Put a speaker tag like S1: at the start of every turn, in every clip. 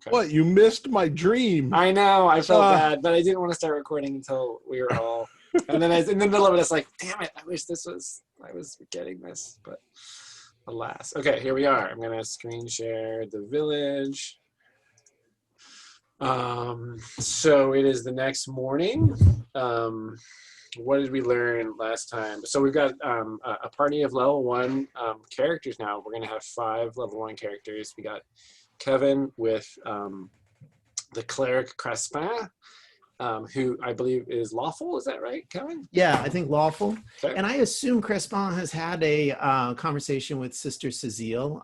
S1: Okay.
S2: What? You missed my dream.
S1: I know. I felt bad, but I didn't want to start recording until we were all. And then in the middle of it, it's like, damn it! I wish I was getting this, but alas. Okay, here we are. I'm gonna screen share the village. So it is the next morning. What did we learn last time? So we've got a party of level 1 characters now. We're gonna have 5 level 1 characters. We got Kevin with the cleric Crespin, who I believe is lawful. Is that right, Kevin?
S3: Yeah, I think lawful.
S1: Okay.
S3: And I assume Crespin has had a conversation with Sister Cecile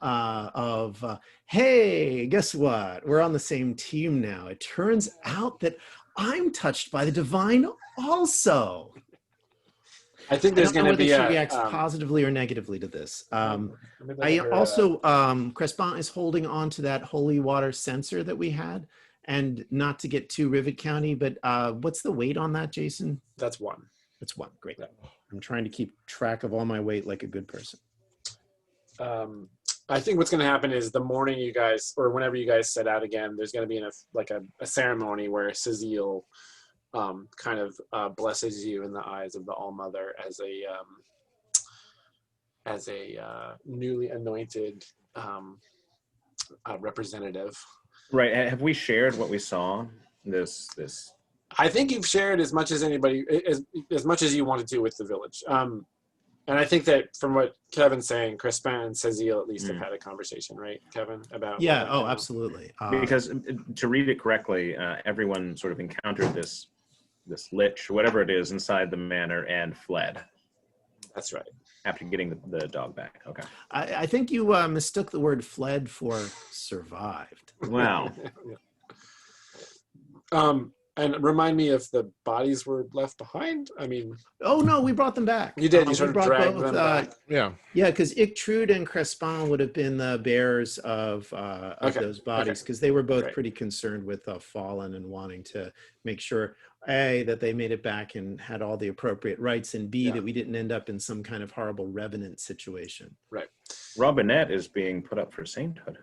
S3: hey, guess what? We're on the same team now. It turns out that I'm touched by the divine also.
S1: I think there's going to be
S3: she reacts positively or negatively to this. Crespin is holding on to that holy water censer that we had. And not to get too Rivet County, but what's the weight on that, Jason?
S1: That's 1.
S3: That's 1. Great. Yeah. I'm trying to keep track of all my weight like a good person.
S1: I think what's going to happen is the morning you guys, or whenever you guys set out again, there's going to be a ceremony where Cecile kind of blesses you in the eyes of the All-Mother as a newly anointed representative.
S4: Right. Have we shared what we saw? This.
S1: I think you've shared as much as anybody, as much as you wanted to with the village. And I think that from what Kevin's saying, Crespin and Cecile at least have had a conversation, right, Kevin? About
S3: absolutely.
S4: Because to read it correctly, everyone sort of encountered this lich, whatever it is, inside the manor and fled.
S1: That's right.
S4: After getting the dog back. Okay.
S3: I think you mistook the word fled for survived.
S4: Wow.
S1: And remind me if the bodies were left behind. I mean,
S3: oh no, we brought them back.
S1: You did. You sort of dragged them back.
S2: Yeah,
S3: because Ictrude and Crespin would have been the bearers of those bodies, because they were both pretty concerned with Fallen and wanting to make sure A, that they made it back and had all the appropriate rights, and B, that we didn't end up in some kind of horrible revenant situation.
S1: Right.
S4: Robinette is being put up for sainthood.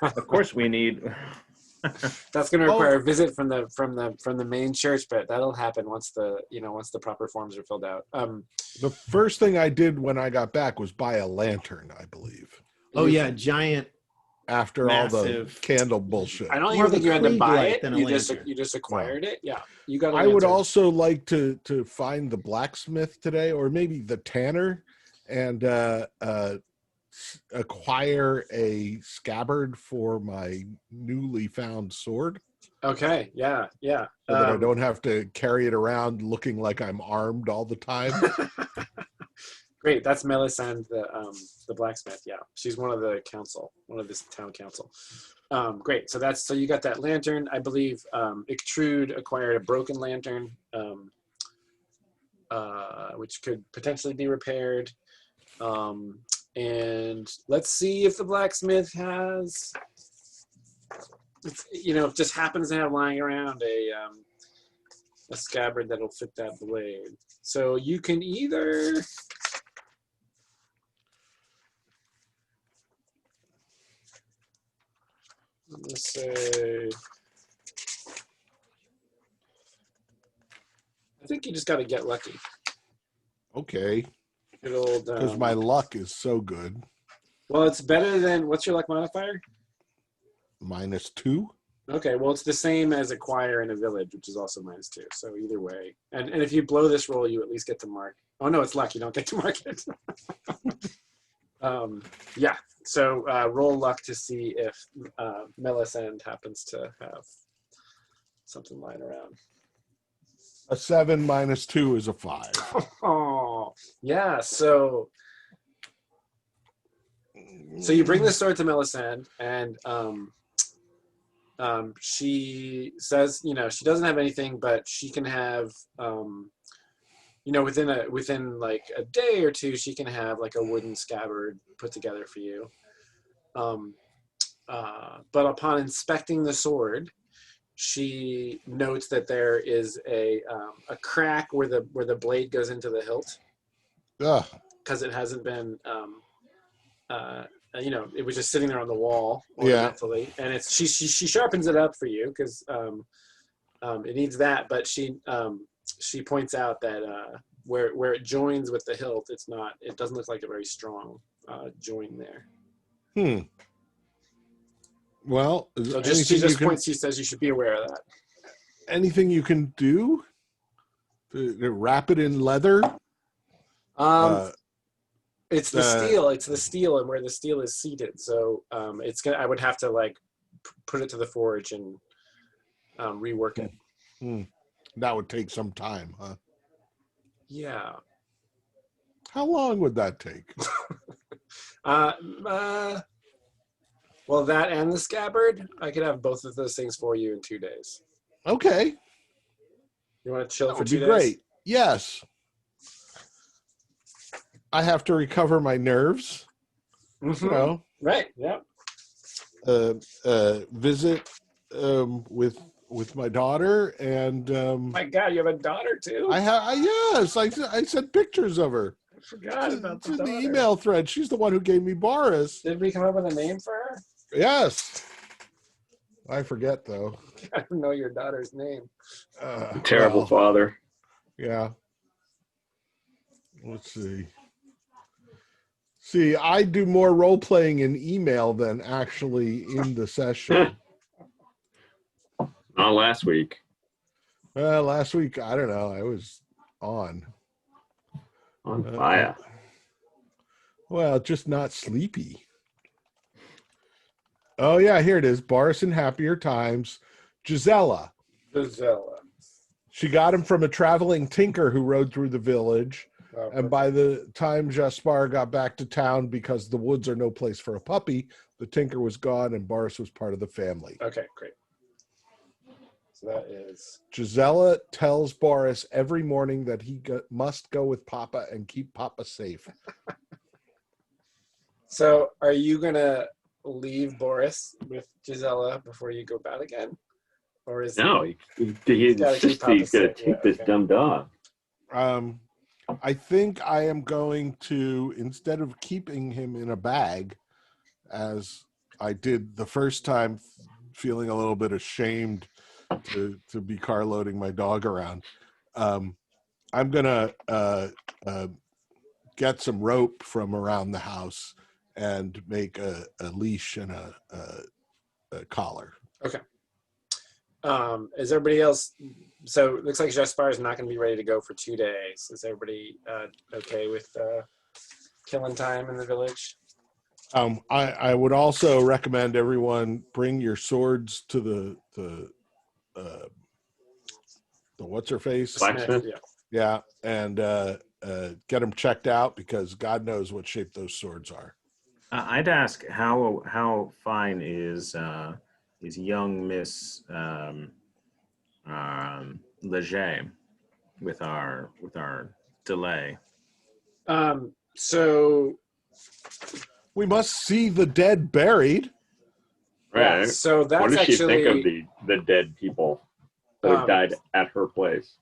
S4: Of course, we need.
S1: That's going to require a visit from the main church, but that'll happen once the proper forms are filled out.
S2: The first thing I did when I got back was buy a lantern, I believe.
S3: Oh yeah, giant.
S2: After massive, all the candle bullshit.
S1: I don't even think you had to buy it. You just acquired it. Yeah, you got.
S2: I would also like to find the blacksmith today, or maybe the tanner, and acquire a scabbard for my newly found sword.
S1: Okay, yeah.
S2: So that I don't have to carry it around looking like I'm armed all the time.
S1: Great, that's Melisande, the blacksmith. Yeah, she's one of the this town council. Great, so you got that lantern. I believe Ictrude acquired a broken lantern, which could potentially be repaired. And let's see if the blacksmith has, just happens to have lying around a scabbard that'll fit that blade. So you can either let's say, I think you just got to get lucky.
S2: Okay.
S1: Good
S2: because my luck is so good.
S1: Well, it's better than, what's your luck modifier?
S2: -2.
S1: Okay, well, it's the same as acquire in a village, which is also -2. So either way, and if you blow this roll, you at least get to mark. Oh no, it's luck. You don't get to mark it. Yeah. So roll luck to see if Melisande happens to have something lying around.
S2: A 7 -2 is a 5.
S1: Oh, yeah. So you bring the sword to Melisande, and she says, she doesn't have anything, but she can have, within like a day or two, she can have like a wooden scabbard put together for you. But upon inspecting the sword, she notes that there is a crack where the blade goes into the hilt, because it hasn't been it was just sitting there on the wall
S2: Yeah.
S1: ornamentally, and she sharpens it up for you because it needs that, but she points out that where it joins with the hilt, it doesn't look like a very strong join there.
S2: Well,
S1: So she says you should be aware of that.
S2: Anything you can do to wrap it in leather?
S1: It's the steel. It's the steel, and where the steel is seated. So I would have to like put it to the forge and rework it.
S2: That would take some time, huh?
S1: Yeah.
S2: How long would that take?
S1: Well, that and the scabbard, I could have both of those things for you in 2 days.
S2: Okay.
S1: You want to chill
S2: That
S1: for
S2: would
S1: 2
S2: be
S1: days?
S2: great. Yes. I have to recover my nerves.
S1: Mm-hmm.
S2: You know.
S1: Right. Yeah.
S2: Visit with my daughter and.
S1: My God, you have a daughter too?
S2: Yes. I sent pictures of her.
S1: I forgot about
S2: It's in the
S1: daughter.
S2: email thread. She's the one who gave me Boris.
S1: Did we come up with a name for her?
S2: Yes. I forget though.
S1: I don't know your daughter's name.
S4: Terrible father.
S2: Yeah. Let's see. See, I do more role playing in email than actually in the session.
S4: Not last week.
S2: Last week, I don't know. I was on
S4: Fire.
S2: Well, just not sleepy. Oh yeah, here it is. Boris in Happier Times. Gisela. She got him from a traveling tinker who rode through the village.
S1: Oh,
S2: And by the time Jaspar got back to town, because the woods are no place for a puppy, the tinker was gone and Boris was part of the family.
S1: Okay, great. So that is...
S2: Gisela tells Boris every morning that he must go with Papa and keep Papa safe.
S1: So are you going to leave Boris with Gisela before you go out again? Or is
S4: No, he insists he's going to take this dumb dog.
S2: I think I am going to, instead of keeping him in a bag, as I did the first time, feeling a little bit ashamed to be car loading my dog around, I'm going to get some rope from around the house and make a leash and a collar.
S1: Okay. Is everybody else... So it looks like Jaspar is not going to be ready to go for 2 days. Is everybody okay with killing time in the village?
S2: I would also recommend everyone bring your swords to the what's her face?
S4: Blacksmith?
S2: Yeah, and get them checked out because God knows what shape those swords are.
S4: I'd ask how fine is young Miss Leget with our delay.
S1: So
S2: we must see the dead buried.
S4: Right.
S1: Yeah, so that's
S4: what does she
S1: actually
S4: think of the dead people that have died at her place?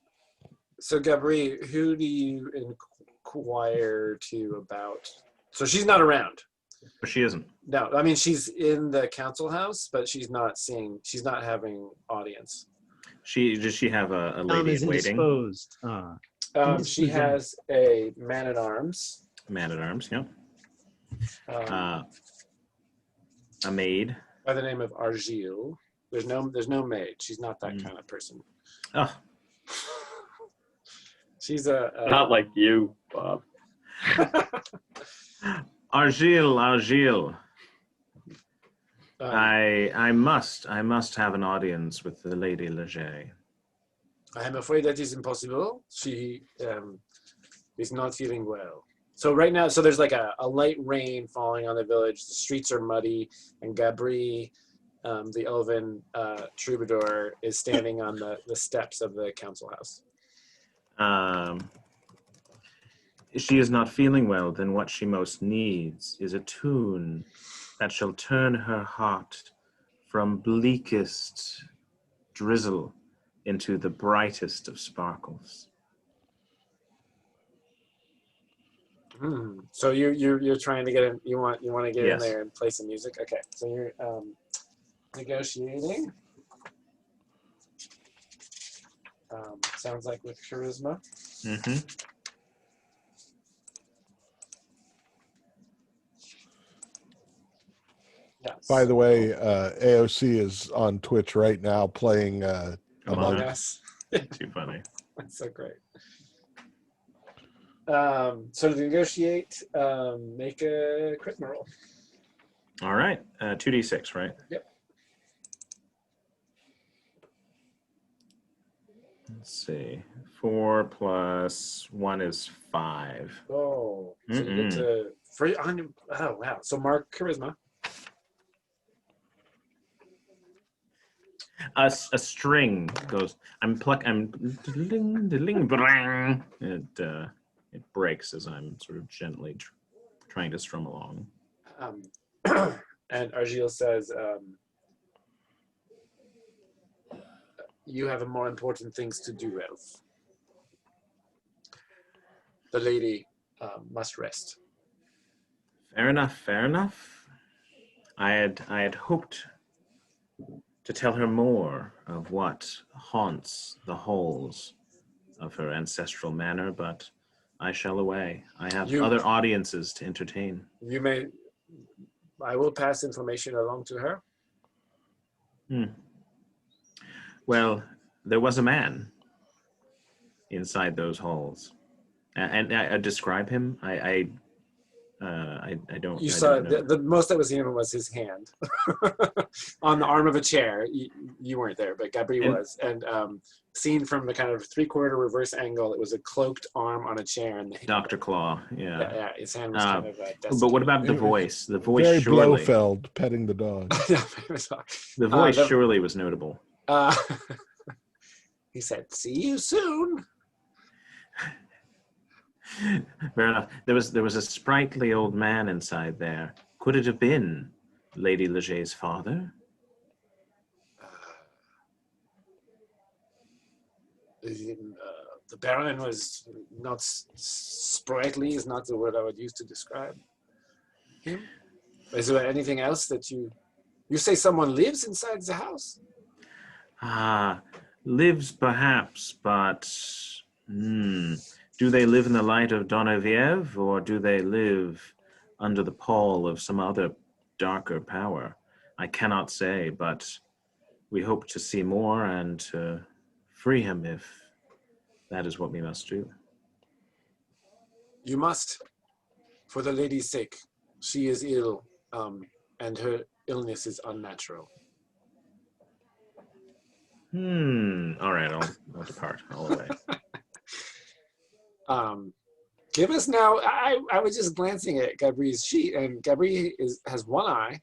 S1: So Gabri, who do you inquire to about? So she's not around.
S4: She isn't.
S1: No, I mean she's in the council house, but she's not having audience.
S4: Does she have a lady in waiting?
S1: She has a man at arms.
S4: Man at arms, yeah. A maid
S1: by the name of Argile. There's no maid. She's not that kind of person.
S4: Oh.
S1: She's
S4: not like you, Bob. Argile. I must have an audience with the Lady Leget.
S1: I am afraid that is impossible. She is not feeling well. So right now, there's like a light rain falling on the village. The streets are muddy, and Gabri, the elven troubadour, is standing on the steps of the council house.
S4: She is not feeling well, then what she most needs is a tune that shall turn her heart from bleakest drizzle into the brightest of sparkles.
S1: So you're trying to get in. You want to get in
S4: Yes.
S1: there and play some music. Okay. So you're negotiating. Sounds like with charisma.
S4: Mm-hmm.
S1: Yes.
S2: By the way, AOC is on Twitch right now playing
S1: Among
S2: Among
S1: Us.
S4: Too funny.
S1: That's so great. So to negotiate, make a charisma roll.
S4: All right. 2d6, right?
S1: Yep.
S4: Let's see. 4 plus 1 is 5.
S1: Oh, so you get to oh wow. So mark charisma.
S4: A string goes. I'm diddling, diddling, brang. It breaks as I'm sort of gently trying to strum along.
S1: And Argil says, "You have more important things to do, Elf. The lady must rest."
S4: Fair enough. Fair enough. I had hoped to tell her more of what haunts the halls of her ancestral manor, but I shall away. I have other audiences to entertain.
S1: You may. I will pass information along to her.
S4: Well, there was a man inside those halls, and I describe him. I don't.
S1: You
S4: I
S1: saw
S4: don't know.
S1: the most that was seen was his hand on the arm of a chair. You weren't there, but Gabri was. And seen from the kind of 3/4 reverse angle, it was a cloaked arm on a chair. And
S4: Dr. Claw, yeah.
S1: His hand was kind of.
S4: But what about the voice? The voice
S2: very
S4: surely.
S2: Blofeld petting the dog.
S4: The voice surely was notable.
S1: He said, "See you soon."
S4: Fair enough. There was a sprightly old man inside there. Could it have been Lady Leget's father?
S1: The Baron was not sprightly. Is not the word I would use to describe him. Is there anything else that you say? Someone lives inside the house?
S4: Lives perhaps, but do they live in the light of Donaviev, or do they live under the pall of some other darker power? I cannot say, but we hope to see more and to free him if that is what we must do.
S1: You must, for the lady's sake. She is ill, and her illness is unnatural.
S4: All right, I'll depart. I'll away.
S1: Give us now. I was just glancing at Gabri's sheet, and Gabri has one eye,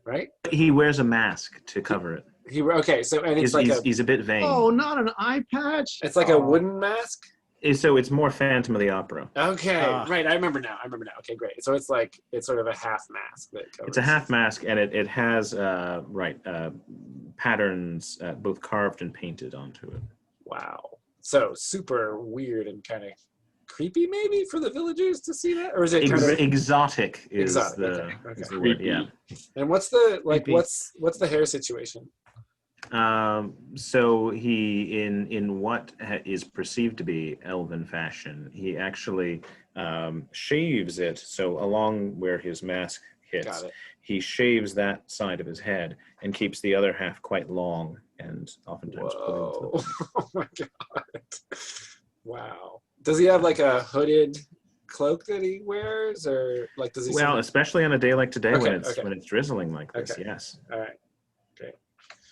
S1: right?
S4: He wears a mask to cover it.
S1: Okay. So and it's
S4: he's a bit vain.
S3: Oh, not an eye patch.
S1: It's like a wooden mask.
S4: So it's more Phantom of the Opera.
S1: Okay, right. I remember now. Okay, great. So it's sort of a half mask that covers.
S4: It's a half mask, and it has patterns both carved and painted onto it.
S1: Wow. So super weird and kind of creepy, maybe for the villagers to see that, or is it kind of
S4: exotic? Is
S1: exotic?
S4: the
S1: Okay.
S4: is the word? Yeah.
S1: And what's the
S3: Creepy.
S1: what's the hair situation?
S4: So he, in what is perceived to be elven fashion, he actually shaves it. So along where his mask hits, he shaves that side of his head and keeps the other half quite long and oftentimes put into the
S1: Oh my god! Wow. Does he have like a hooded cloak that he wears, or like does he?
S4: Well, especially on a day like today when
S1: Okay.
S4: it's drizzling like this.
S1: Okay.
S4: Yes.
S1: All right. Great.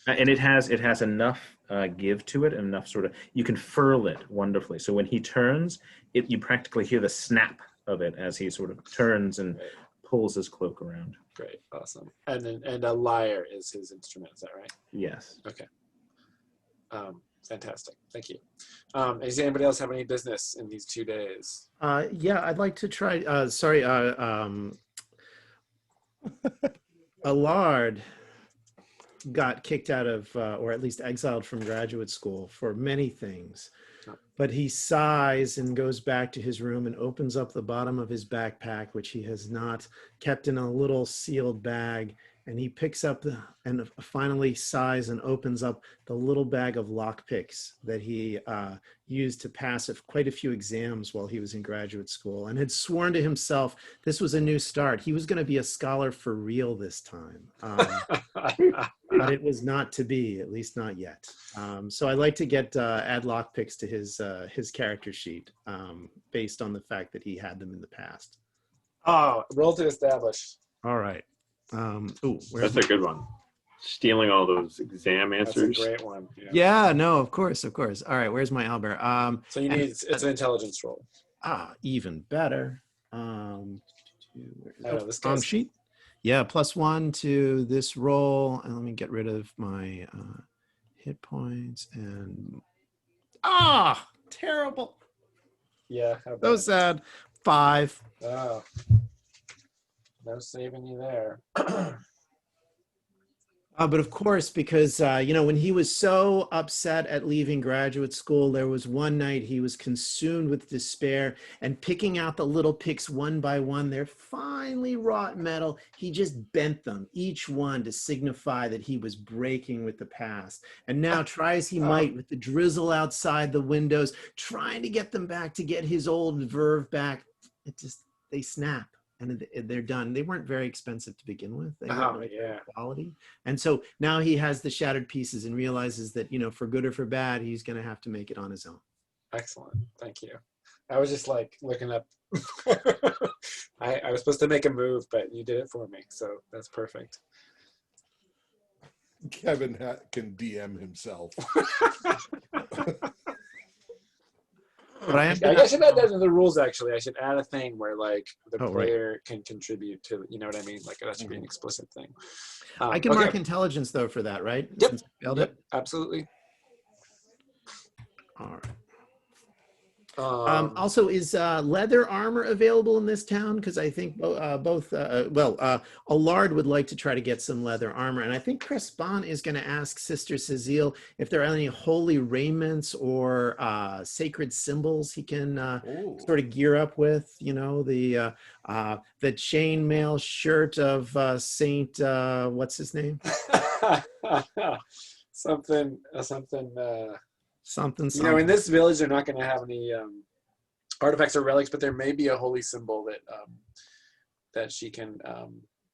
S4: And it has enough give to it, and enough sort of, you can furl it wonderfully. So when he turns, you practically hear the snap of it as he sort of turns and pulls his cloak around.
S1: Great. Awesome. And a lyre is his instrument. Is that right?
S4: Yes.
S1: Okay. Fantastic. Thank you. Does anybody else have any business in these 2 days?
S3: Yeah, I'd like to try. Allard got kicked out of, or at least exiled from graduate school for many things. But he sighs and goes back to his room and opens up the bottom of his backpack, which he has not kept in a little sealed bag. And he picks up and finally sighs and opens up the little bag of lockpicks that he used to pass quite a few exams while he was in graduate school, and had sworn to himself this was a new start. He was going to be a scholar for real this time. But it was not to be, at least not yet. So I like to add lockpicks to his character sheet based on the fact that he had them in the past.
S1: Oh, roll to establish.
S3: All right.
S5: That's a good one. Stealing all those exam answers.
S1: That's a great one.
S3: Yeah, no, of course. All right, where's my Albert?
S1: So you need it's an intelligence roll.
S3: Even better.
S1: This guy's
S3: Sheet. Yeah, +1 to this roll, and let me get rid of my hit points and terrible.
S1: Yeah.
S3: So sad. 5.
S1: Oh. No saving you there.
S3: But of course, because, when he was so upset at leaving graduate school, there was one night he was consumed with despair, and picking out the little picks one by one, their finely wrought metal, he just bent them, each one to signify that he was breaking with the past. And now, try as he might, with the drizzle outside the windows, trying to get them back, to get his old verve back, they snap. And they're done. They weren't very expensive to begin with. They weren't quality. And so now he has the shattered pieces and realizes that, for good or for bad, he's going to have to make it on his own.
S1: Excellent. Thank you. I was just looking up. I was supposed to make a move, but you did it for me. So that's perfect.
S2: Kevin can DM himself.
S3: But
S1: I should add that to the rules, actually. I should add a thing where the player can contribute to, you know what I mean? That should be an explicit thing.
S3: I can mark intelligence though for that, right?
S1: Yep.
S3: Since I failed it?
S1: Absolutely.
S3: All right. Also, is leather armor available in this town? Because I think Allard would like to try to get some leather armor. And I think Crespon is going to ask Sister Cecile if there are any holy raiments or sacred symbols he can sort of gear up with. The chainmail shirt of Saint, what's his name?
S1: something.
S3: Something.
S1: In this village, they're not going to have any artifacts or relics, but there may be a holy symbol that she can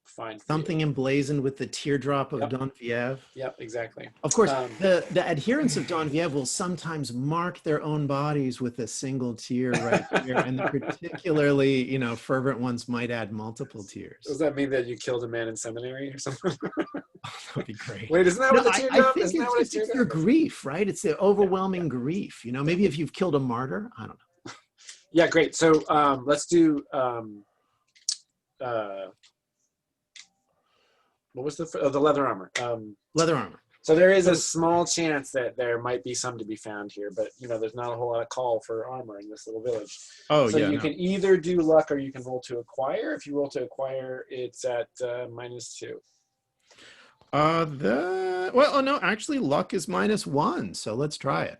S1: find.
S3: Something emblazoned with the teardrop of Don Viev.
S1: Yep, exactly.
S3: Of course, the adherents of Don Viev will sometimes mark their own bodies with a single tear right here, and the particularly, fervent ones might add multiple tears.
S1: Does that mean that you killed a man in seminary or something?
S3: That would be great.
S1: Wait, isn't that what the teardrop is?
S3: It's your grief, right? It's the overwhelming grief. Maybe if you've killed a martyr, I don't know.
S1: Yeah, great. So let's do. What was the leather armor?
S3: Leather armor.
S1: So there is a small chance that there might be some to be found here, but there's not a whole lot of call for armor in this little village.
S3: Oh,
S1: so you can either do luck or you can roll to acquire. If you roll to acquire, it's at -2.
S3: No, actually luck is -1, so let's try it.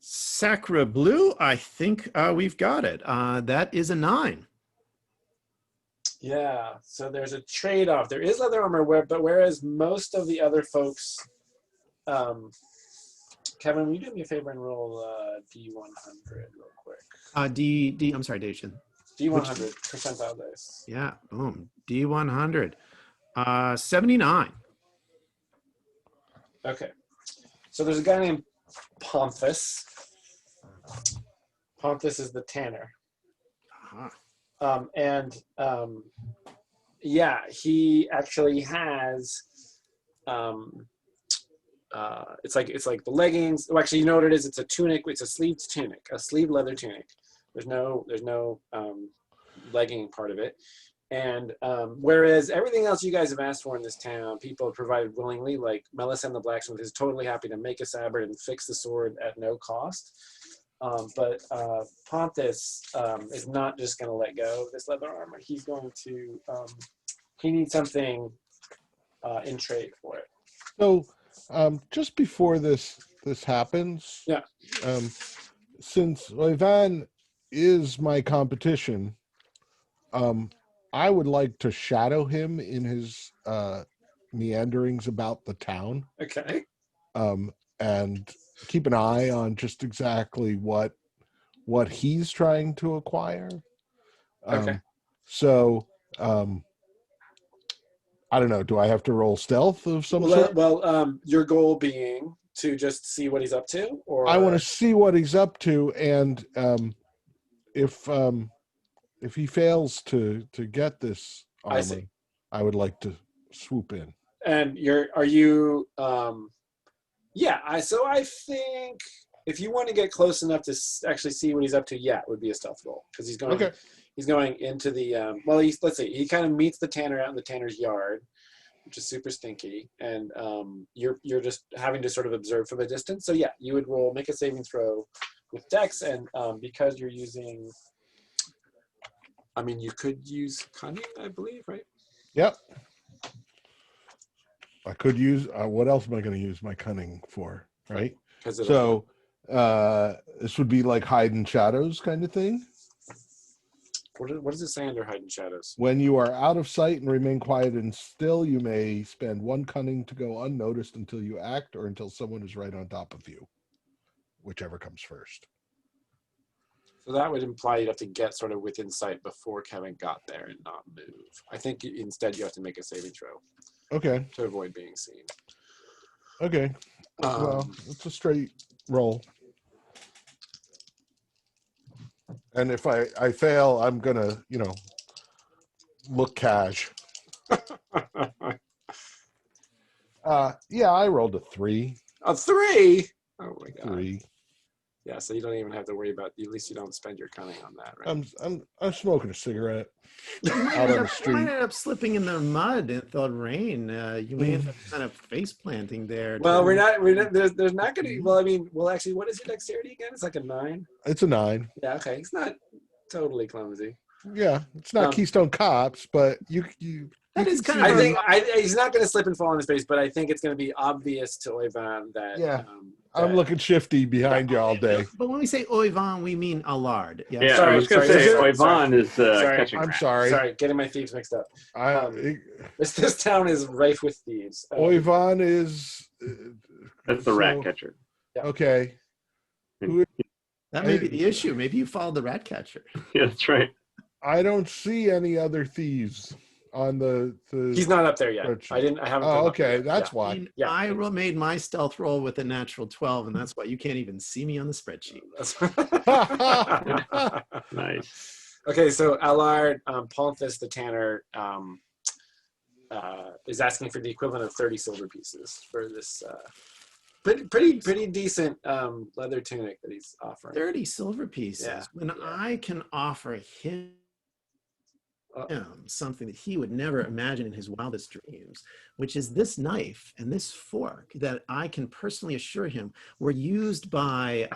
S3: Sacre Bleu, I think we've got it. That is a 9.
S1: Yeah, so there's a trade-off. There is leather armor, but whereas most of the other folks, Kevin, will you do me a favor and roll D100 real quick?
S3: I'm sorry, Dacian.
S1: D100 percentile dice.
S3: Yeah, boom. D100. 79.
S1: Okay. So there's a guy named Ponthus. Ponthus is the tanner.
S3: Uh-huh.
S1: He actually has it's like the leggings. Well, actually, you know what it is? It's a tunic. It's a sleeved tunic, a sleeved leather tunic. There's no legging part of it. And whereas everything else you guys have asked for in this town, people have provided willingly, like Melisande the blacksmith is totally happy to make a sabre and fix the sword at no cost. But Ponthus is not just going to let go of this leather armor. He's going to, he needs something in trade for it.
S2: So just before this this happens.
S1: Yeah.
S2: Since Ivan is my competition, I would like to shadow him in his meanderings about the town.
S1: Okay.
S2: And keep an eye on just exactly what he's trying to acquire.
S1: Okay.
S2: So I don't know. Do I have to roll stealth of some sort?
S1: Well, your goal being to just see what he's up to, or
S2: I want to see what he's up to, and if he fails to get this
S1: I
S2: armor,
S1: see.
S2: I would like to swoop in.
S1: And are you? Yeah. So I think if you want to get close enough to actually see what he's up to, yeah, it would be a stealth roll because he's going.
S2: Okay.
S1: He's going into the. Let's see. He kind of meets the tanner out in the tanner's yard, which is super stinky, and you're just having to sort of observe from a distance. So yeah, you would make a saving throw with Dex, and because you're using, I mean, you could use cunning, I believe, right?
S2: Yep. I could use. What else am I going to use my cunning for? Right. So this would be like hide in shadows kind of thing.
S1: What does it say under hide in shadows?
S2: When you are out of sight and remain quiet and still, you may spend one cunning to go unnoticed until you act or until someone is right on top of you, whichever comes first.
S1: So that would imply you'd have to get sort of within sight before Kevin got there and not move. I think instead you have to make a saving throw.
S2: Okay.
S1: To avoid being seen.
S2: Okay. Well, it's a straight roll. And if I fail, I'm going to, look cash. Yeah, I rolled a 3.
S1: A 3? Oh my god.
S2: 3.
S1: Yeah, so you don't even have to worry about. At least you don't spend your cunning on that, right?
S2: I'm smoking a cigarette
S3: You might
S2: out
S3: end
S2: on the
S3: up,
S2: street.
S3: end up slipping in the mud in the rain. You may end up kind of face planting there.
S1: Well, we're not. There's not going to. Well, I mean, actually, what is your dexterity again? It's like a 9.
S2: It's a 9.
S1: Yeah. Okay. It's not totally clumsy.
S2: Yeah, it's not Keystone Cops, but you.
S3: That is kind
S1: I
S3: of.
S1: think he's not going to slip and fall on his face, but I think it's going to be obvious to Ivan that.
S2: Yeah. I'm looking shifty behind you all day.
S3: But when we say Oivan, we mean Allard.
S5: Yeah,
S1: Sorry,
S5: I was going to say, Ivan is catching
S2: I'm
S5: rats.
S2: sorry.
S1: Sorry, getting my thieves mixed up.
S2: I
S1: This town is rife with thieves.
S2: Oivan is.
S5: That's the rat catcher.
S2: Okay.
S3: That may be the issue. Maybe you followed the rat catcher.
S5: Yeah, that's right.
S2: I don't see any other thieves on the.
S1: He's not up there yet. I haven't.
S2: Oh, okay. That's why.
S1: Yeah.
S3: I made my stealth roll with a natural 12, and that's why you can't even see me on the spreadsheet.
S5: Nice.
S1: Okay, so Allard, Ponthus the tanner, is asking for the equivalent of 30 silver pieces for this pretty decent leather tunic that he's offering.
S3: 30 silver pieces.
S1: Yeah.
S3: When I can offer him something that he would never imagine in his wildest dreams, which is this knife and this fork that I can personally assure him were used by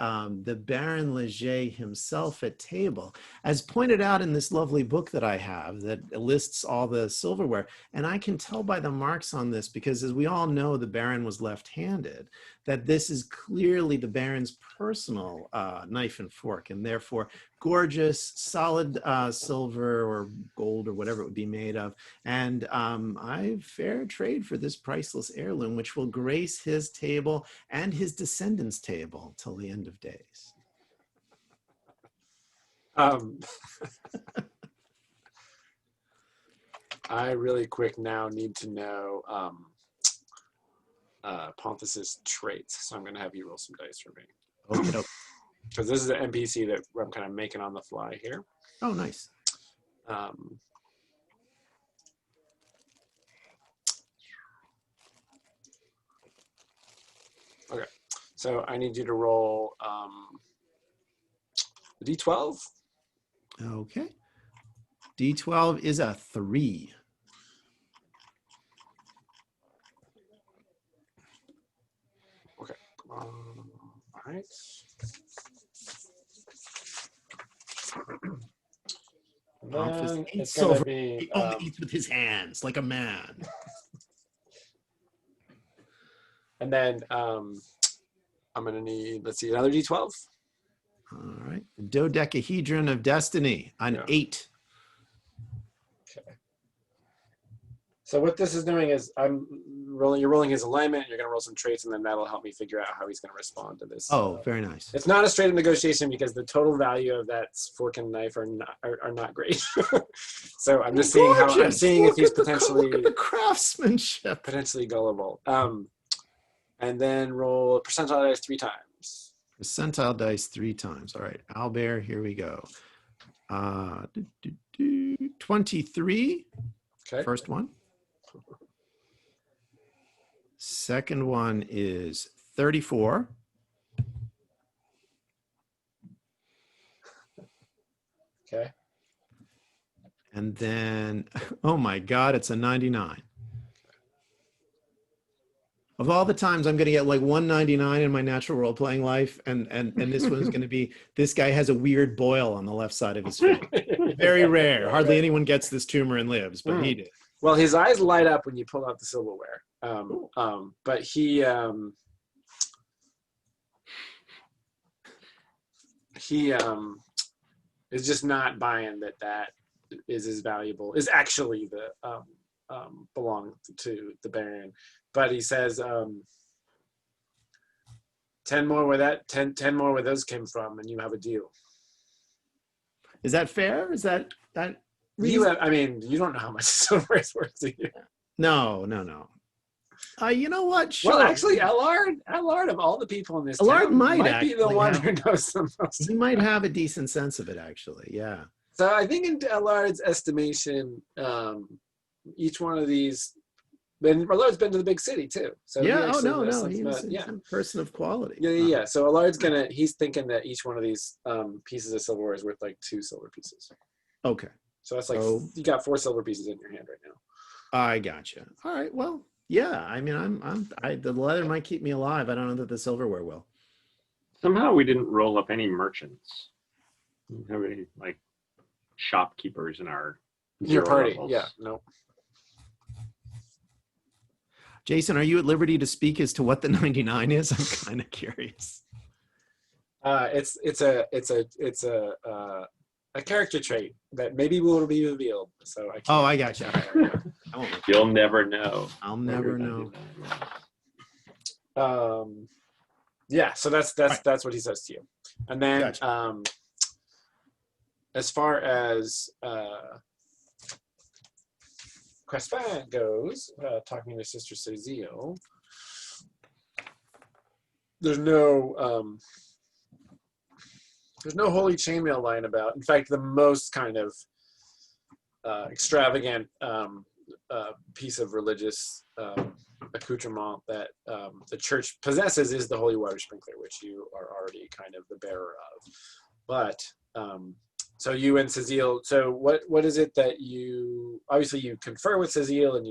S3: the Baron Leget himself at table, as pointed out in this lovely book that I have that lists all the silverware. And I can tell by the marks on this, because as we all know, the Baron was left-handed, that this is clearly the Baron's personal knife and fork, and therefore gorgeous, solid silver or gold or whatever it would be made of. And I've fair trade for this priceless heirloom, which will grace his table and his descendants' table till the end of days.
S1: I really quick now need to know Ponthus's traits, so I'm going to have you roll some dice for me.
S3: Okay.
S1: Because this is an NPC that I'm kind of making on the fly here.
S3: Oh, nice.
S1: Okay, so I need you to roll a D12.
S3: Okay. D12 is a 3.
S1: Okay. All right. Then it's going to be
S3: He only eats with his hands like a man.
S1: and then I'm going to need, let's see, another D12.
S3: All right. Dodecahedron of Destiny, an 8.
S1: Okay. So what this is doing is you're rolling his alignment, you're going to roll some traits, and then that'll help me figure out how he's going to respond to this.
S3: Oh, very nice.
S1: It's not a straight up negotiation because the total value of that fork and knife are not great. So I'm just seeing how I'm seeing if he's potentially
S3: look at the craftsmanship.
S1: Potentially gullible. And then roll percentile dice 3 times.
S3: Percentile dice 3 times. All right, Albert, here we go. 23.
S1: Okay.
S3: First one. Second one is 34.
S1: Okay.
S3: And then, oh my God, it's a 99. Of all the times I'm going to get like 199 in my natural role-playing life, and this one's going to be, this guy has a weird boil on the left side of his face. Very rare. Hardly anyone gets this tumor and lives, but he did.
S1: Well, his eyes light up when you pull out the silverware. But he is just not buying that is as valuable, is actually the belong to the Baron. But he says 10 more where 10 more where those came from, and you have a deal.
S3: Is that fair? Is that
S1: you have, I mean, you don't know how much silver is worth to you.
S3: No. You know what? Sure.
S1: Well, actually, Allard of all the people in this
S3: Allard
S1: town might be the one
S3: have,
S1: who knows the most.
S3: He might have a decent sense of it, actually. Yeah.
S1: So I think in Allard's estimation, each one of these, and Allard's been to the big city too. So
S3: yeah.
S1: He's
S3: a person of quality.
S1: Yeah. So Allard's he's thinking that each one of these pieces of silverware is worth like 2 silver pieces.
S3: Okay.
S1: So that's like you got 4 silver pieces in your hand right now.
S3: I gotcha. All right. Well, yeah. I mean, the leather might keep me alive. I don't know that the silverware will.
S5: Somehow we didn't roll up any merchants. We didn't have any like shopkeepers in
S1: your party.
S5: levels.
S1: Yeah. No.
S3: Jason, are you at liberty to speak as to what the 99 is? I'm kind of curious.
S1: It's a character trait that maybe will be revealed. So
S3: I got you.
S5: You'll never know.
S3: I'll never know.
S1: Yeah. So that's what he says to you, and then
S3: Gotcha.
S1: As far as Crespin goes, talking to Sister Cecile, there's no holy chainmail lying about. In fact, the most kind of extravagant piece of religious accoutrement that the church possesses is the holy water sprinkler, which you are already kind of the bearer of. But so you and Cecile, so what is it that you, obviously you confer with Cecile, and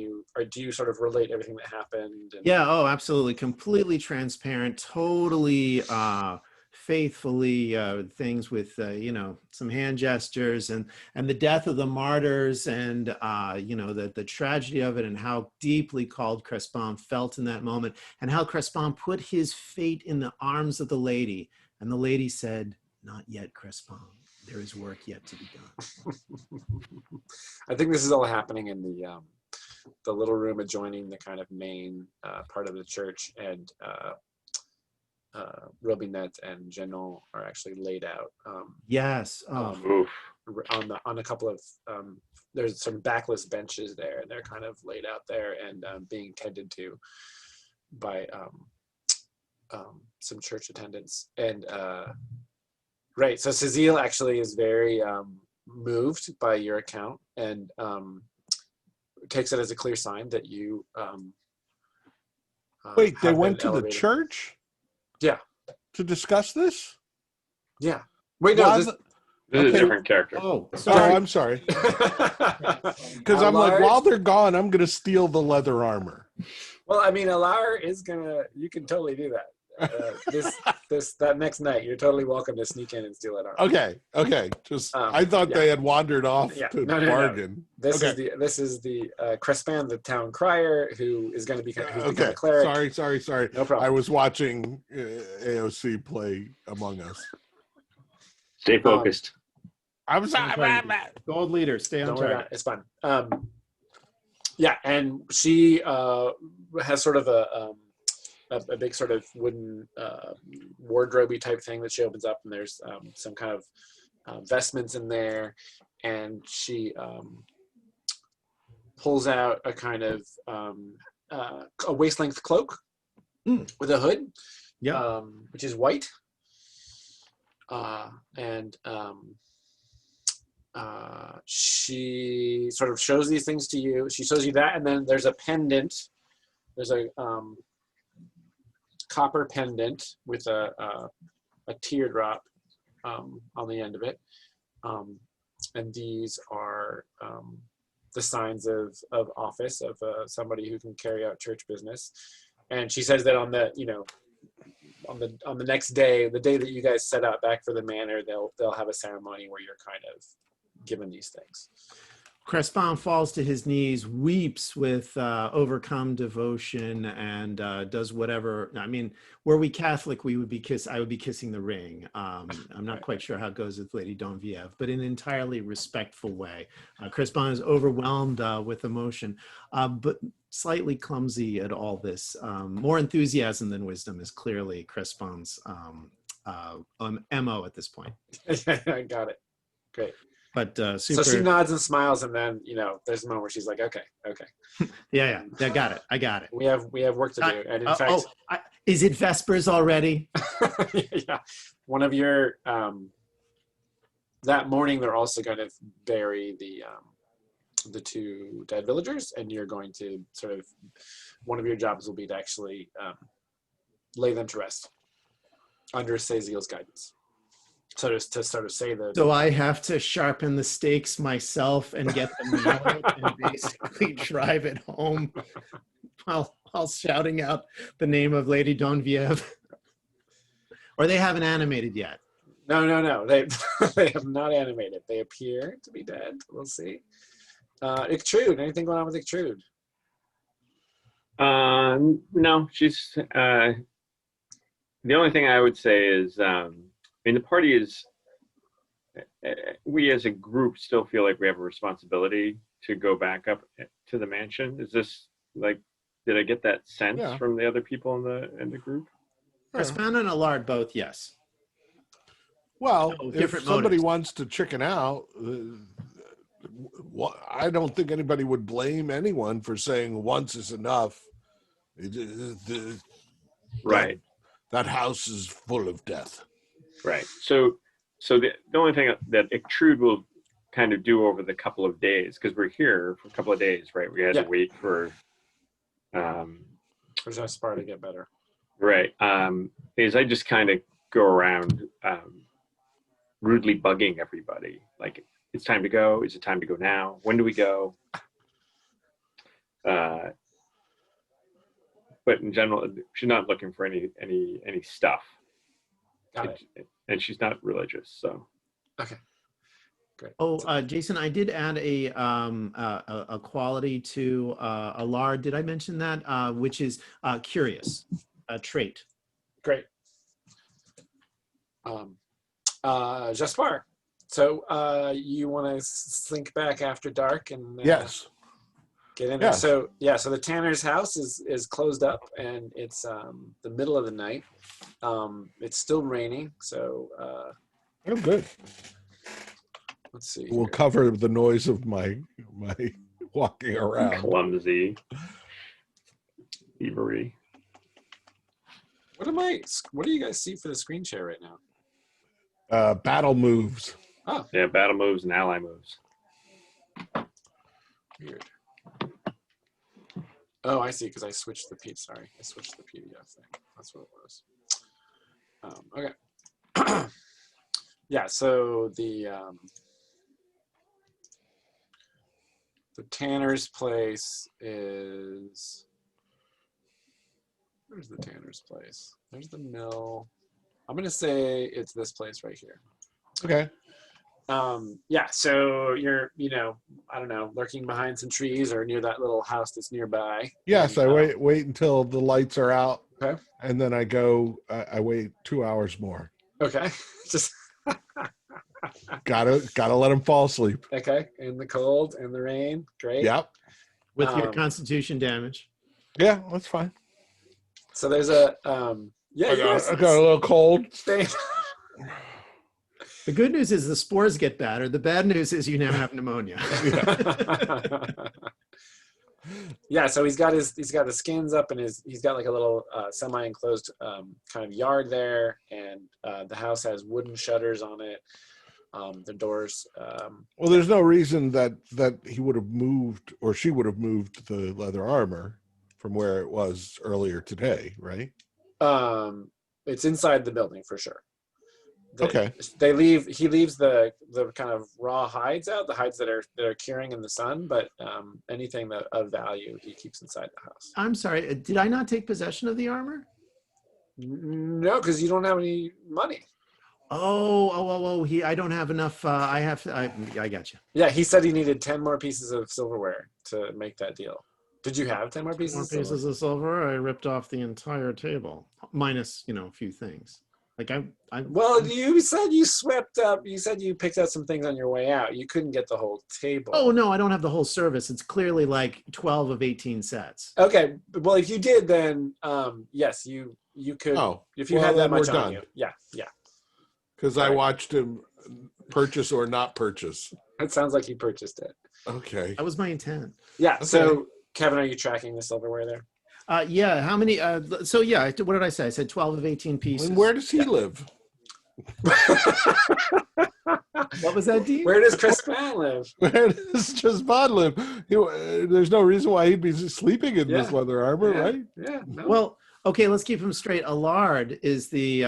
S1: do you sort of relate everything that happened?
S3: Yeah, absolutely. Completely transparent, totally faithfully things with, some hand gestures and the death of the martyrs and, the tragedy of it, and how deeply called Crespin felt in that moment, and how Crespin put his fate in the arms of the lady. And the lady said, "Not yet, Crespin. There is work yet to be done."
S1: I think this is all happening in the little room adjoining the kind of main part of the church, and Robinette and Jeannot are actually laid out.
S3: Yes.
S1: On a couple of there's some backless benches there, and they're kind of laid out there and being tended to by some church attendants. And right, so Cecile actually is very moved by your account, and takes it as a clear sign that you
S2: wait, they went to the church?
S1: Yeah.
S2: To discuss this?
S1: Yeah. Wait, no.
S5: This is a different character.
S2: Oh, sorry. I'm sorry. Because I'm like, while they're gone, I'm going to steal the leather armor.
S1: Well, I mean, Alar is going to, you can totally do that. That next night, you're totally welcome to sneak in and steal it.
S2: Okay. Just I thought they had wandered off to bargain.
S1: This is the Crespan, the town crier, who is going to become a cleric.
S2: Sorry.
S1: No problem.
S2: I was watching AOC play Among Us.
S5: Stay focused.
S2: I'm sorry.
S3: Gold leader, stay on
S1: Don't worry
S3: target.
S1: about it. It's fun. And she has sort of a big sort of wooden wardrobe type thing that she opens up, and there's some kind of vestments in there, and she pulls out a kind of a waist-length cloak with a hood, which is white, and she sort of shows these things to you. She shows you that, and then there's a pendant. There's a copper pendant with a teardrop on the end of it, and these are the signs of office of somebody who can carry out church business. And she says that on the on the next day, the day that you guys set out back for the manor, they'll have a ceremony where you're kind of given these things.
S3: Crespan falls to his knees, weeps with overcome devotion, and does whatever. I mean, were we Catholic, I would be kissing the ring. I'm not quite sure how it goes with Lady Donviev, but in an entirely respectful way. Crespan is overwhelmed with emotion, but slightly clumsy at all this. More enthusiasm than wisdom is clearly Crespan's MO at this point.
S1: I got it. Great.
S3: But
S1: So she nods and smiles, and then there's a moment where she's like, "Okay,
S3: yeah, got it. I got it.
S1: We have work to do." And in fact,
S3: is it Vespers already?
S1: Yeah, one of your that morning they're also going to bury the two dead villagers, and you're going to sort of one of your jobs will be to actually lay them to rest under Saziel's guidance. So just to sort of say that.
S3: So I have to sharpen the stakes myself and get them out and basically drive it home while shouting out the name of Lady Donviev. Or they haven't animated yet.
S1: No. They have not animated. They appear to be dead. We'll see. Ictrude, anything going on with Ictrude?
S5: No, she's the only thing I would say is the party is, we as a group still feel like we have a responsibility to go back up to the mansion. Is this like, did I get that sense from the other people in the group?
S3: Crespan and Allard both, yes.
S2: Well,
S3: So,
S2: if somebody wants to chicken out, I don't think anybody would blame anyone for saying once is enough.
S5: Right.
S2: That house is full of death.
S5: Right. So the only thing that Ictrude will kind of do over the couple of days, because we're here for a couple of days, right? We had to wait for
S1: Jaspar to get better.
S5: Right. Is I just kind of go around rudely bugging everybody. Like, it's time to go. Is it time to go now? When do we go? But in general, she's not looking for any stuff.
S1: Got it.
S5: And she's not religious, so.
S1: Okay. Great.
S3: Oh, Jason, I did add a quality to Allard. Did I mention that? Which is curious, a trait.
S1: Great. Jaspar, so you want to slink back after dark and
S2: yes,
S1: get in there. So so the tanner's house is closed up, and it's the middle of the night. It's still raining, so
S2: I'm good.
S1: Let's see.
S2: We'll cover the noise of my walking around.
S5: Clumsy. Thievery.
S1: What do you guys see for the screen share right now?
S2: Battle moves.
S1: Oh.
S5: Yeah, battle moves and ally moves.
S1: Weird. Oh, I see, because I switched the PDF. Sorry, I switched the PDF thing. That's what it was. Okay. Yeah, so the tanner's place is Where's the tanner's place? There's the mill. I'm gonna say it's this place right here.
S2: Okay.
S1: Yeah, so you're, I don't know, lurking behind some trees or near that little house that's nearby.
S2: Yes,
S1: And,
S2: I wait until the lights are out.
S1: Okay.
S2: And then I go. I wait 2 hours more.
S1: Okay. Just
S2: Gotta let him fall asleep.
S1: okay. In the cold and the rain. Great.
S2: Yep.
S3: With your
S1: Um,
S3: constitution damage.
S2: Yeah, that's fine.
S1: So there's a yeah,
S2: I
S1: you
S2: got,
S1: guys
S2: I got a little cold.
S1: stay.
S3: The good news is the spores get better. The bad news is you now have pneumonia.
S1: Yeah, so he's got the skins up and he's got like a little semi-enclosed kind of yard there, and the house has wooden shutters on it. The doors.
S2: Well, there's no reason that he would have moved or she would have moved the leather armor from where it was earlier today, right?
S1: It's inside the building for sure.
S2: Okay.
S1: He leaves the kind of raw hides out, the hides that are curing in the sun, but anything that of value he keeps inside the house.
S3: I'm sorry, did I not take possession of the armor?
S1: No, because you don't have any money.
S3: Oh, I don't have enough. I got you.
S1: Yeah, he said he needed 10 more pieces of silverware to make that deal. Did you have 10 more pieces?
S3: More
S1: of silver?
S3: pieces of silver. I ripped off the entire table, minus a few things. Like
S1: Well, you said you swept up. You said you picked up some things on your way out. You couldn't get the whole table.
S3: Oh no, I don't have the whole service. It's clearly like 12 of 18 sets.
S1: Okay, well, if you did, then yes, you could.
S2: Oh,
S1: if you
S2: well,
S1: had that
S2: then we're
S1: much on
S2: done.
S1: you, yeah.
S2: Because I
S1: Right.
S2: watched him purchase or not purchase.
S1: It sounds like he purchased it.
S2: Okay.
S3: That was my intent.
S1: Yeah.
S2: Okay.
S1: So, Kevin, are you tracking the silverware there?
S3: Yeah. How many? So yeah. What did I say? I said 12 of 18 pieces.
S2: And where does he live?
S3: What was that, Dean?
S1: Where does Chris Mann live?
S2: Where does just Bod live? There's no reason why he'd be sleeping in this
S1: Yeah.
S2: leather armor,
S1: Yeah.
S2: right?
S1: Yeah. No.
S3: Well, okay. Let's keep him straight. Allard is the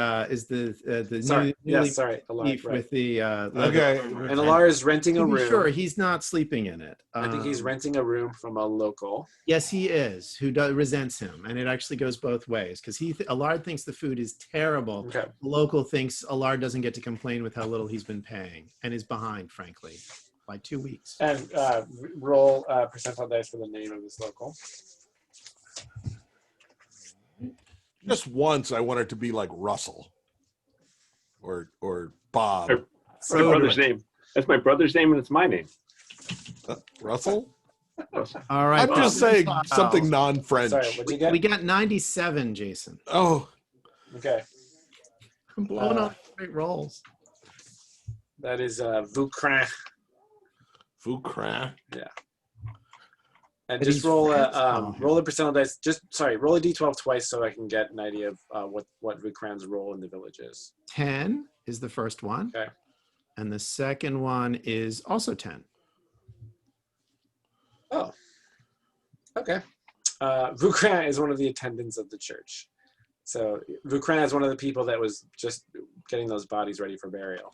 S1: sorry.
S3: newly
S1: Yes. Sorry. Alar,
S3: chief
S1: right.
S3: with the
S2: Okay.
S1: And Alar is renting a
S3: To be
S1: room.
S3: sure, he's not sleeping in it.
S1: I think he's renting a room from a local.
S3: Yes, he is. Who resents him, and it actually goes both ways because Allard thinks the food is terrible.
S1: Okay.
S3: The local thinks Allard doesn't get to complain with how little he's been paying and is behind, frankly, by 2 weeks.
S1: And roll percentile dice for the name of this local.
S2: Just once, I want it to be like Russell or Bob.
S5: That's my brother's name. That's my brother's name, and it's my name.
S2: Russell?
S3: All right.
S2: I'm just saying something
S3: Wow.
S2: non-French.
S1: Sorry, what'd you get?
S3: We got 97, Jason.
S2: Oh,
S1: Okay.
S3: I'm blowing off great rolls.
S1: That is Vucrin.
S2: Foucrin.
S1: And
S3: But
S1: just
S3: he's
S1: roll
S3: French.
S1: roll a percentile dice. Roll a d12 twice so I can get an idea of what Vucrin's role in the village is.
S3: 10 is the first one.
S1: Okay.
S3: And the second one is also 10.
S1: Oh. Okay. Vucrin is one of the attendants of the church. So Vucrin is one of the people that was just getting those bodies ready for burial.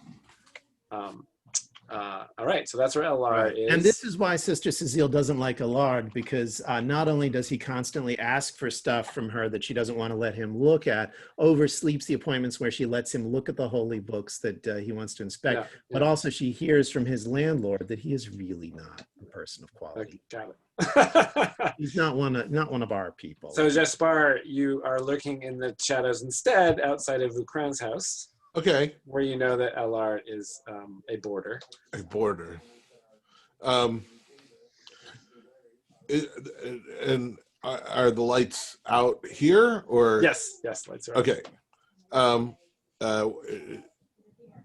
S1: All right, so that's where Elar is.
S3: And this is why Sister Cecile doesn't like Allard, because not only does he constantly ask for stuff from her that she doesn't want to let him look at, oversleeps the appointments where she lets him look at the holy books that he wants to inspect, but also she hears from his landlord that he is really not a person of quality.
S1: Got it.
S3: He's not one of our people.
S1: So Jaspar, you are lurking in the shadows instead outside of Vucrin's house,
S2: Okay.
S1: where you know that Elar is a boarder.
S2: A border. And are the lights out here or?
S1: Yes, lights are on.
S2: Okay.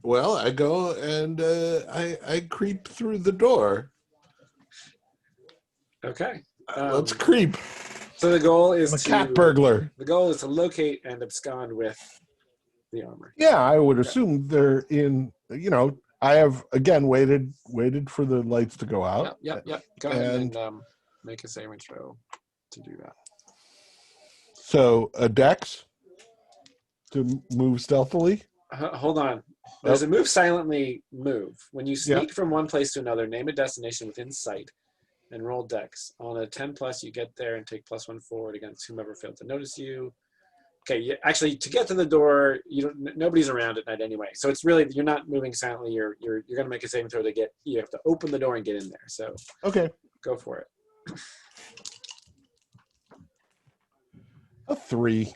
S2: Well, I go and I creep through the door.
S1: Okay.
S2: Let's creep.
S1: So the goal
S2: I'm
S1: is
S2: a cat burglar.
S1: The goal is to locate and abscond with the armor.
S2: Yeah, I would assume they're in. I have again waited for the lights to go out.
S1: Yep. Go ahead and make a saving throw to do that.
S2: So a dex to move stealthily.
S1: Hold on. There's a move silently move. When you sneak from one place to another, name a destination within sight and roll dex. On a 10 plus, you get there and take +1 forward against whomever failed to notice you. Okay, actually, to get to the door, nobody's around at night anyway. So it's really, you're not moving silently. You're going to make a saving throw to get. You have to open the door and get in there. So
S2: Okay.
S1: go for it.
S2: A 3.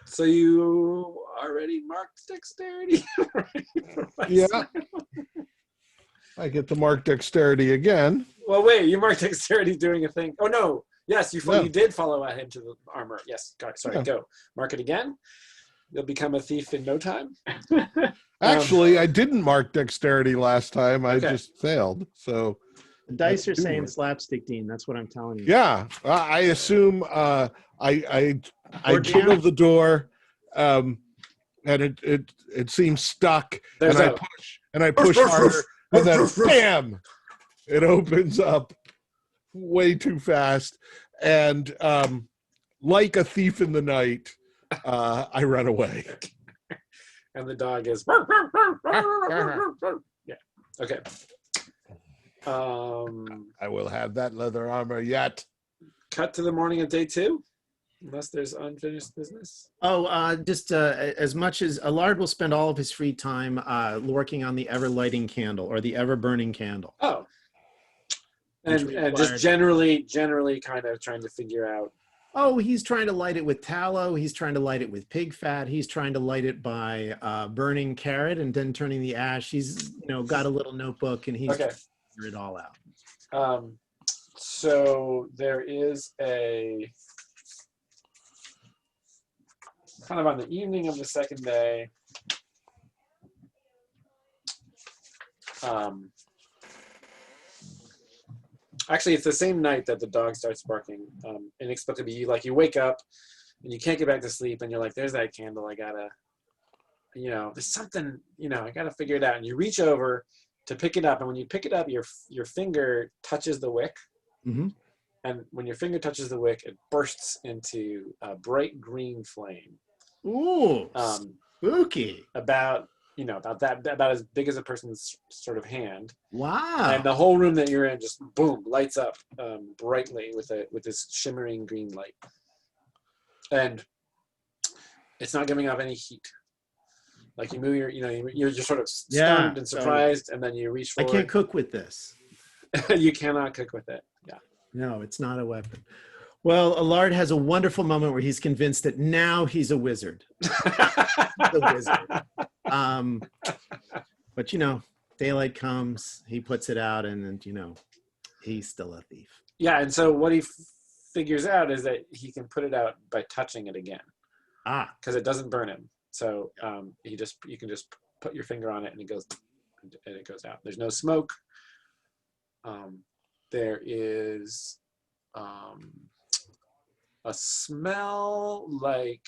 S1: So you already marked dexterity.
S2: Yeah. I get to mark dexterity again.
S1: Well, wait, you marked dexterity doing a thing. Oh no. Yes, you
S2: No.
S1: you did follow him to the armor. Yes, sorry,
S2: Yeah.
S1: go. Mark it again. You'll become a thief in no time.
S2: Actually, I didn't mark dexterity last time. I
S1: Okay.
S2: just failed. So
S3: The dice are
S2: do
S3: saying
S2: it.
S3: slapstick, Dean. That's what I'm telling you.
S2: yeah, I assume I
S3: Or
S2: jiggle
S3: jam.
S2: the door, and it seems stuck,
S1: There's
S2: and I push harder, and then bam, it opens up way too fast, and like a thief in the night, I run away.
S1: And the dog is. Yeah. Okay.
S2: I will have that leather armor yet.
S1: Cut to the morning of day 2, unless there's unfinished business.
S3: Oh, just as much as Allard will spend all of his free time working on the ever-lighting candle or the ever-burning candle.
S1: Oh.
S3: Which
S1: And just generally kind of trying to figure out.
S3: Oh, he's trying to light it with tallow. He's trying to light it with pig fat. He's trying to light it by burning carrot and then turning the ash. He's got a little notebook and he's trying to figure it all out.
S1: So there is a kind of on the evening of the second day. Actually, it's the same night that the dog starts barking inexplicably. You wake up and you can't get back to sleep, and you're like, "There's that candle. I gotta, there's something. I gotta figure it out." And you reach over to pick it up, and when you pick it up, your finger touches the wick, and when your finger touches the wick, it bursts into a bright green flame.
S3: Ooh, spooky!
S1: About as big as a person's sort of hand.
S3: Wow!
S1: And the whole room that you're in just boom lights up brightly with this shimmering green light, and it's not giving off any heat. Like you move you're just sort of stunned and surprised, and then you reach forward.
S3: I can't cook with this.
S1: You cannot cook with it. Yeah.
S3: No, it's not a weapon. Well, Allard has a wonderful moment where he's convinced that now he's a wizard. The wizard. But daylight comes, he puts it out, and then he's still a thief.
S1: Yeah, and so what he figures out is that he can put it out by touching it again. Because it doesn't burn him. So you can just put your finger on it and it goes out. There's no smoke. There is a smell like.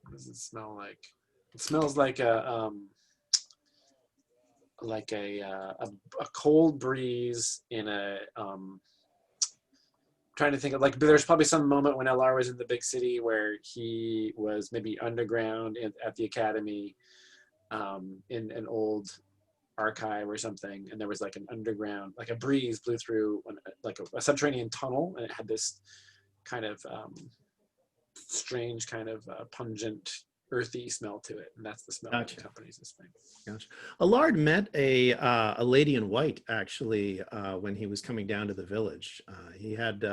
S1: What does it smell like? It smells like a cold breeze in a. Trying to think of there's probably some moment when LR was in the big city where he was maybe underground at the academy, in an old archive or something, and there was an underground, a breeze blew through a subterranean tunnel, and it had this kind of strange kind of pungent earthy smell to it, and that's the smell that accompanies this thing.
S3: Gotcha. Allard met a lady in white actually when he was coming down to the village. He had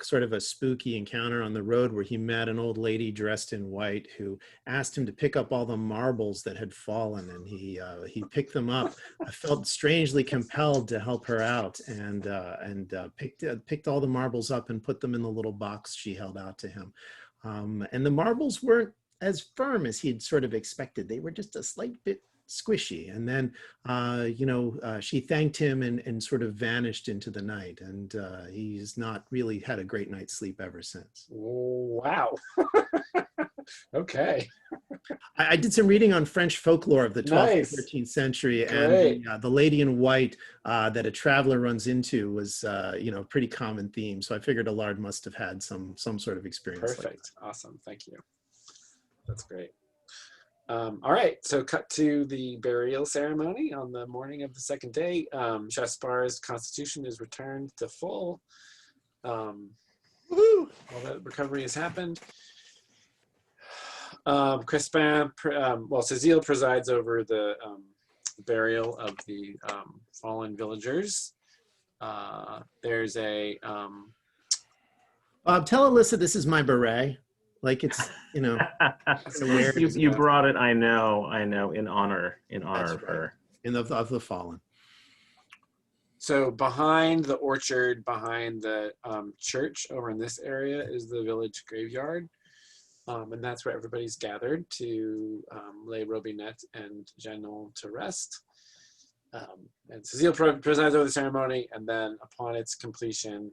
S3: sort of a spooky encounter on the road where he met an old lady dressed in white who asked him to pick up all the marbles that had fallen, and he picked them up. I felt strangely compelled to help her out, and picked all the marbles up and put them in the little box she held out to him. And the marbles weren't as firm as he'd sort of expected. They were just a slight bit squishy. And then, she thanked him and sort of vanished into the night. And he's not really had a great night's sleep ever since.
S1: Wow. Okay.
S3: I did some reading on French folklore of the 12th and 13th century.
S1: Great.
S3: And the lady in white that a traveler runs into was, pretty common theme. So I figured Allard must have had some sort of experience.
S1: Perfect. Awesome. Thank you. That's great. All right, so cut to the burial ceremony on the morning of the second day. Jaspar's constitution is returned to full.
S2: Woohoo!
S1: All that recovery has happened. Crispin, Cecile presides over the burial of the fallen villagers. There's a
S3: Tell Alyssa this is my beret. Like it's, wear it as
S4: you
S3: a-
S4: brought it. I know. In honor
S3: That's
S4: of
S3: right.
S4: her.
S3: of the fallen.
S1: So behind the orchard, behind the church over in this area is the village graveyard. And that's where everybody's gathered to lay Robinette and Jeannon to rest. And Cecile presides over the ceremony, and then upon its completion,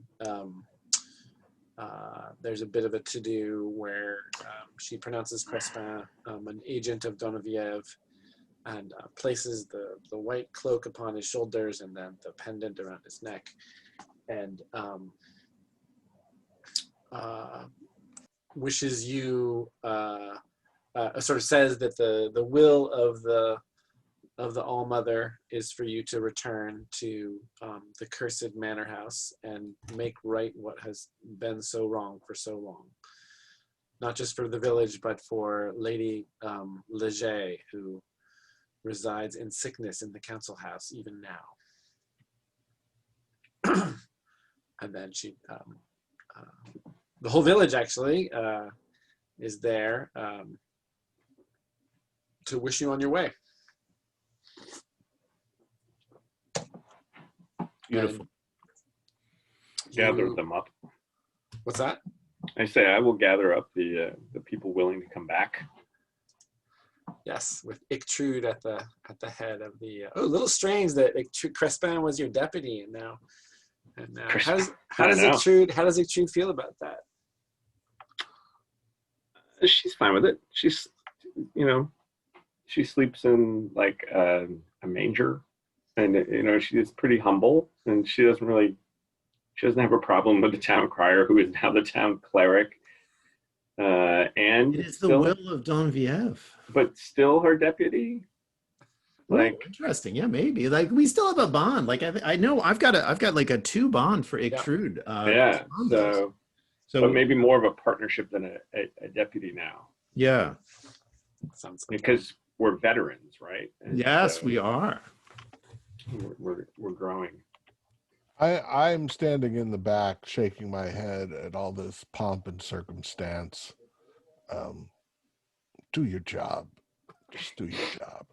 S1: there's a bit of a to-do where she pronounces Crespin an agent of Donoviev, and places the white cloak upon his shoulders and then the pendant around his neck, and wishes you sort of says that the will of the All-Mother is for you to return to the cursed manor house and make right what has been so wrong for so long, not just for the village but for Lady Leget, who resides in sickness in the council house even now. And then she the whole village actually is there to wish you on your way.
S3: Beautiful.
S5: Gather them up.
S1: What's that?
S5: I say I will gather up the people willing to come back.
S1: Yes, with Ictrude at the head of the. A little strange that Crespin was your deputy, and now how does Ictrude feel about that?
S5: She's fine with it. She's, she sleeps in like a manger, and she is pretty humble, and she doesn't have a problem with the town crier, who is now the town cleric. And
S3: it is the will of Donoviev.
S5: But still her deputy. Like,
S3: interesting. Yeah, maybe. Like we still have a bond. Like I know I've got like a 2 bond for Ictrude.
S5: Yeah. So maybe more of a partnership than a deputy now.
S3: Yeah.
S1: Sounds like
S5: because we're veterans, right? And
S3: yes, we are.
S5: We're growing.
S2: I'm standing in the back, shaking my head at all this pomp and circumstance. Do your job. Just do your job.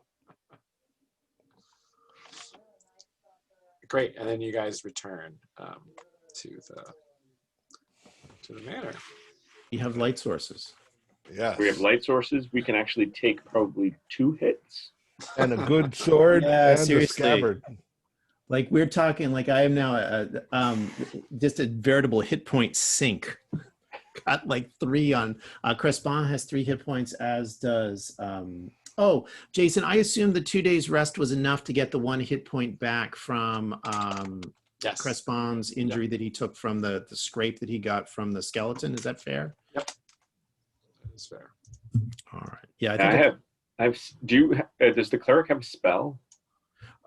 S1: Great, and then you guys return to the manor.
S3: You have light sources.
S2: Yes.
S5: We have light sources. We can actually take probably 2 hits.
S2: And a good sword and
S3: seriously.
S2: a scabbard.
S3: Like we're talking, like I am now just a veritable hit point sink. Got like 3 on Crespin has 3 hit points, as does Jason. I assume the 2 days rest was enough to get the 1 hit point back from
S1: Yes.
S3: Crespin's injury that he took from the scrape that he got from the skeleton. Is that fair?
S1: Yep, that's fair.
S3: All right. Yeah,
S5: I have. Does the cleric have a spell?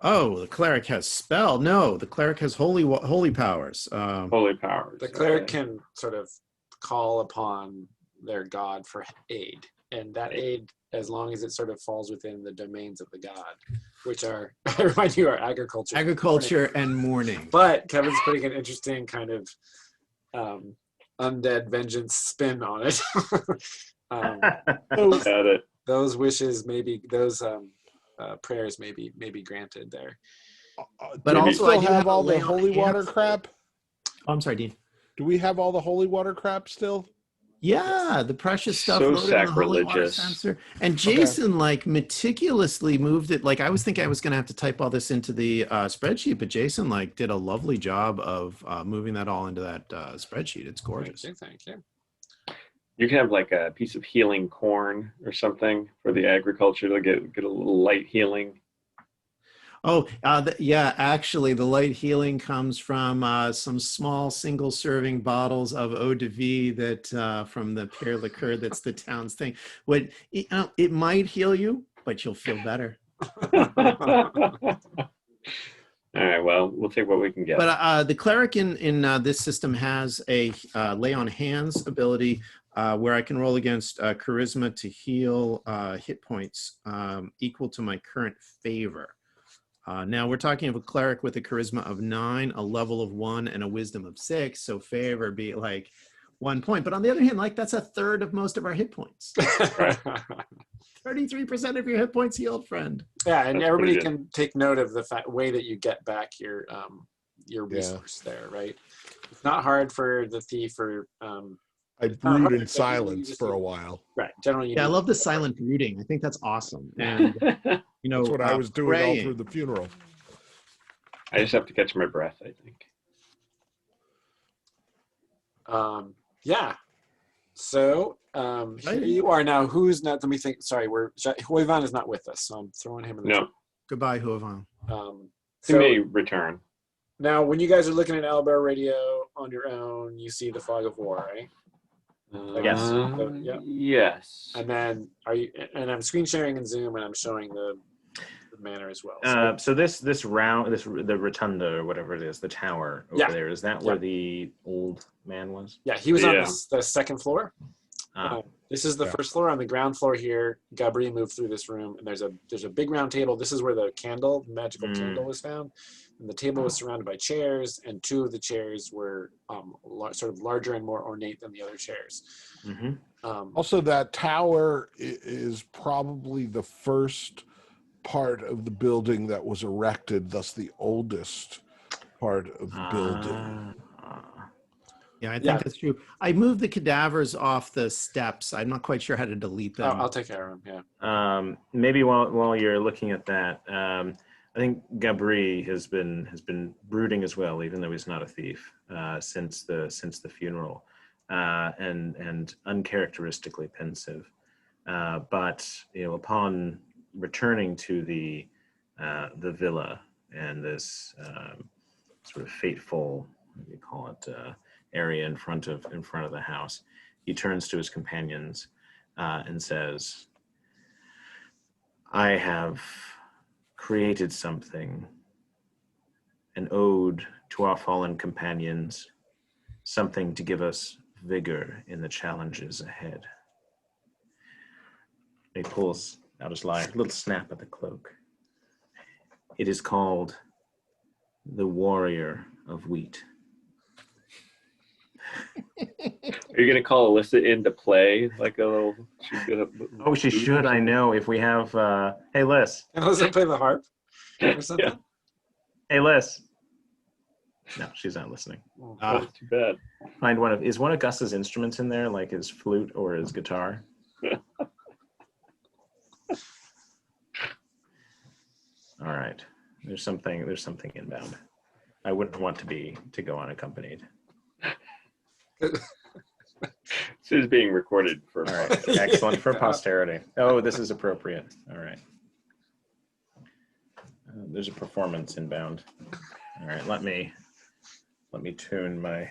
S3: Oh, the cleric has spell. No, the cleric has holy powers.
S5: Holy powers.
S1: The cleric can sort of call upon their god for aid, and that aid, as long as it sort of falls within the domains of the god, which are, I remind you, are agriculture
S3: and mourning.
S1: But Kevin's putting an interesting kind of undead vengeance spin on it.
S5: Got it.
S1: Those wishes, maybe those prayers, may be granted there.
S3: But
S2: do
S3: also,
S2: we
S3: I
S2: still
S3: do
S2: have all
S3: lay
S2: the
S3: on
S2: holy water
S3: hands.
S2: crap?
S3: Oh, I'm sorry, Dean.
S2: Do we have all the holy water crap still?
S3: Yeah, the precious stuff
S5: So
S3: loaded in the holy water
S5: sacrilegious.
S3: sensor. And Jason like meticulously moved it. Like I was thinking I was going to have to type all this into the spreadsheet, but Jason like did a lovely job of moving that all into that spreadsheet. It's gorgeous.
S1: Thank you.
S5: You can have like a piece of healing corn or something for the agriculture to get a little light healing.
S3: Oh, yeah, actually, the light healing comes from some small single-serving bottles of eau de vie that from the Père Liqueur that's the town's thing. It might heal you, but you'll feel better.
S5: All right. Well, we'll take what we can get.
S3: But the cleric in this system has a lay on hands ability where I can roll against charisma to heal hit points equal to my current favor. Now we're talking of a cleric with a charisma of 9, a level of 1, and a wisdom of 6. So favor be like 1 point. But on the other hand, like that's a third of most of our hit points. 33% of your hit points healed, friend.
S1: Yeah, and
S5: That's
S1: everybody
S5: pretty good.
S1: can take note of the way that you get back your resource there, right? It's not hard for the thief or
S2: I
S1: it's not
S2: brood
S1: hard
S2: in
S1: to-
S2: silence for a while.
S1: right. Generally, you
S3: Yeah, I
S1: do.
S3: love the silent brooding. I think that's awesome. And you know,
S2: That's what I was doing all
S3: praying.
S2: through the funeral.
S5: I just have to catch my breath, I think.
S1: Yeah. So here you are now. Who's not? Let me think. Sorry, Hoivan is not with us, so I'm throwing him in the.
S5: No,
S3: Goodbye, Huavan.
S5: he
S1: So
S5: may return.
S1: now, when you guys are looking at Owlbear Radio on your own, you see the fog of war, right?
S4: Yes.
S1: Yeah.
S5: Yes.
S1: And then and I'm screen sharing in Zoom, and I'm showing the manor as well.
S4: So this round, the rotunda or whatever it is, the tower over there, is that where the old man was?
S1: Yeah, he was on
S5: Yeah.
S1: the second floor.
S4: Ah.
S1: This is the first floor. On the ground floor here, Gabri moved through this room, and there's a big round table. This is where the magical candle was found. And the table was surrounded by chairs, and 2 of the chairs were sort of larger and more ornate than the other chairs.
S4: Mm-hmm.
S2: Also, that tower is probably the first part of the building that was erected, thus the oldest part of the building.
S3: Yeah, I think that's true. I moved the cadavers off the steps. I'm not quite sure how to delete them.
S1: I'll take care of him.
S4: Yeah. Maybe while you're looking at that, I think Gabri has been brooding as well, even though he's not a thief, since the funeral, and uncharacteristically pensive. But upon returning to the villa and this sort of fateful, what do you call it, area in front of the house, he turns to his companions and says, "I have created something, an ode to our fallen companions, something to give us vigor in the challenges ahead." He pulls out his lyre, a little snap at the cloak. It is called the Warrior of Wheat.
S5: Are you going to call Alyssa in to play like a little?
S4: Oh, she should. I know. If we have, hey, Liz.
S1: Can Elizabeth play the harp or something?
S5: Yeah.
S4: Hey, Liz. No, she's not listening.
S5: That's too bad.
S4: Find is one of Gus's instruments in there, like his flute or his guitar? All right. There's something inbound. I wouldn't want to go unaccompanied.
S5: This is being recorded for.
S4: All right. Excellent for posterity. Oh, this is appropriate. All right. There's a performance inbound. All right. Let me tune my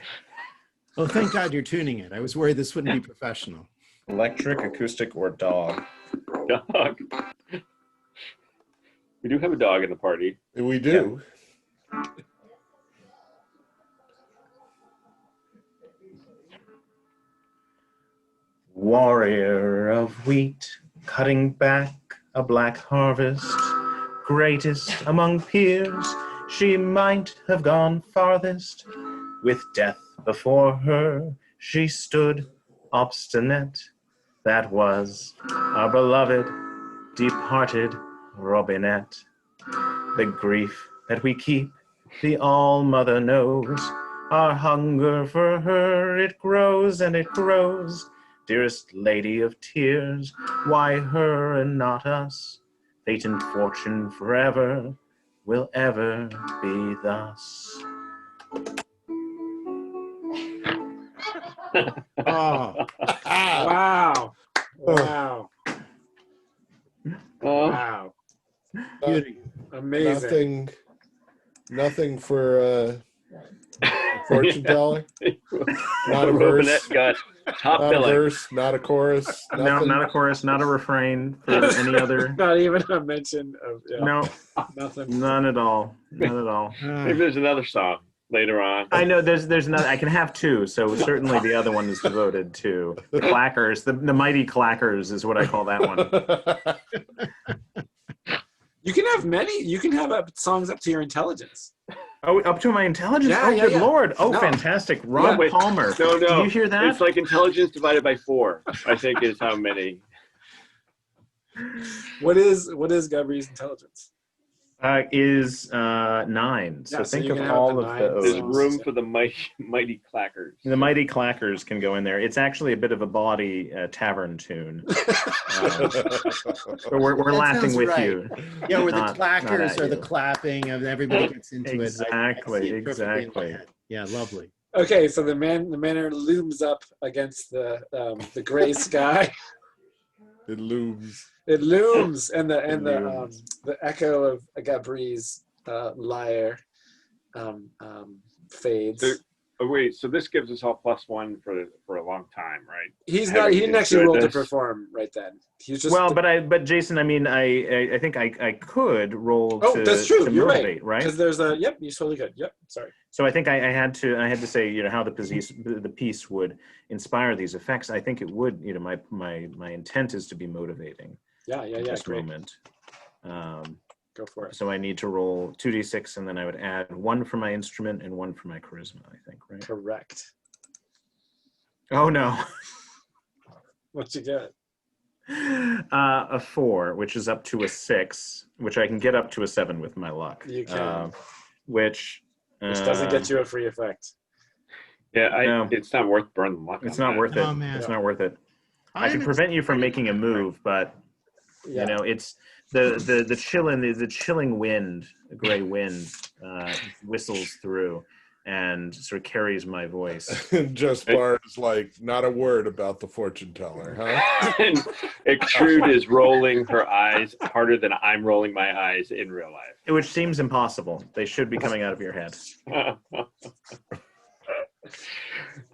S3: Oh, thank God you're tuning it. I was worried this wouldn't be professional.
S4: electric, acoustic, or dog.
S5: Dog. We do have a dog in the party.
S2: We do.
S4: Warrior of wheat, cutting back a black harvest, greatest among peers, she might have gone farthest. With death before her, she stood obstinate. That was our beloved, deep-hearted Robinette. The grief that we keep, the All-Mother knows. Our hunger for her, it grows and it grows. Dearest Lady of Tears, why her and not us? Fate and fortune forever will ever be thus.
S3: Oh,
S1: Wow. Wow.
S5: Oh,
S1: Wow.
S3: beauty.
S1: Amazing.
S2: Nothing for fortune teller. Not a
S5: Robinette
S2: verse.
S5: got Top
S2: Not a
S5: billing.
S2: verse, not a chorus.
S4: No,
S2: Nothing.
S4: not a chorus, not a refrain for any other.
S1: Not even a mention of
S4: No,
S1: nothing.
S4: none at all. None at all.
S5: Maybe there's another song later on.
S4: I know there's another. I can have two, so certainly the other one is devoted to the clackers. The mighty clackers is what I call that one.
S1: You can have many. You can have songs up to your intelligence.
S4: Oh, up to my intelligence?
S1: Yeah,
S4: Oh,
S1: yeah,
S4: good
S1: yeah.
S4: Lord. Oh,
S1: No.
S4: fantastic. Rob
S5: wait.
S4: Palmer.
S5: No,
S4: Do you hear that?
S5: It's like intelligence divided by 4, I think is how many.
S1: What is Gabri's intelligence?
S4: Is 9. So
S1: Yeah, so
S4: think
S1: you
S4: of
S1: can have
S4: all
S1: the
S4: of
S1: 9
S5: There's
S4: those.
S5: room for the mighty clackers.
S4: The mighty clackers can go in there. It's actually a bit of a bawdy tavern tune. We're
S3: That
S4: laughing
S3: sounds
S4: with
S3: right.
S4: you.
S3: Yeah, where the
S4: Not
S3: clackers
S4: at
S3: or the
S4: you.
S3: clapping and everybody gets into it. I
S4: Exactly,
S3: see it perfectly in my
S4: exactly.
S3: head. Yeah, lovely.
S1: Okay, so the manor looms up against the gray sky.
S2: It looms.
S1: It looms, and
S4: It looms.
S1: the echo of Gabri's lyre fades.
S5: So, wait, so this gives us all +1 for a long time, right?
S1: He
S5: Having
S1: didn't actually roll to
S5: this.
S1: perform right then. He's just
S4: Well, but Jason, I mean, I think I could roll
S1: oh,
S4: to,
S1: that's true.
S4: to
S1: You're
S4: motivate, right?
S1: because there's a yep. You totally could. Yep. Sorry.
S4: So I think I had to say, how the piece would inspire these effects. I think it would, my intent is to be motivating.
S1: Yeah.
S4: At this
S1: Great.
S4: moment.
S1: Go for it.
S4: So I need to roll 2d6, and then I would add 1 for my instrument and 1 for my charisma, I think, right?
S1: Correct.
S4: Oh no.
S1: What you get?
S4: A 4, which is up to a 6, which I can get up to a 7 with my luck.
S1: You can.
S4: Which
S1: doesn't get you a free effect.
S5: Yeah,
S4: No.
S5: it's not worth burning luck.
S4: It's
S5: on
S4: not
S5: that.
S4: worth it.
S3: Oh, man.
S4: It's not worth it. I can
S3: I'm
S4: prevent you from
S3: excited
S4: making a
S3: about that.
S4: move, but
S1: Yeah.
S4: it's the chilling wind, the gray wind, whistles through and sort of carries my voice.
S2: Just bars like not a word about the fortune teller, huh?
S5: And Extrude is rolling her eyes harder than I'm rolling my eyes in real life.
S4: Which seems impossible. They should be coming out of your head.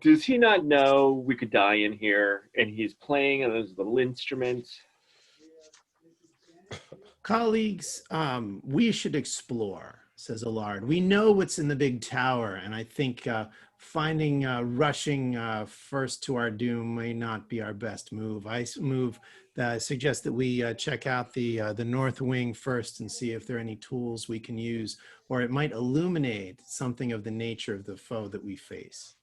S5: Does he not know we could die in here and he's playing those little instruments?
S3: Colleagues, we should explore, says Allard. We know what's in the big tower, and I think rushing first to our doom may not be our best move. I suggest that we check out the north wing first and see if there are any tools we can use, or it might illuminate something of the nature of the foe that we face.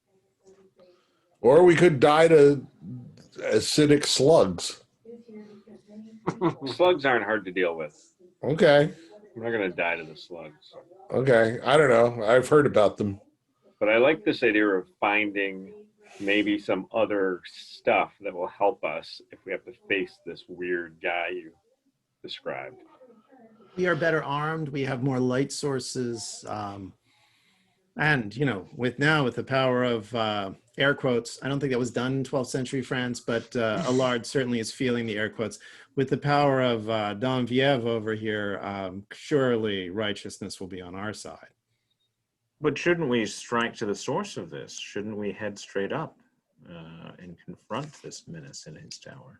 S2: Or we could die to acidic slugs.
S5: Slugs aren't hard to deal with.
S2: Okay.
S5: I'm not going to die to the slugs.
S2: Okay. I don't know. I've heard about them.
S5: But I like this idea of finding maybe some other stuff that will help us if we have to face this weird guy you described.
S3: We are better armed. We have more light sources. And, with the power of air quotes, I don't think that was done in 12th century France, but Allard certainly is feeling the air quotes. With the power of Don Viev over here, surely righteousness will be on our side.
S4: But shouldn't we strike to the source of this? Shouldn't we head straight up and confront this menace in his tower?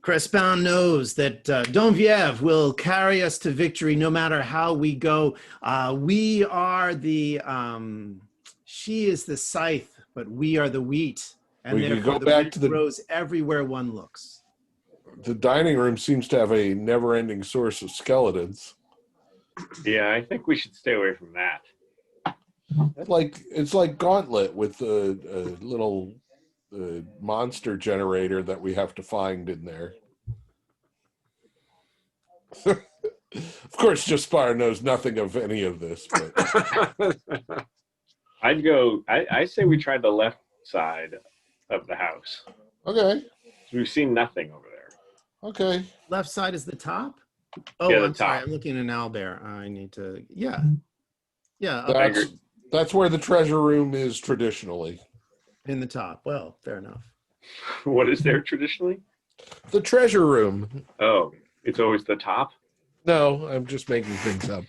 S3: Crespin knows that Don Viev will carry us to victory no matter how we go. We are she is the scythe, but we are the wheat. And
S2: We could
S3: therefore
S2: go
S3: the
S2: back
S3: wheat
S2: to the-
S3: grows everywhere one looks.
S2: The dining room seems to have a never-ending source of skeletons.
S5: Yeah, I think we should stay away from that.
S2: It's like Gauntlet with a little monster generator that we have to find in there. Of course, Jaspar knows nothing of any of this. But
S5: I say we try the left side of the house.
S2: okay,
S5: We've seen nothing over there.
S2: okay.
S3: Left side is the top? Oh,
S5: Yeah, the
S3: I'm sorry.
S5: top.
S3: I'm looking at Owlbear. I need to, yeah. Yeah,
S2: That's where the treasure room is traditionally.
S3: in the top. Well, fair enough.
S5: What is there traditionally?
S2: The treasure room.
S5: Oh, it's always the top?
S2: No, I'm just making things up.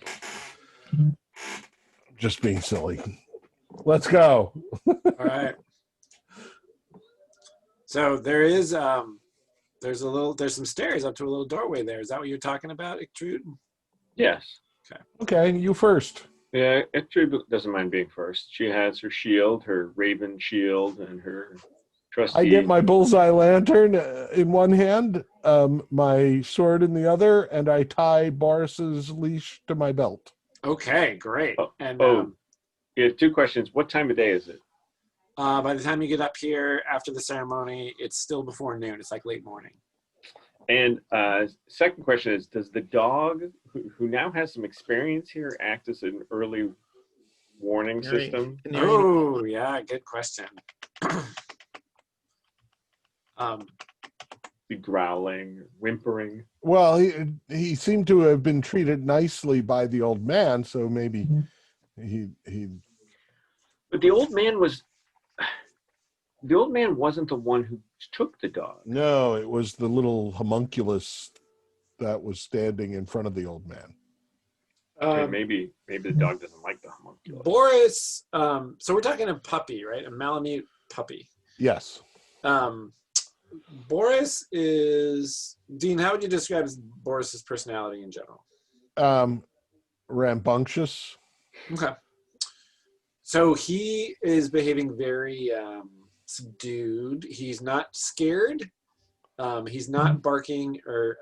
S2: Just being silly. Let's go.
S1: All right. So there's some stairs up to a little doorway there. Is that what you're talking about, Ictrude?
S5: Yes.
S2: Okay, you first.
S5: Yeah, Ectrude doesn't mind being first. She has her shield, her raven shield, and her trusty.
S2: I get my bullseye lantern in one hand, my sword in the other, and I tie Boris's leash to my belt.
S1: Okay, great.
S5: Yeah, 2 questions. What time of day is it?
S1: By the time you get up here after the ceremony, it's still before noon. It's like late morning.
S5: And second question is, does the dog, who now has some experience here, act as an early warning system?
S1: Oh, yeah, good question.
S5: Be growling, whimpering.
S2: Well, he seemed to have been treated nicely by the old man, so maybe he.
S5: But the old man wasn't the one who took the dog.
S2: No, it was the little homunculus that was standing in front of the old man.
S5: Okay, maybe the dog doesn't like the homunculus.
S1: Boris, so we're talking a puppy, right? A Malamute puppy.
S2: Yes.
S1: Boris is... Dean, how would you describe Boris's personality in general?
S2: Rambunctious.
S1: Okay. So he is behaving very subdued. He's not scared. He's not barking or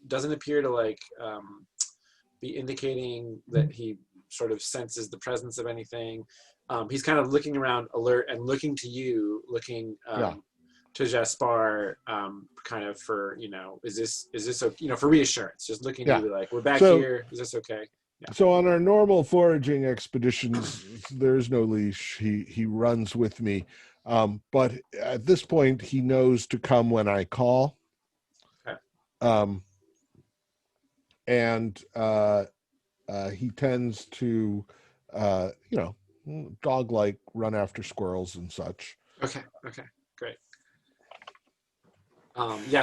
S1: doesn't appear to be indicating that he sort of senses the presence of anything. He's kind of looking around alert and looking to you, looking to Jaspar, kind of for, is this okay, for reassurance, just looking to you like, we're back here. Is this okay? Yeah.
S2: So on our normal foraging expeditions, there's no leash. He runs with me. But at this point, he knows to come when I call.
S1: Okay.
S2: And he tends to, dog-like run after squirrels and such.
S1: Okay, great.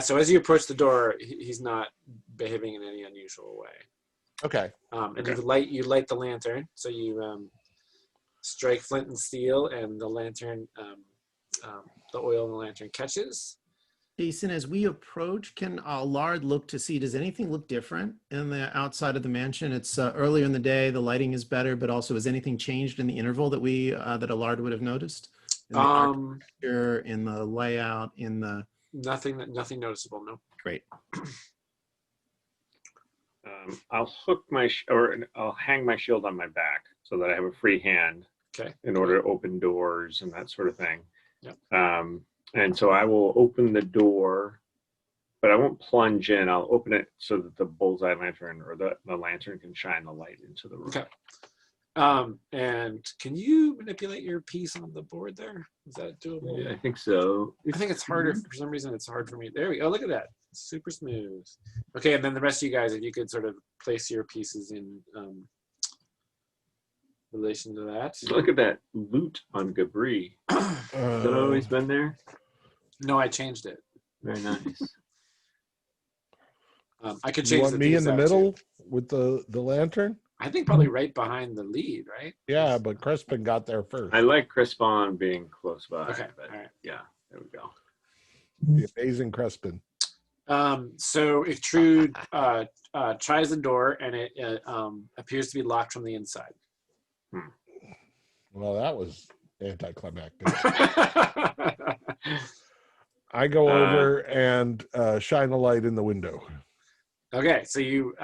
S1: So as you approach the door, he's not behaving in any unusual way.
S2: Okay.
S1: And you light the lantern, so you strike flint and steel, and the lantern, the oil in the lantern catches.
S3: Jason, as we approach, can Allard look to see, does anything look different in the outside of the mansion? It's earlier in the day, the lighting is better, but also has anything changed in the interval that that Allard would have noticed? In the architecture, in the layout, in the...
S1: Nothing noticeable, no.
S3: Great.
S5: I'll I'll hang my shield on my back so that I have a free hand in order to open doors and that sort of thing.
S1: Yep.
S5: And so I will open the door, but I won't plunge in. I'll open it so that the bullseye lantern or the lantern can shine the light into the room.
S1: Okay. And can you manipulate your piece on the board there? Is that doable?
S5: Yeah, I think so.
S1: I think it's harder. For some reason, it's hard for me. There we go. Look at that. Super smooth. Okay, and then the rest of you guys, if you could sort of place your pieces in relation to that.
S5: Look at that loot on Gabri. Has that always been there?
S1: No, I changed it.
S5: Very nice.
S1: I could change.
S2: You want me in the middle with the lantern?
S1: I think probably right behind the lead, right?
S2: Yeah, but Crispin got there first.
S5: I like Crispin being close by.
S1: Okay,
S5: but
S1: all right.
S5: Yeah, there we go.
S2: The amazing Crispin.
S1: So Ictrude tries the door, and it appears to be locked from the inside.
S2: Well, that was anticlimactic. I go over and shine a light in the window.
S1: Okay, so you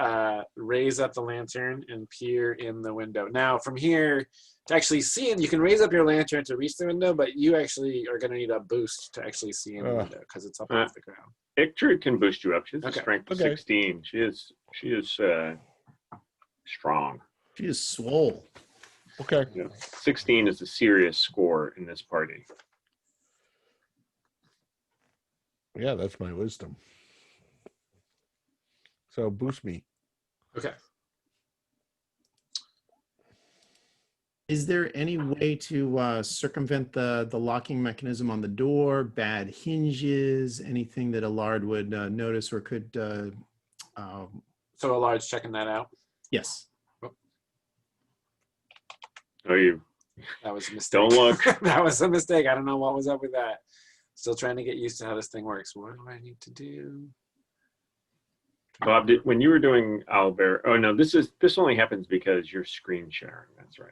S1: raise up the lantern and peer in the window. Now, from here, to actually see, and you can raise up your lantern to reach the window, but you actually are going to need a boost to actually see in the window because it's up off the ground.
S5: Ictrude can boost you up. She has a strength of 16. She is strong.
S3: She is swole.
S2: Okay.
S5: Yeah. 16 is a serious score in this party.
S2: Yeah, that's my wisdom. So boost me.
S1: Okay.
S3: Is there any way to circumvent the locking mechanism on the door, bad hinges, anything that Allard would notice or could...
S1: So Allard's checking that out?
S3: Yes.
S5: Oh, you
S1: That was a mistake.
S5: Don't look.
S1: That was a mistake. I don't know what was up with that. Still trying to get used to how this thing works. What do I need to do?
S5: Bob, when you were doing Owlbear, oh no, this only happens because you're screen sharing. That's right.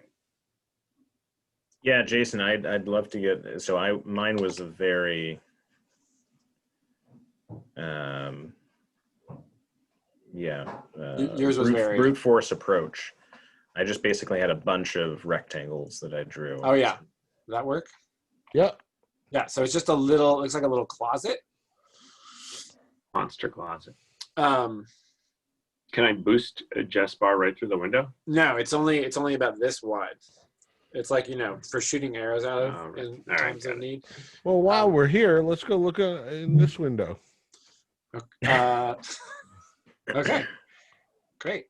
S4: Yeah, Jason, I'd love to get. So mine was a very,
S1: Yours was very
S4: brute force approach. I just basically had a bunch of rectangles that I drew.
S1: Oh yeah, did that work?
S2: Yeah.
S1: Yeah. So it's just a little. Looks like a little closet.
S5: Monster closet.
S1: Um,
S5: Can I boost a Jess bar right through the window?
S1: no, it's only about this wide. It's like, for shooting arrows out of
S5: Oh, right.
S1: in
S5: All right,
S1: times
S5: got
S1: of
S5: it.
S1: need.
S2: Well, while we're here, let's go look in this window.
S1: Okay, great.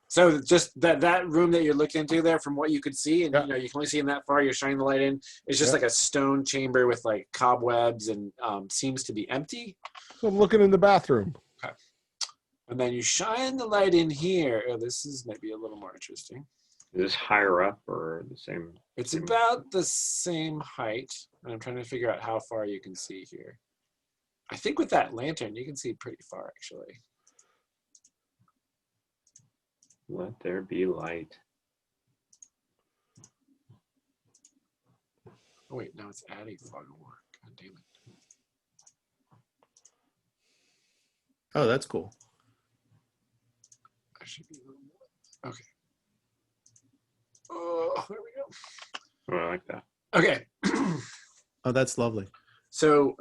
S1: So just that room that you're looking into there, from what you could see, and
S2: Yeah.
S1: you can only see in that far. You're shining the light in. It's just like a stone chamber with like cobwebs and seems to be empty.
S2: So I'm looking in the bathroom.
S1: Okay. And then you shine the light in here. Oh, this is maybe a little more interesting.
S5: Is this higher up or the same?
S1: It's about the same height. And I'm trying to figure out how far you can see here. I think with that lantern, you can see pretty far, actually.
S5: Let there be light.
S1: Oh, wait, no, it's adding fog more. God damn it.
S3: Oh, that's cool.
S1: I should be a little more. Okay. Oh, there we go.
S5: Oh, I like that.
S1: Okay.
S3: Oh, that's lovely.
S1: So,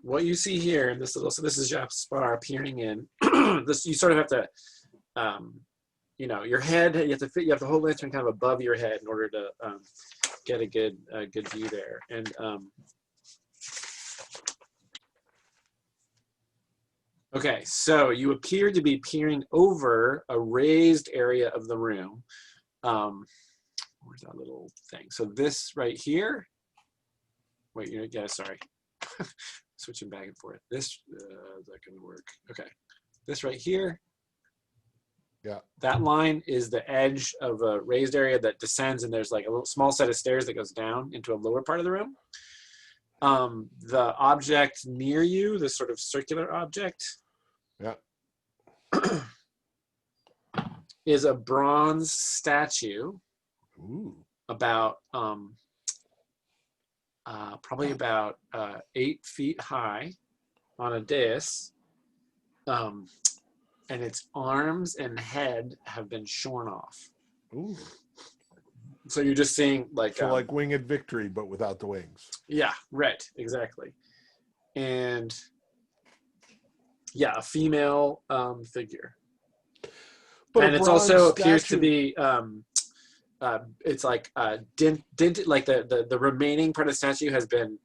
S1: what you see here in this this is Jaspar peering in. This, you sort of have to, your head. You have to hold the lantern kind of above your head in order to get a good view there. And okay, so you appear to be peering over a raised area of the room. Where's that little thing? So this right here. Wait, sorry. Switching back and forth. This, is that going to work? Okay. This right here.
S2: Yeah.
S1: That line is the edge of a raised area that descends, and there's like a little small set of stairs that goes down into a lower part of the room. The object near you, this sort of circular object, is a bronze statue.
S2: Ooh.
S1: About probably about 8 feet high on a dais, and its arms and head have been shorn off.
S2: Ooh.
S1: So you're just seeing like
S2: like Winged Victory, but without the wings.
S1: Yeah, right, exactly. And yeah, a female figure.
S2: But
S1: and it's also appears to be it's like dented, like the remaining part of the statue has been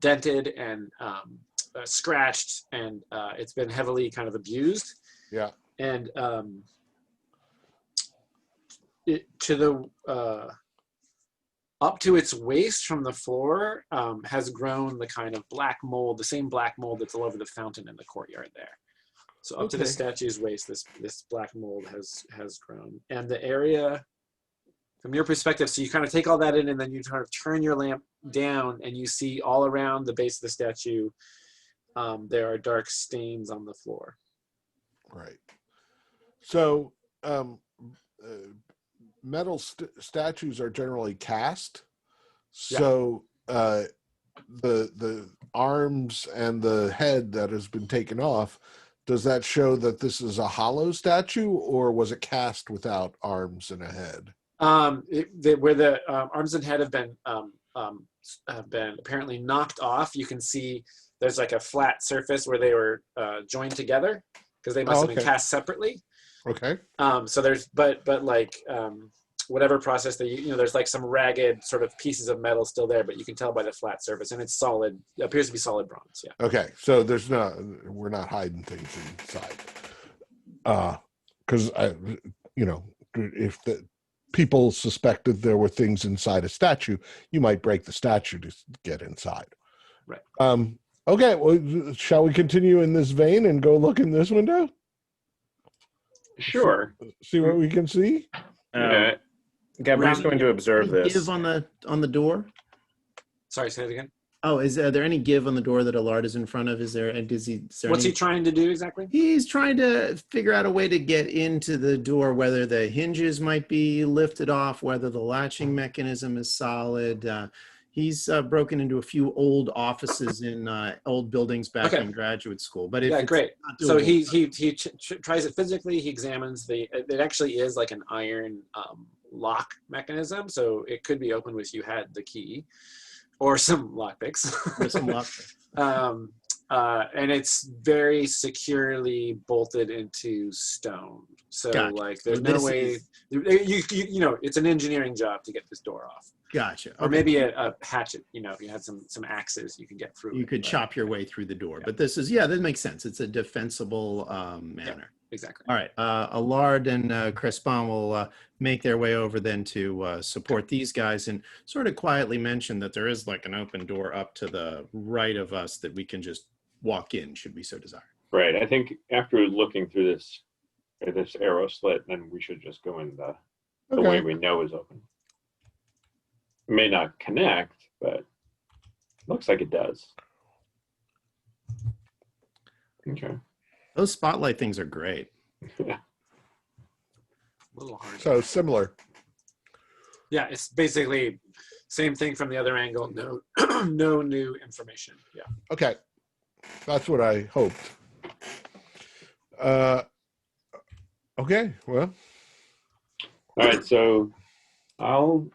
S1: dented and scratched, and it's been heavily kind of abused.
S2: Yeah.
S1: And up to its waist from the floor has grown the kind of black mold, the same black mold that's all over the fountain in the courtyard there. So up to the statue's waist, this black mold has grown. And the area, from your perspective, so you kind of take all that in, and then you kind of turn your lamp down, and you see all around the base of the statue, there are dark stains on the floor.
S2: Right. So metal statues are generally cast. So the arms and the head that has been taken off, does that show that this is a hollow statue, or was it cast without arms and a head?
S1: Where the arms and head have been apparently knocked off, you can see there's like a flat surface where they were joined together, because they must have been cast separately.
S2: Okay.
S1: So there's but like whatever process there's like some ragged sort of pieces of metal still there, but you can tell by the flat surface, and it's solid. It appears to be solid bronze. Yeah.
S2: Okay, so we're not hiding things inside. Because if the people suspected there were things inside a statue, you might break the statue to get inside.
S1: Right.
S2: Okay. Well, shall we continue in this vein and go look in this window?
S5: Sure.
S2: See what we can see?
S5: Yeah.
S4: Gabriel's going to observe
S3: Any
S4: this.
S3: give on the door?
S1: Sorry, say it again.
S3: Oh, is there any give on the door that Allard is in front of? Is there? And
S1: What's he trying to do exactly?
S3: He's trying to figure out a way to get into the door, whether the hinges might be lifted off, whether the latching mechanism is solid. He's broken into a few old offices in old buildings back in graduate school. But if
S1: Yeah,
S3: it's
S1: great.
S3: not
S1: So
S3: doable,
S1: he tries it physically. He examines it actually is like an iron lock mechanism. So it could be opened if you had the key or some lockpicks.
S3: there's some lockpick.
S1: And it's very securely bolted into stone. So
S3: Gotcha.
S1: like there's
S3: So
S1: no
S3: this
S1: way
S3: is-
S1: you know it's an engineering job to get this door off.
S3: Gotcha.
S1: Or
S3: Okay.
S1: maybe a hatchet, you know, if you had some axes you could get through.
S3: You
S1: it,
S3: could
S1: but-
S3: chop your way through the door.
S1: Yeah.
S3: But this is, that makes sense. It's a defensible manner.
S1: Exactly.
S3: All right. Allard and Crespin will make their way over then to support these guys and sort of quietly mention that there is like an open door up to the right of us that we can just walk in should we so desire.
S5: Right. I think after looking through this arrow slit, then we should just go in the way we know is open. It may not connect, but it looks like it does. Okay.
S3: Those spotlight things are great.
S1: A little hard.
S2: So similar.
S1: Yeah, it's basically same thing from the other angle. No, no new information. Yeah.
S2: Okay. That's what I hoped. Okay, well.
S5: All right, so I'll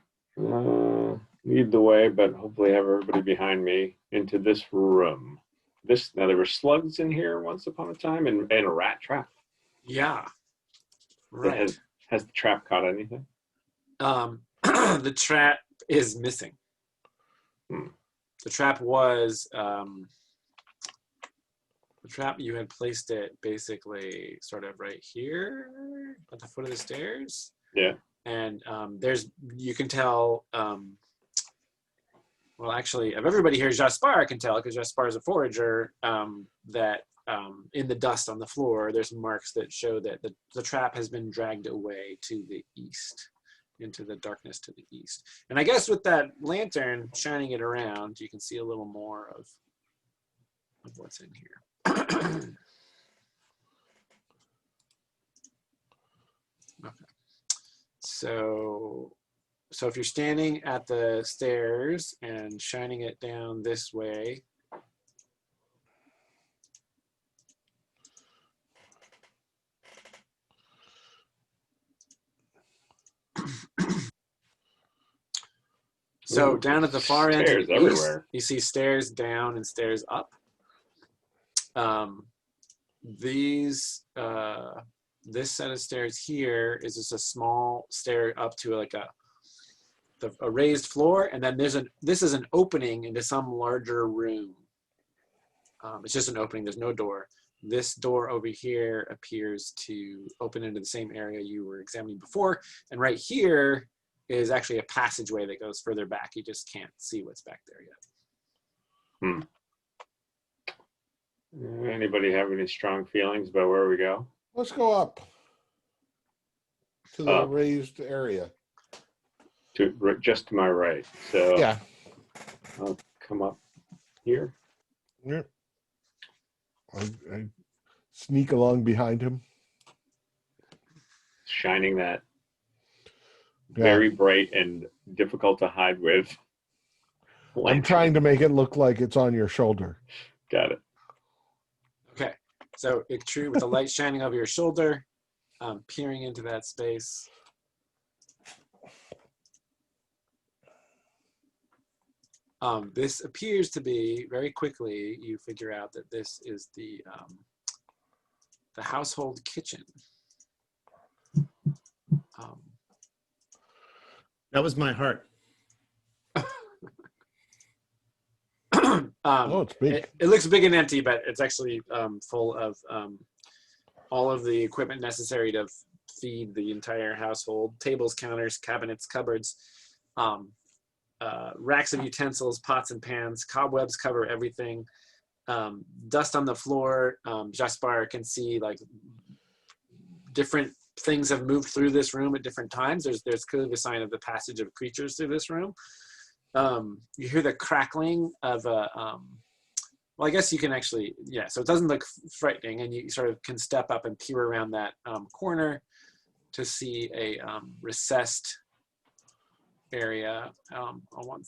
S5: lead the way, but hopefully have everybody behind me into this room. Now there were slugs in here once upon a time, and a rat trap.
S1: Yeah. Right.
S5: Has the trap caught anything?
S1: The trap is missing. The trap was the trap you had placed it basically sort of right here at the foot of the stairs.
S5: Yeah.
S1: And you can tell, well, actually, of everybody here, Jaspar can tell, because Jaspar is a forager, that in the dust on the floor, there's marks that show that the trap has been dragged away to the east, into the darkness to the east. And I guess with that lantern shining it around, you can see a little more of what's in here. Okay. So if you're standing at the stairs and shining it down this way, so down at the far end,
S5: Stairs everywhere.
S1: you see stairs down and stairs up. This set of stairs here is just a small stair up to like a raised floor, and then this is an opening into some larger room. It's just an opening. There's no door. This door over here appears to open into the same area you were examining before, and right here is actually a passageway that goes further back. You just can't see what's back there yet.
S5: Anybody have any strong feelings about where we go?
S2: Let's go up to the raised area.
S5: Just to my right. So
S2: Yeah.
S5: I'll come up here.
S2: Yeah. I sneak along behind him.
S5: Shining that very bright and difficult to hide with.
S2: I'm trying to make it look like it's on your shoulder.
S5: Got it.
S1: Okay, so Iktru with the light shining over your shoulder, peering into that space. This appears to be, very quickly, you figure out that this is the household kitchen.
S3: That was my heart.
S2: It's big.
S1: It looks big and empty, but it's actually full of all of the equipment necessary to feed the entire household: tables, counters, cabinets, cupboards, racks of utensils, pots and pans. Cobwebs cover everything. Dust on the floor. Jaspar can see like different things have moved through this room at different times. There's clearly the sign of the passage of creatures through this room. You hear the crackling of a, well, I guess you can actually, yeah, so it doesn't look frightening, and you sort of can step up and peer around that corner to see a recessed area on one.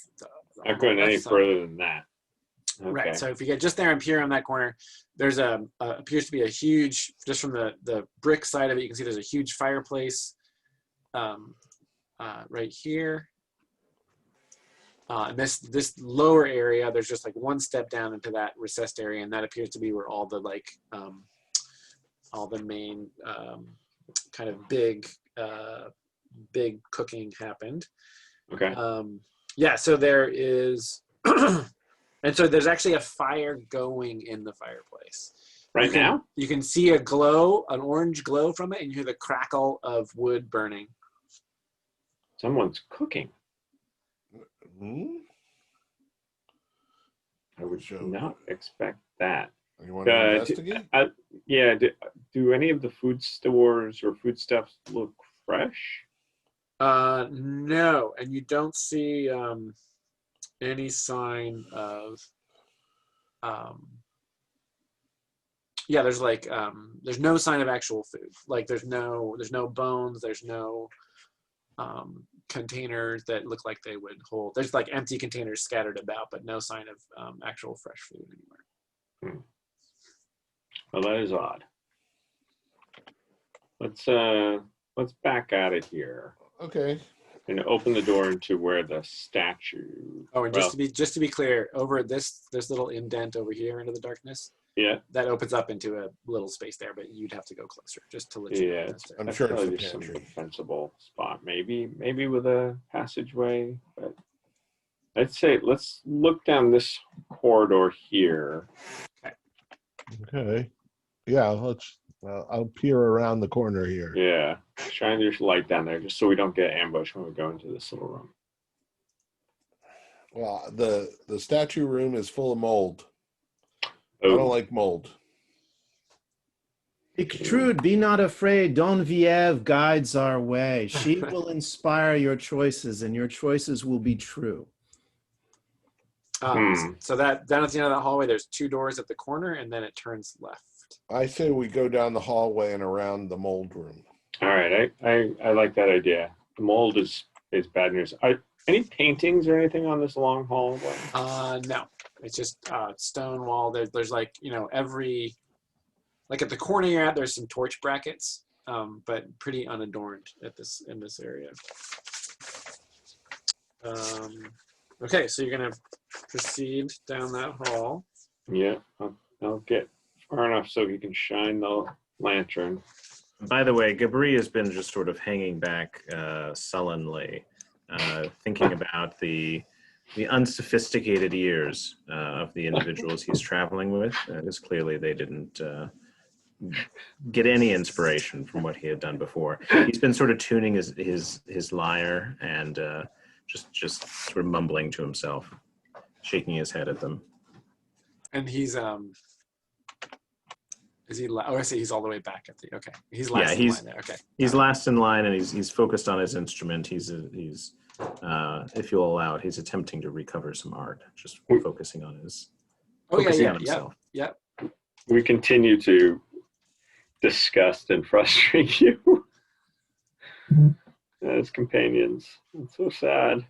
S5: Not going any further than that. Okay.
S1: Right. So if you get just there and peer on that corner, there's appears to be a huge, just from the brick side of it, you can see there's a huge fireplace right here. And this lower area, there's just like one step down into that recessed area, and that appears to be where all the main kind of big cooking happened.
S5: Okay.
S1: Yeah. So there is. And so there's actually a fire going in the fireplace.
S5: Right now?
S1: You can see a glow, an orange glow from it, and you hear the crackle of wood burning.
S5: Someone's cooking.
S2: Hmm?
S5: I would not expect that.
S2: You want to investigate?
S5: Yeah. Do any of the food stores or foodstuffs look fresh?
S1: No, and you don't see any sign of yeah, there's like there's no sign of actual food. Like there's no bones, there's no containers that look like they would hold. There's like empty containers scattered about, but no sign of actual fresh food anywhere.
S5: Well, that is odd. Let's back out of here.
S2: Okay.
S5: And open the door into where the statue.
S1: Oh, and just to be clear, over this little indent over here into the darkness.
S5: Yeah.
S1: That opens up into a little space there, but you'd have to go closer just to let you know.
S5: Yeah,
S2: I'm sure it's a
S5: there's some
S2: pantry.
S5: defensible spot. Maybe with a passageway. But I'd say let's look down this corridor here.
S2: Okay. Yeah, I'll peer around the corner here.
S5: Yeah, shine your light down there just so we don't get ambushed when we go into this little room.
S2: Well, the statue room is full of mold. I
S5: Oh,
S2: don't like mold.
S3: Gertrude, be not afraid. Genevieve guides our way. She will inspire your choices, and your choices will be true.
S1: So that down at the end of that hallway, there's 2 doors at the corner, and then it turns left.
S2: I say we go down the hallway and around the mold room.
S5: all right. I like that idea. The mold is bad news. Any paintings or anything on this long hallway?
S1: No, it's just stone wall. There's like, every, like at the corner you're at, there's some torch brackets, but pretty unadorned in this area. Okay, so you're gonna proceed down that hall.
S5: Yeah, I'll get far enough so you can shine the lantern.
S4: By the way, Gabri has been just sort of hanging back sullenly, thinking about the unsophisticated ears of the individuals he's traveling with. Because clearly they didn't get any inspiration from what he had done before. He's been sort of tuning his lyre and just sort of mumbling to himself, shaking his head at them.
S1: And he's is he? Oh, I see. He's all the way back at the. Okay, he's last in line there. Okay,
S4: he's last in line, and he's focused on his instrument. He's if you'll allow it, he's attempting to recover some art, just focusing on his. Focusing on himself.
S1: Yep.
S5: We continue to disgust and frustrate you as companions. It's so sad.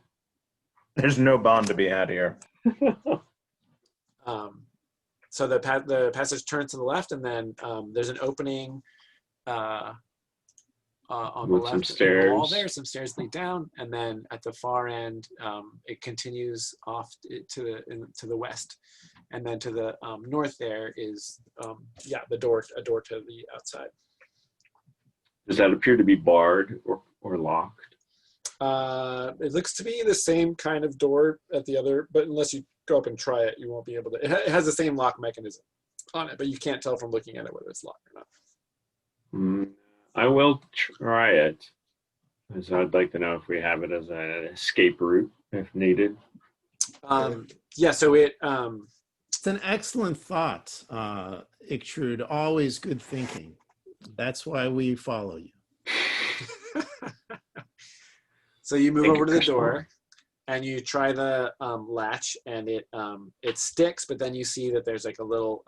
S4: There's no bond to be had here.
S1: So the passage turns to the left, and then there's an opening on the
S5: With
S1: left
S5: some
S1: of the
S5: stairs.
S1: wall there. Some stairs lead down, and then at the far end, it continues off to the west, and then to the north there is a door to the outside.
S5: Does that appear to be barred or locked?
S1: It looks to be the same kind of door at the other, but unless you go up and try it, you won't be able to. It has the same lock mechanism on it, but you can't tell from looking at it whether it's locked or not.
S5: I will try it, because I'd like to know if we have it as an escape route if needed.
S1: Yeah, so it.
S3: It's an excellent thought, Ichtrude. Always good thinking. That's why we follow you.
S1: So you move
S5: Thank
S1: over
S5: you,
S1: to the
S5: Crispin.
S1: door, and you try the latch, and it sticks. But then you see that there's like a little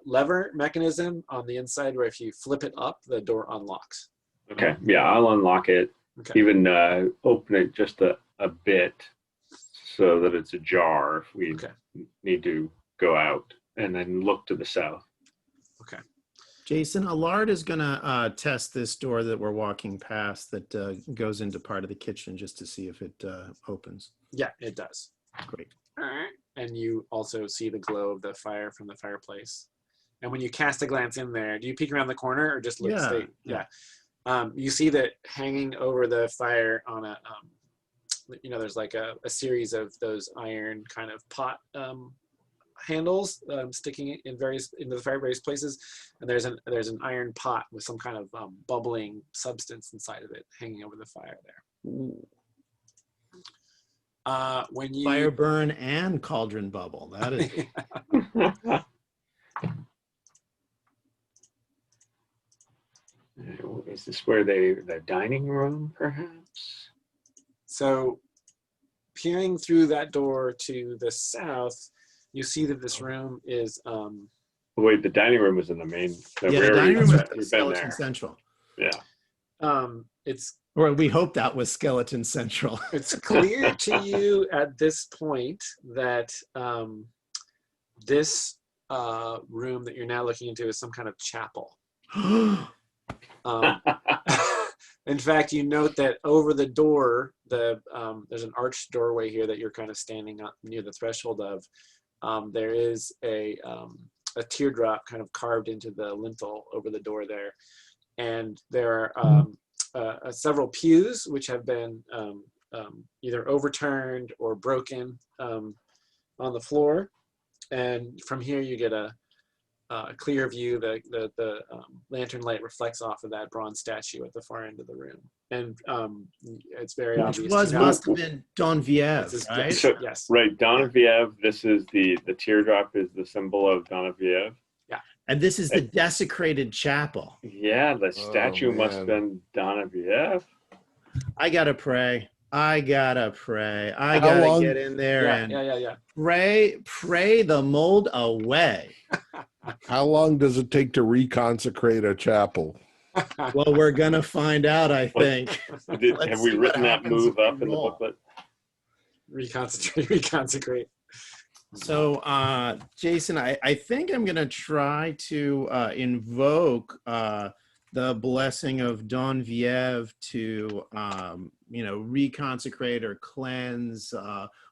S1: lever mechanism on the inside where if you flip it up, the door unlocks.
S5: Okay, yeah, I'll unlock it.
S1: Okay.
S5: Even open it just a bit so that it's ajar if we
S1: Okay.
S5: need to go out, and then look to the south.
S1: Okay.
S3: Jason, Allard is going to test this door that we're walking past that goes into part of the kitchen just to see if it opens.
S1: Yeah, it does.
S3: Great.
S1: All right. And you also see the glow of the fire from the fireplace. And when you cast a glance in there, do you peek around the corner or just look straight? Yeah. You see that hanging over the fire on a, there's like a series of those iron kind of pot handles sticking in into the fire various places, and there's an iron pot with some kind of bubbling substance inside of it hanging over the fire there.
S3: Ooh.
S1: When you
S3: Fire burn and cauldron bubble. That is
S5: Is this where the dining room, perhaps?
S1: So peering through that door to the south, you see that this room is
S5: Wait, the dining room was in the main.
S3: the dining room
S5: we've
S3: is
S5: been
S3: Skeleton
S5: there.
S3: Central.
S5: Yeah.
S1: it's
S3: Or we hope that was Skeleton Central.
S1: it's clear to you at this point that this room that you're now looking into is some kind of chapel. In fact, you note that over the door, there's an arched doorway here that you're kind of standing up near the threshold of. There is a teardrop kind of carved into the lintel over the door there, and there are several pews which have been either overturned or broken on the floor. And from here, you get a clear view. The lantern light reflects off of that bronze statue at the far end of the room, and it's very
S3: Which
S1: obvious.
S3: must have been Don Viev, right?
S1: Yes,
S5: So-
S1: yes.
S5: Right, Donaviev. This is the teardrop is the symbol of Donaviev.
S3: And this is the desecrated chapel.
S5: Yeah, the statue must have
S2: man.
S5: been Donaviev.
S3: I gotta pray. I gotta
S2: How
S3: gotta
S2: long-
S3: get in there and
S1: Yeah.
S3: pray the mold away.
S2: How long does it take to reconsecrate a chapel?
S3: Well, we're gonna find out, I think.
S5: Have
S3: Let's
S5: we
S3: see what
S5: written that
S3: happens
S5: move
S3: if we
S5: up in the
S3: roll.
S5: booklet?
S1: Reconsecrate.
S3: So, Jason, I think I'm going to try to invoke the blessing of Don Viev to, reconsecrate or cleanse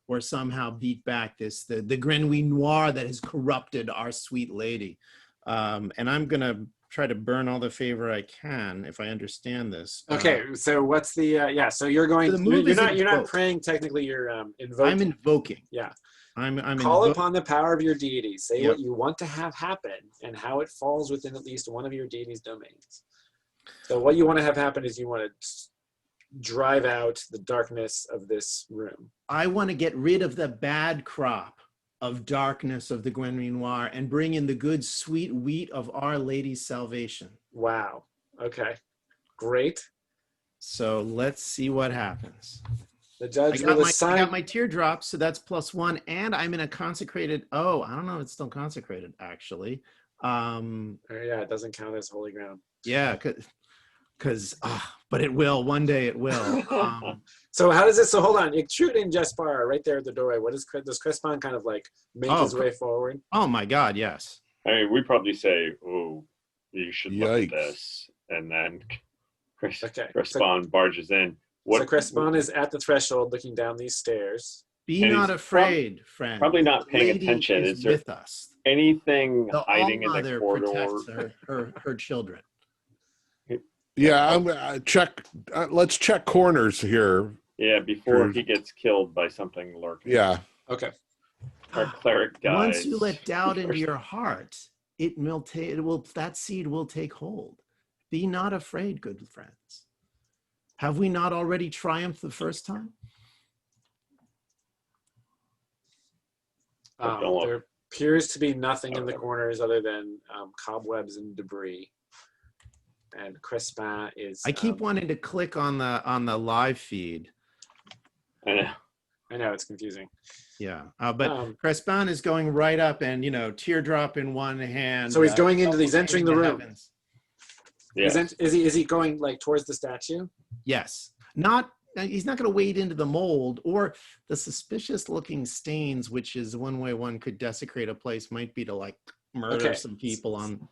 S3: or somehow beat back the Grenouille Noir that has corrupted our sweet lady. And I'm going to try to burn all the favor I can, if I understand this.
S1: Okay, so what's the so you're going.
S3: So the move
S1: you're
S3: is
S1: not
S3: invoke.
S1: praying technically. You're invoking.
S3: I'm invoking.
S1: Yeah.
S3: I'm
S1: Call
S3: invoking.
S1: upon the power of your deity. Say
S3: Yep.
S1: what you want to have happen and how it falls within at least one of your deity's domains. So what you want to have happen is you want to drive out the darkness of this room.
S3: I want to get rid of the bad crop of darkness of the Grenouille Noir and bring in the good, sweet wheat of Our Lady's salvation.
S1: Wow. Okay. Great.
S3: So let's see what happens.
S1: The
S3: I
S1: judge
S3: got,
S1: will
S3: I
S1: assign.
S3: got my teardrops, so that's +1, and I'm in a consecrated. Oh, I don't know. It's still consecrated, actually.
S1: Yeah, it doesn't count as holy ground.
S3: Yeah, but it will. One day it will.
S1: So how does it? So hold on. You shoot in Jespar right there at the doorway. What does Crespon kind of like make his way forward?
S3: Oh my God, yes.
S5: I mean, we probably say, "Oh, you should look
S2: Yikes.
S5: at this," and then
S1: Okay.
S5: Crespon barges in.
S1: So Crespon is at the threshold looking down these stairs.
S3: Be
S5: And
S3: not
S5: he's
S3: afraid, friend.
S5: probably not
S3: The
S5: paying
S3: lady
S5: attention.
S3: Is
S5: Is there
S3: with us.
S5: anything
S3: The
S5: hiding in the
S3: All-Mother
S5: corridor?
S3: protects her children.
S2: Yeah, I'm check. Let's check corners here.
S5: Yeah, before
S2: True.
S5: he gets killed by something lurking.
S2: Yeah,
S1: Okay.
S5: Our cleric dies.
S3: Once you let doubt into
S5: first.
S3: your heart, that seed will take hold. Be not afraid, good friends. Have we not already triumphed the first time?
S5: Don't look.
S1: appears to be nothing in the corners other than cobwebs and debris. And Crespin is.
S3: I keep wanting to click on the live feed.
S5: I know.
S1: I know it's confusing.
S3: Yeah, but Crespin is going right up, and teardrop in one hand.
S1: So he's going into. He's entering the room.
S3: Heavens.
S5: Yeah.
S1: Is he going like towards the statue?
S3: Yes. He's not going to wade into the mold or the suspicious looking stains, which is one way one could desecrate a place, might be to like murder some people on.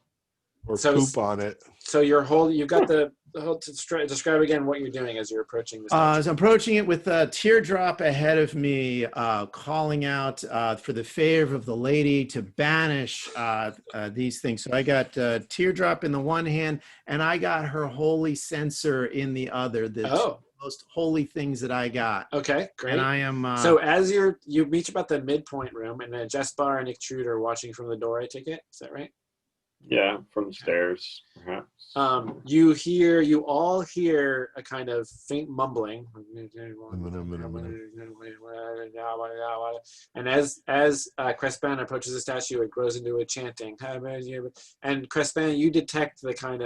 S2: Or poop on it.
S1: So you've got the whole, describe again what you're doing as you're approaching the statue.
S3: As I'm approaching it with a teardrop ahead of me, calling out for the favor of the lady to banish these things. So I got teardrop in the one hand, and I got her holy censer in the other. The most holy things that I got.
S1: Okay, great.
S3: And I am.
S1: So as you reach about the midpoint room, and Jespar and Ictrude are watching from the door. I take it. Is that right?
S5: Yeah, from the stairs, perhaps.
S1: You all hear a kind of faint mumbling, and as Crespin approaches the statue, it grows into a chanting. And Crespin, you detect the kind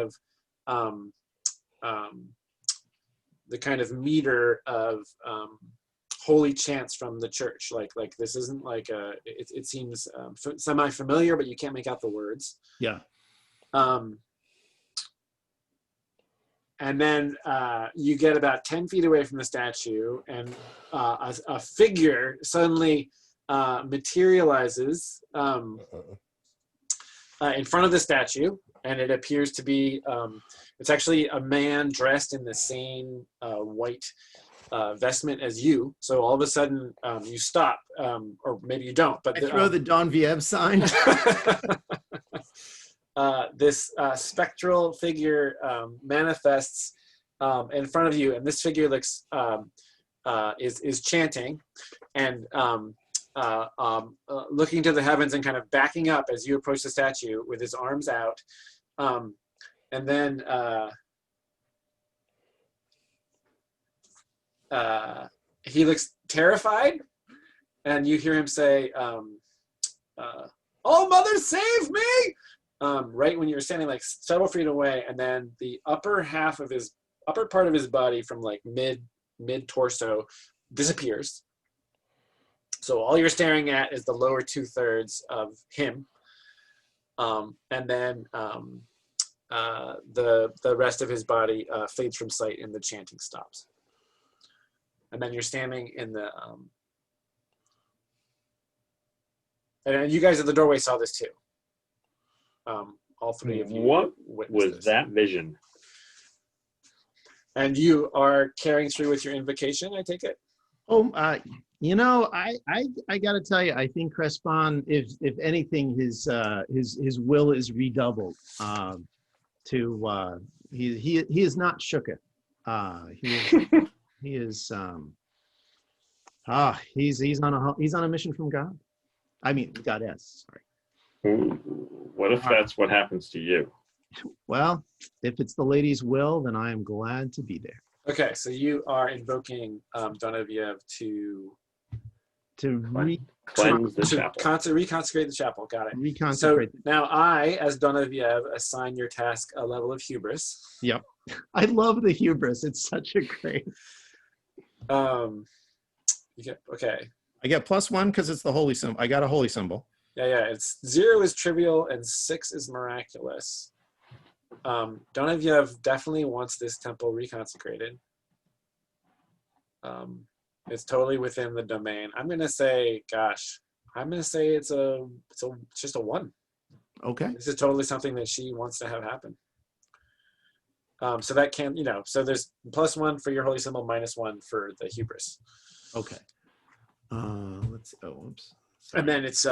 S1: of meter of holy chants from the church. Like this isn't like it seems semi-familiar, but you can't make out the words.
S3: Yeah.
S1: And then you get about 10 feet away from the statue, and a figure suddenly materializes in front of the statue, and it appears to be it's actually a man dressed in the same white vestment as you. So all of a sudden you stop, or maybe you don't. But
S3: I throw the Don Viev sign.
S1: This spectral figure manifests in front of you, and this figure looks is chanting and looking to the heavens and kind of backing up as you approach the statue with his arms out, and then he looks terrified, and you hear him say, "Oh, Mother, save me!" Right when you're standing like several feet away, and then the upper part of his body from like mid torso disappears. So all you're staring at is the lower 2/3 of him, and then the rest of his body fades from sight, and the chanting stops. And then you're standing in the and you guys at the doorway saw this too. All three of you.
S5: What
S1: witnessed
S5: was
S1: this.
S5: that vision?
S1: And you are carrying through with your invocation, I take it?
S3: Oh, I got to tell you, I think Crespin, if anything, his will is redoubled. He is not shooketh. He's on a mission from God. I mean, Goddess. Sorry.
S5: What if that's what happens to you?
S3: Well, if it's the lady's will, then I am glad to be there.
S1: Okay, so you are invoking Donaviev to
S5: cleanse the chapel.
S1: Reconsecrate the chapel. Got it.
S3: Reconsecrate.
S1: So now I, as Donaviev, assign your task a level of hubris.
S3: Yep. I love the hubris. It's such a great.
S1: Okay.
S3: I get +1 because it's the holy symbol. I got a holy symbol.
S1: Yeah. It's 0 is trivial and 6 is miraculous. Donaviev definitely wants this temple reconsecrated. It's totally within the domain. I'm gonna say, it's just a 1.
S3: Okay.
S1: This is totally something that she wants to have happen. So that can, so there's +1 for your holy symbol, -1 for the hubris.
S3: Okay. Let's see. Oh, oops. Sorry.
S1: And then it's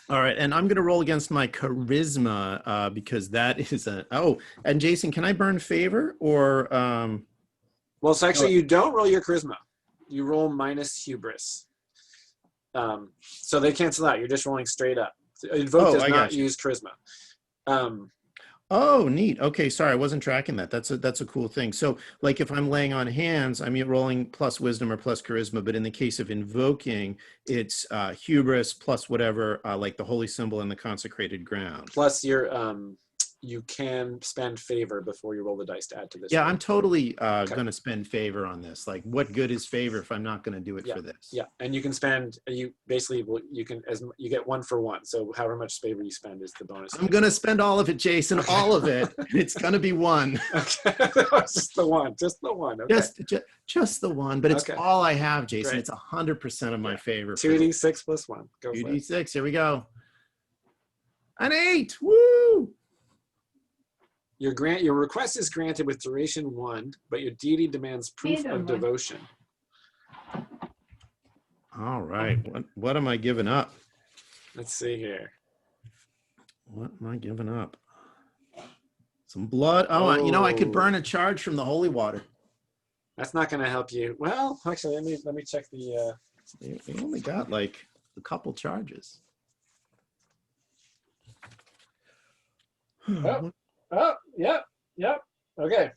S3: All right, and I'm going to roll against my charisma because that is and Jason, can I burn favor or?
S1: Well, so actually you don't roll your charisma. You roll minus hubris. So they cancel out. You're just rolling straight up. Invoke does not use charisma.
S3: Oh, neat. Okay, sorry, I wasn't tracking that. That's a cool thing. So, like, if I'm laying on hands, I'm rolling plus wisdom or plus charisma. But in the case of invoking, it's hubris plus whatever, like the holy symbol and the consecrated ground.
S1: Plus, you can spend favor before you roll the dice to add to this.
S3: Yeah,
S1: roll.
S3: I'm totally going to spend favor on this. Like, what good is favor if I'm not going to do it for this?
S1: Yeah, and you can spend. You basically you can you get 1 for 1. So however much favor you spend is the bonus.
S3: I'm going to spend all of it, Jason.
S1: Okay.
S3: All of it. It's going to be 1.
S1: Okay, just the one. Okay.
S3: Just the one, but it's all I have, Jason.
S1: Great.
S3: It's 100% of my favor.
S1: 2d6 plus 1. Go for it.
S3: 2d6. Here we go. An 8. Woo!
S1: Your request is granted with duration 1, but your deity demands proof of devotion.
S3: All right. What am I giving up?
S1: Let's see here.
S3: What am I giving up? Some blood. Oh, I could burn a charge from the holy water.
S1: That's not going to help you. Well, actually, let me check the.
S3: You only got like a couple charges.
S1: Yep. Okay.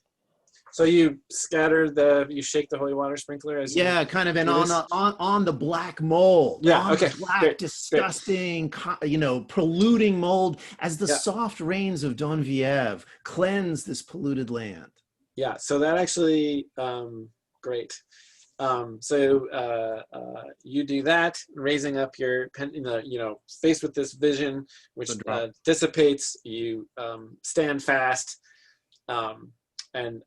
S1: So you shake the holy water sprinkler as
S3: kind of, and on the black mold.
S1: Yeah. Okay.
S3: Black,
S1: Great.
S3: disgusting, polluting mold as the soft rains of Donviev cleanse this polluted land.
S1: Yeah. So that actually, great. So you do that, raising up your pen, faced with this vision, which dissipates. You stand fast and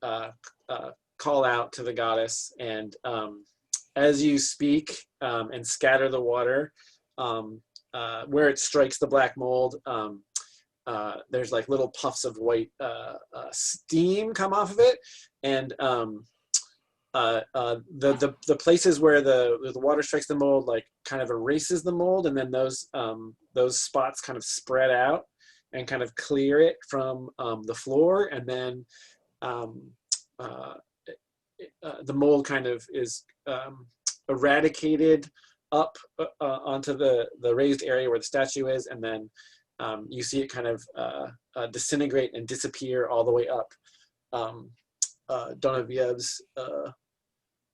S1: call out to the goddess. And as you speak and scatter the water, where it strikes the black mold, there's like little puffs of white steam come off of it, and the places where the water strikes the mold like kind of erases the mold, and then those spots kind of spread out and kind of clear it from the floor, and then the mold kind of is eradicated up onto the raised area where the statue is, and then you see it kind of disintegrate and disappear all the way up Donoviev's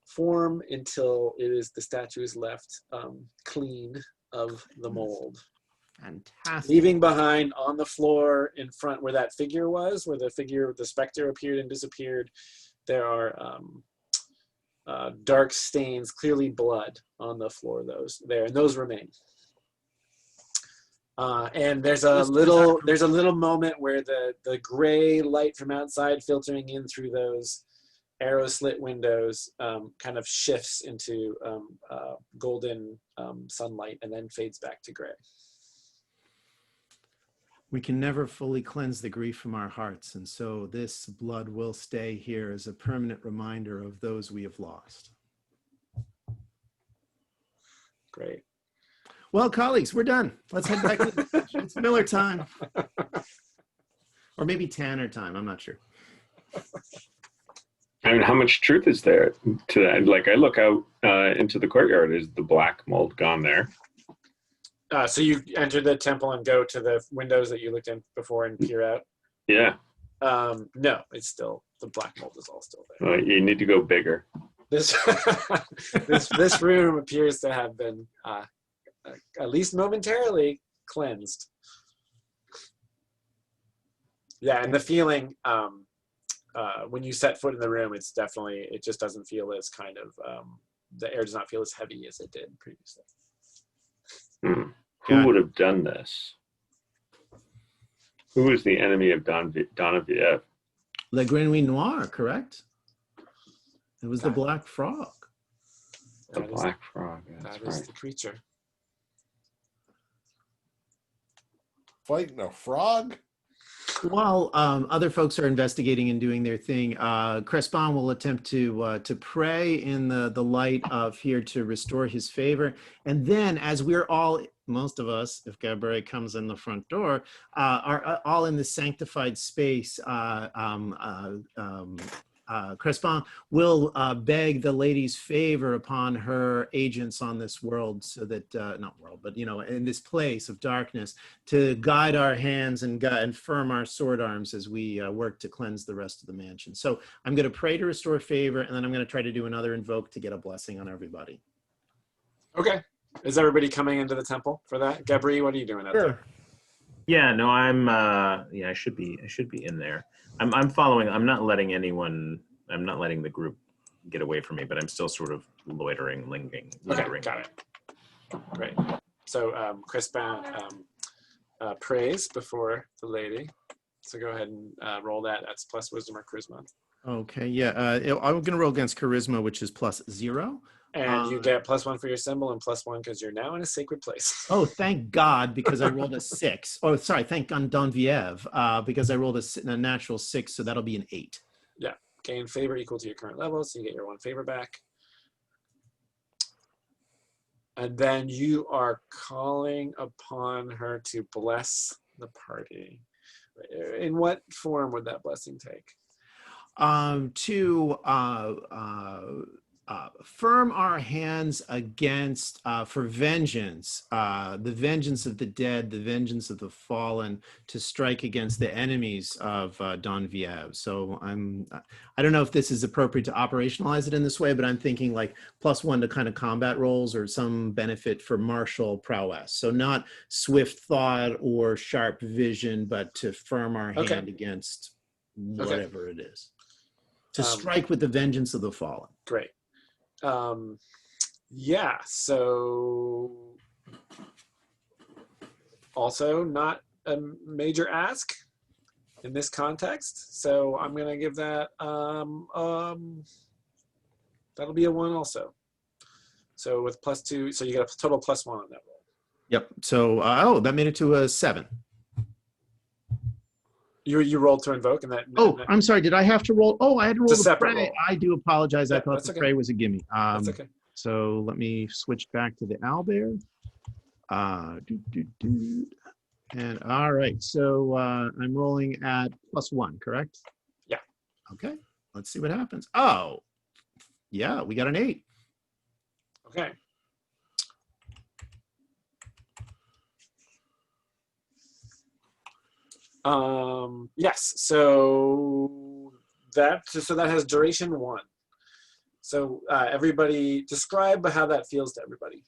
S1: form until the statue is left clean of the mold.
S3: Fantastic.
S1: Leaving behind on the floor in front where that figure was, where the specter appeared and disappeared, there are dark stains, clearly blood on the floor. And those remain. And there's a little moment where the gray light from outside filtering in through those arrow slit windows kind of shifts into golden sunlight and then fades back to gray.
S3: We can never fully cleanse the grief from our hearts, and so this blood will stay here as a permanent reminder of those we have lost.
S1: Great.
S3: Well, colleagues, we're done. Let's head back to the session. It's Miller time. Or maybe Tanner time, I'm not sure.
S5: I mean, how much truth is there to that? Like, I look out into the courtyard. Is the black mold gone there?
S1: So you enter the temple and go to the windows that you looked in before and peer out?
S5: Yeah.
S1: No, it's still, the black mold is all still there.
S5: You need to go bigger.
S1: This room appears to have been at least momentarily cleansed. Yeah, and the feeling when you set foot in the room, it just doesn't feel as kind of, the air does not feel as heavy as it did previously.
S5: Who would have done this? Who is the enemy of Donaviev?
S3: Le Grenouille Noir, correct? It was the black frog.
S5: The black frog.
S1: That is the creature.
S2: Fighting a frog?
S3: While other folks are investigating and doing their thing, Crespon will attempt to pray in the light of here to restore his favor. And then as we're all, most of us, if Gabriel comes in the front door, are all in the sanctified space, Crespin will beg the lady's favor upon her agents on this world, so that not world, but in this place of darkness, to guide our hands and firm our sword arms as we work to cleanse the rest of the mansion. So I'm going to pray to restore favor, and then I'm going to try to do another invoke to get a blessing on everybody.
S1: Okay. Is everybody coming into the temple for that? Gabri, what are you doing out there?
S4: Yeah, no, I should be in there. I'm following. I'm not letting the group get away from me, but I'm still sort of lingering.
S1: Okay, got it. Great. So Crispin prays before the lady. So go ahead and roll that. That's plus wisdom or charisma.
S3: Okay, yeah. I'm going to roll against charisma, which is +0.
S1: And you get +1 for your symbol and +1 because you're now in a sacred place.
S3: Oh, thank God, because I rolled a 6. Oh, sorry, thank Donviev, because I rolled a natural 6, so that'll be an 8.
S1: Yeah, gain favor equal to your current level, so you get your 1 favor back. And then you are calling upon her to bless the party. In what form would that blessing take?
S3: To firm our hands against for vengeance, the vengeance of the dead, the vengeance of the fallen, to strike against the enemies of Donviev. So I don't know if this is appropriate to operationalize it in this way, but I'm thinking like +1 to kind of combat rolls or some benefit for martial prowess. So not swift thought or sharp vision, but to firm our hand against whatever it is. To strike with the vengeance of the fallen.
S1: Great. Yeah, so also not a major ask in this context. So I'm going to give that, that'll be a 1 also. So with +2, so you get a total +1 on that roll.
S3: Yep. So, that made it to a 7.
S1: You rolled to invoke, and that.
S3: I'm sorry. Did I have to roll? Oh, I had to roll the pray.
S1: Roll.
S3: I do apologize.
S1: Yeah,
S3: I thought the pray was a gimme.
S1: That's okay.
S3: So let me switch back to the owlbear. And all right. So I'm rolling at +1, correct?
S1: Yeah.
S3: Okay. Let's see what happens. Oh, yeah. We got an 8.
S1: Okay. Yes, so that has duration 1. So everybody describe how that feels to everybody.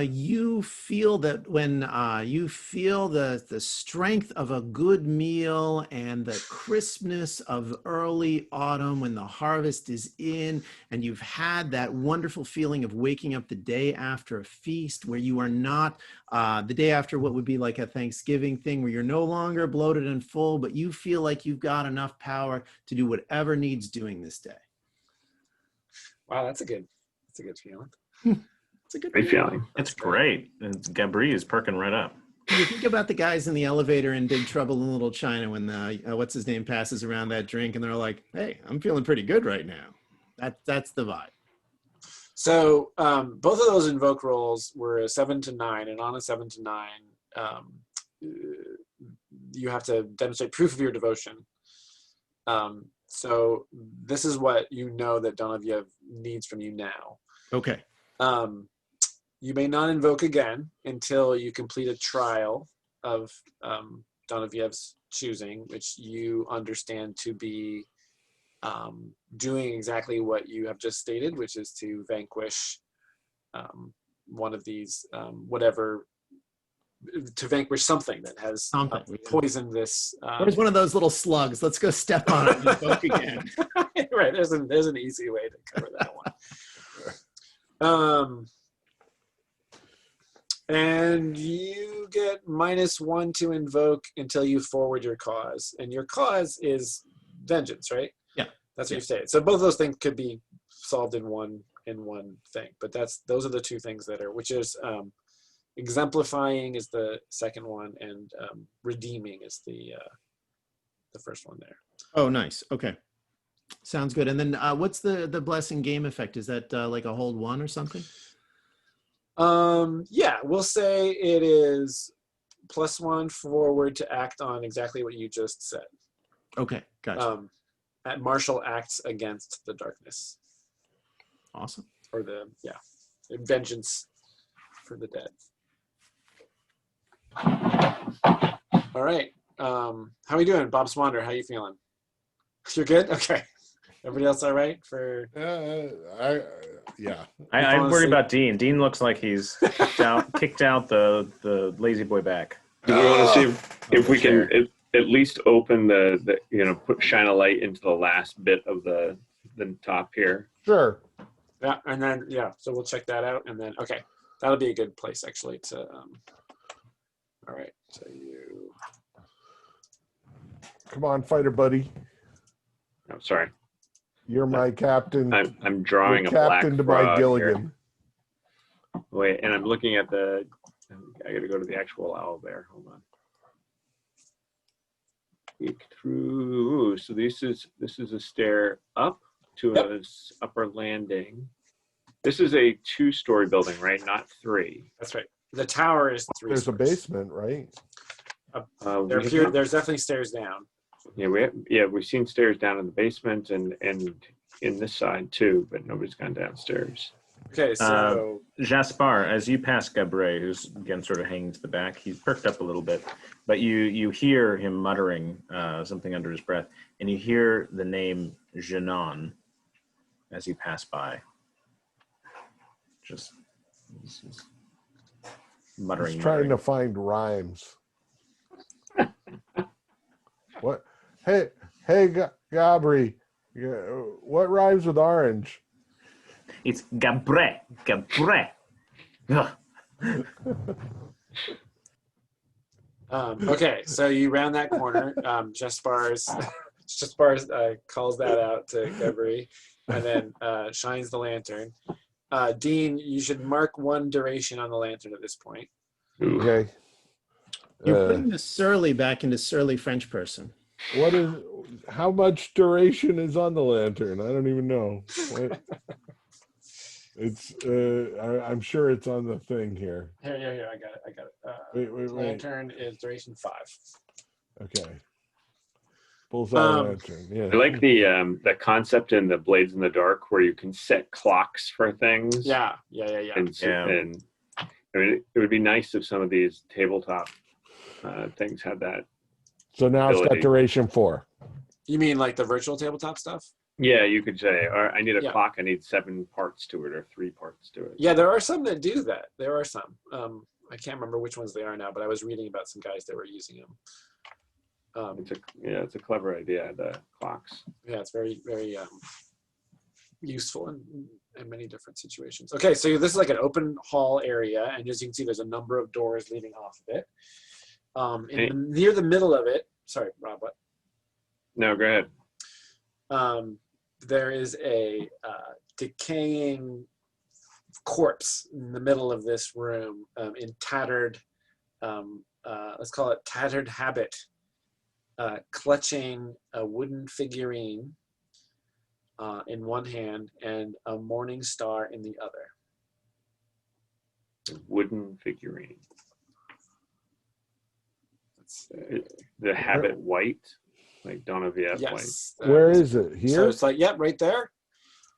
S3: You feel that when you feel the strength of a good meal and the crispness of early autumn when the harvest is in, and you've had that wonderful feeling of waking up the day after a feast where you are not the day after what would be like a Thanksgiving thing where you're no longer bloated and full, but you feel like you've got enough power to do whatever needs doing this day.
S1: Wow, that's a good feeling.
S3: It's a good
S5: Great feeling.
S4: It's great. And Gabri is perking right up.
S3: You think about the guys in the elevator in Big Trouble in Little China when what's his name passes around that drink and they're like, "Hey, I'm feeling pretty good right now." That's the vibe.
S1: So both of those invoke rolls were a 7 to 9, and on a 7 to 9, you have to demonstrate proof of your devotion. So this is what you know that Donaviev needs from you now.
S3: Okay.
S1: You may not invoke again until you complete a trial of Donaviev's choosing, which you understand to be doing exactly what you have just stated, which is to vanquish one of these, to vanquish something that has poisoned this.
S3: There's one of those little slugs. Let's go step on it and invoke again.
S1: Right, there's an easy way to cover that one. And you get -1 to invoke until you forward your cause, and your cause is vengeance, right?
S3: Yeah,
S1: that's what you've stated. So both of those things could be solved in one thing, but those are the two things that are, which is exemplifying is the second one, and redeeming is the first one there.
S3: Oh, nice. Okay, sounds good. And then what's the blessing game effect? Is that like a hold 1 or something?
S1: Yeah, we'll say it is +1 forward to act on exactly what you just said.
S3: Okay, gotcha.
S1: Marshall acts against the darkness,
S3: Awesome.
S1: or vengeance for the dead. All right. How are we doing, Bob Swander? How you feeling? You're good. Okay. Everybody else all right?
S2: Yeah.
S4: I'm worried about Dean. Dean looks like he's kicked out the lazy boy back.
S5: Do we want to see if we
S4: chair.
S5: can at least open shine a light into the last bit of the top here?
S2: Sure.
S1: Yeah, and then so we'll check that out, and then that'll be a good place actually to. All right, so you.
S2: Come on, fighter buddy.
S5: I'm sorry.
S2: You're my captain.
S5: I'm drawing
S2: You're
S5: a black
S2: captain to
S5: frog
S2: my Gilligan.
S5: Here. Wait, and I'm looking at I got to go to the actual owl bear. Hold on. Peek through. So this is a stair up to an upper landing. This is a 2-story building, right? Not 3.
S1: That's right. The tower is 3
S2: There's
S1: stories.
S2: a basement, right?
S1: There's definitely stairs down.
S5: Yeah, we've seen stairs down in the basement and in this side too, but nobody's gone downstairs.
S1: Okay, so
S4: Jaspar, as you pass Gabre, who's again sort of hanging to the back, he's perked up a little bit, but you hear him muttering something under his breath, and you hear the name Janon as you pass by. Just muttering.
S2: He's trying to find rhymes. What? Hey, Gabri, what rhymes with orange?
S4: It's Gabre. Ugh.
S1: okay, so you round that corner. Jaspars calls that out to Gabri, and then shines the lantern. Dean, you should mark 1 duration on the lantern at this point.
S2: Okay.
S3: You're putting the surly back into surly French person.
S2: How much duration is on the lantern? I don't even know. It's I'm sure it's on the thing here.
S1: Here, I got it.
S2: Wait.
S1: Lantern is duration 5.
S2: Okay. Bullseye lantern. Yeah.
S5: I like the concept in the Blades in the Dark where you can set clocks for things.
S1: Yeah.
S5: And I mean, it would be nice if some of these tabletop things had that.
S2: So now
S5: ability.
S2: It's got duration 4.
S1: You mean like the virtual tabletop stuff?
S5: Yeah, you could say, I need a clock. I need 7 parts to it or 3 parts to it.
S1: Yeah, there are some that do that. There are some. I can't remember which ones they are now, but I was reading about some guys that were using them.
S5: It's a clever idea. The clocks.
S1: Yeah, it's very, very useful in many different situations. Okay, so this is like an open hall area, and as you can see, there's a number of doors leading off of it. Near the middle of it, sorry, Rob, what?
S5: No, go ahead.
S1: There is a decaying corpse in the middle of this room, in tattered, let's call it tattered habit, clutching a wooden figurine in one hand and a morning star in the other.
S5: Wooden figurine. The habit white, like Donovier
S1: yes.
S5: white.
S2: Where is it? Here?
S1: So it's like, right there.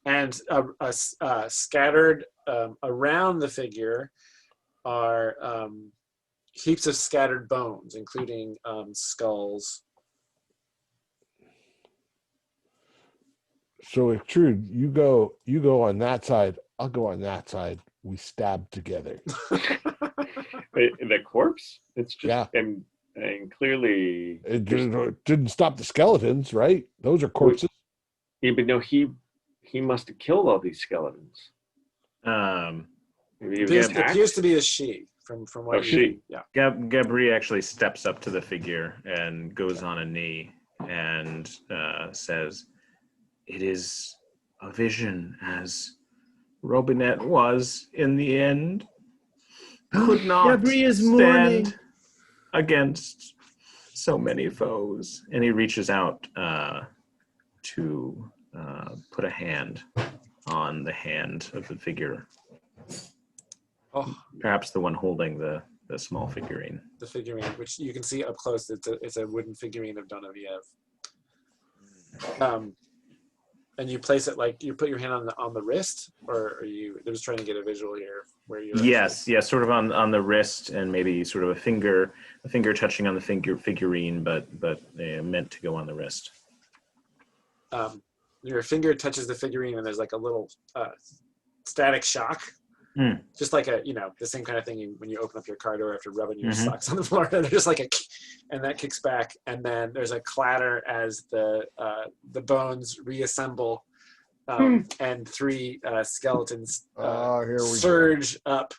S1: And scattered around the figure are heaps of scattered bones, including skulls.
S2: So if true, you go on that side, I'll go on that side. We stab together.
S5: The corpse? It's just
S2: Yeah.
S5: and clearly
S2: It didn't stop the skeletons, right? Those are corpses.
S5: Yeah, but no, he must have killed all these skeletons.
S1: It appears to be a she from what
S5: she.
S1: Yeah.
S4: Gabri actually steps up to the figure and goes on a knee and says, "It is a vision, as Robinette was in the end. Could not
S3: Gabri is mourning
S4: stand against so many foes." And he reaches out to put a hand on the hand of the figure.
S1: Oh,
S4: Perhaps the one holding the small figurine.
S1: the figurine, which you can see up close. It's a wooden figurine of Donoviev. And you place it like you put your hand on the wrist, or are you? I'm just trying to get a visual here where you're.
S4: Yes, sort of on the wrist, and maybe sort of a finger touching on the figurine, but meant to go on the wrist.
S1: Your finger touches the figurine, and there's like a little static shock.
S4: Mm.
S1: Just like the same kind of thing when you open up your car door after rubbing your socks on the floor. They're just like and that kicks back, and then there's a clatter as the bones reassemble, and 3 skeletons surge up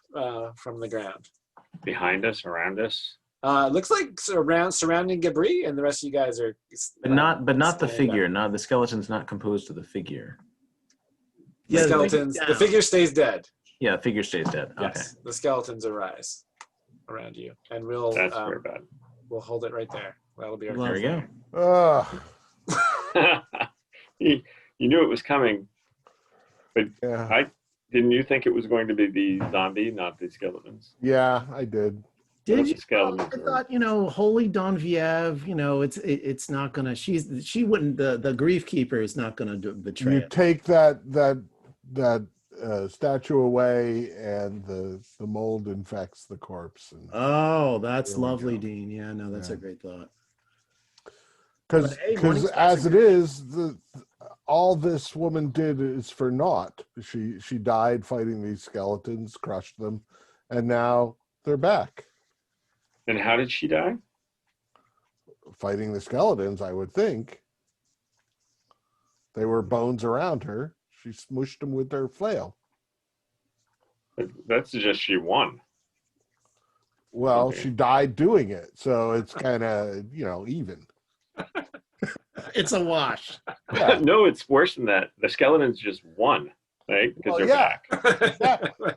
S1: from the ground.
S5: Behind us, around us.
S1: Looks like surrounding Gabri, and the rest of you guys are.
S4: But not the figure. Up. Not the skeleton's not composed of the figure.
S1: The skeletons. The figure stays dead.
S4: Yeah, the figure stays dead.
S1: Yes, okay. The skeletons arise around you, and we'll.
S5: That's very bad.
S1: We'll hold it right there. That'll be our.
S4: There we go.
S5: You knew it was coming, but didn't you think it was going to be the zombie, not the skeletons?
S2: Yeah, I did.
S3: Did you? I thought, Holy Donviev, it's not gonna. She wouldn't. The grief keeper is not gonna betray.
S2: You take that statue away, and the mold infects the corpse. And
S3: that's lovely, Dean. Yeah, no, that's a great thought.
S2: Because as it is, all this woman did is for naught. She died fighting these skeletons, crushed them, and now they're back.
S5: And how did she die?
S2: Fighting the skeletons, I would think. They were bones around her. She smushed them with her flail.
S5: That suggests she won.
S2: Well,
S5: Okay.
S2: She died doing it, so it's kind of, even.
S3: It's a wash.
S2: Yeah.
S5: No, it's worse than that. The skeletons just won, right? Because they're back.
S2: Exactly.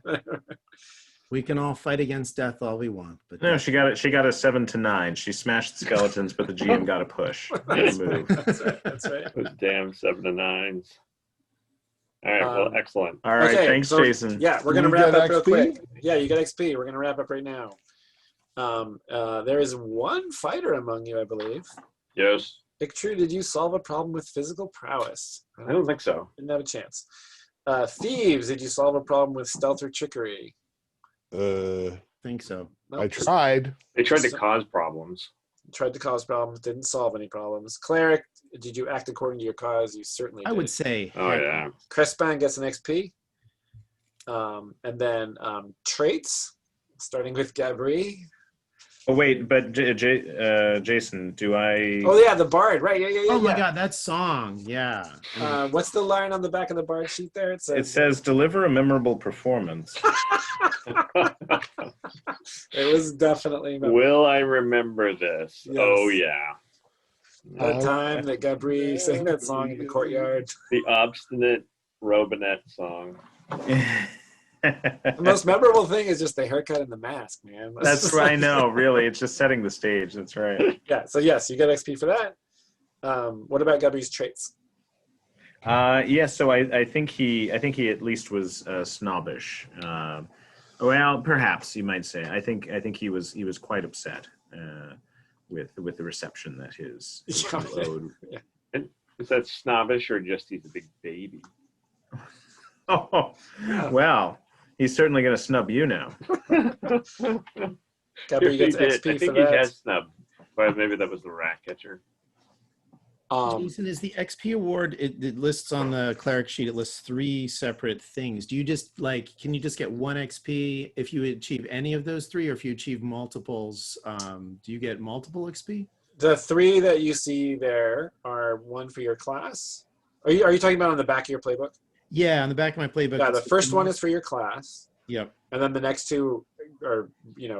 S3: We can all fight against death all we want, but
S4: no, she got it. She got a 7 to 9. She smashed the skeletons, but the GM got a push.
S1: That's right. That's right.
S5: Those damn 7 to 9s. All right. Well, excellent.
S4: All right.
S1: Okay,
S4: thanks, Jason.
S1: Yeah, we're gonna wrap up real quick. Yeah, you got XP. We're gonna wrap up right now. There is one fighter among you, I believe.
S5: Yes.
S1: Ictru, did you solve a problem with physical prowess?
S5: I don't think so.
S1: Didn't have a chance. Thieves, did you solve a problem with stealth or trickery?
S3: think so.
S1: Nope.
S2: I tried.
S5: They tried to cause problems.
S1: Tried to cause problems, didn't solve any problems. Cleric, did you act according to your cause? You certainly did.
S3: I would say.
S5: Oh, yeah.
S1: Crespin gets an XP. And then traits, starting with Gabri.
S4: Oh wait, but Jason, do I?
S1: Oh yeah, the bard, right? Yeah.
S3: Oh my God, that song, yeah.
S1: What's the line on the back of the bard sheet there? It
S4: says deliver a memorable performance.
S1: It was definitely memorable.
S5: Will I remember this?
S1: Yes.
S5: Oh yeah.
S1: The time that Gabri sang that song in the courtyard.
S5: The obstinate Robinette song.
S1: The most memorable thing is just the haircut and the mask, man.
S4: That's right. I know, really. It's just setting the stage. That's right.
S1: Yeah, so yes, you get XP for that. What about Gabri's traits?
S4: So I think he at least was snobbish. Well, perhaps you might say. I think he was quite upset with the reception that his load.
S1: Yeah.
S5: Is that snobbish or just he's a big baby?
S4: Oh, well, he's certainly going to snub you now.
S1: Gabri gets XP
S5: I think
S1: for
S5: he
S1: that.
S5: has snubbed. Well, maybe that was the rat catcher.
S3: Jason, is the XP award, it lists on the cleric sheet, it lists 3 separate things. Do you just can you just get 1 XP if you achieve any of those 3, or if you achieve multiples, do you get multiple XP?
S1: The 3 that you see there are 1 for your class. Are you talking about on the back of your playbook?
S3: Yeah, on the back of my playbook.
S1: Yeah, the first one is for your class.
S3: Yep.
S1: And then the next 2 are,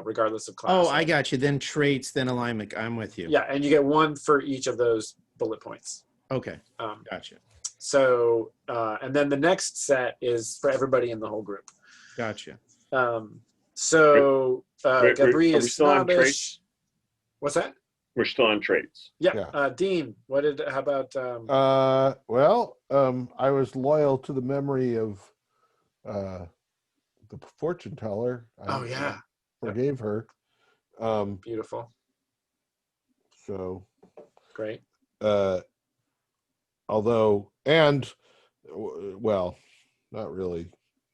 S1: regardless of class.
S3: Oh, I got you. Then traits, then alignment. I'm with you.
S1: Yeah, and you get 1 for each of those bullet points.
S3: Okay. Gotcha.
S1: So, and then the next set is for everybody in the whole group.
S3: Gotcha.
S1: Gabri
S5: Are we
S1: is
S5: still on
S1: snobbish.
S5: traits?
S1: What's that?
S5: We're still on traits.
S1: Yeah. Dean, how about
S2: I was loyal to the memory of the fortune teller. I forgave her.
S1: Beautiful.
S2: So
S1: great.
S2: Although, well, not really.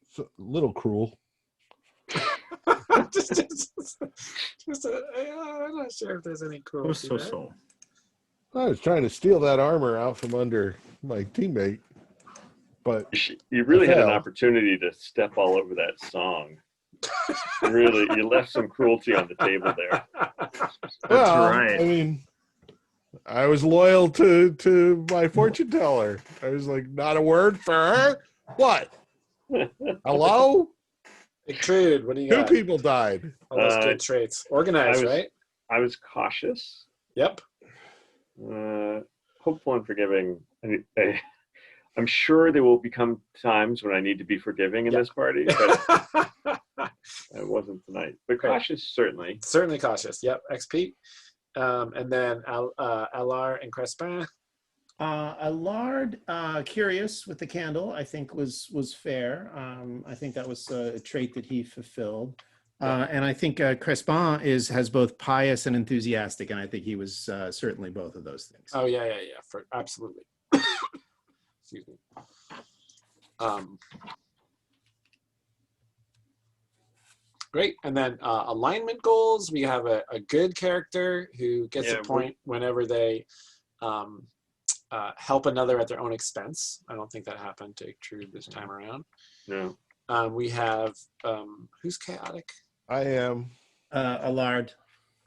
S2: It's a little cruel.
S1: I'm not sure if there's any cruelty there.
S4: So.
S2: I was trying to steal that armor out from under my teammate, but
S5: You really had an
S2: failed.
S5: opportunity to step all over that song. Really, you left some cruelty on the table there.
S4: That's right.
S2: I mean, I was loyal to my fortune teller. I was like, not a word for her. What? Hello?
S1: Trude, what do you
S2: Two
S1: got?
S2: people died.
S1: All those good traits. Organized, right?
S5: I was cautious.
S1: Yep.
S5: Hopeful and forgiving. I'm sure there will become times when I need to be forgiving in this party, but it wasn't tonight. But cautious, certainly.
S1: Certainly cautious. Yep. XP. And then Alar and Crespin.
S3: Allard, curious with the candle, I think was fair. I think that was a trait that he fulfilled. And I think Crespin has both pious and enthusiastic, and I think he was certainly both of those things.
S1: Oh yeah. Absolutely. Excuse me. Great. And then alignment goals. We have a good character who gets a point whenever they help another at their own expense. I don't think that happened to Trude this time around.
S5: No.
S1: We have who's chaotic?
S2: I am.
S3: Allard.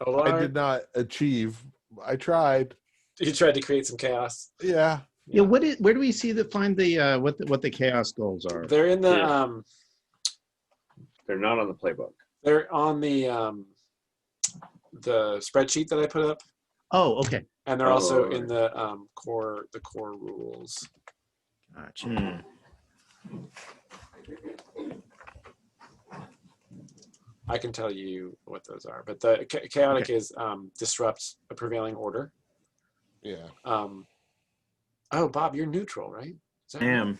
S2: I did not achieve. I tried.
S1: You tried to create some chaos.
S2: Yeah.
S3: Yeah. Where do we find the what the chaos goals are?
S1: They're in the
S5: they're not on the playbook.
S1: They're on the spreadsheet that I put up.
S3: Oh, okay.
S1: And they're also in the core rules.
S3: Gotcha.
S1: I can tell you what those are, but the chaotic is disrupt a prevailing order.
S2: Yeah.
S1: Oh, Bob, you're neutral, right?
S4: I am.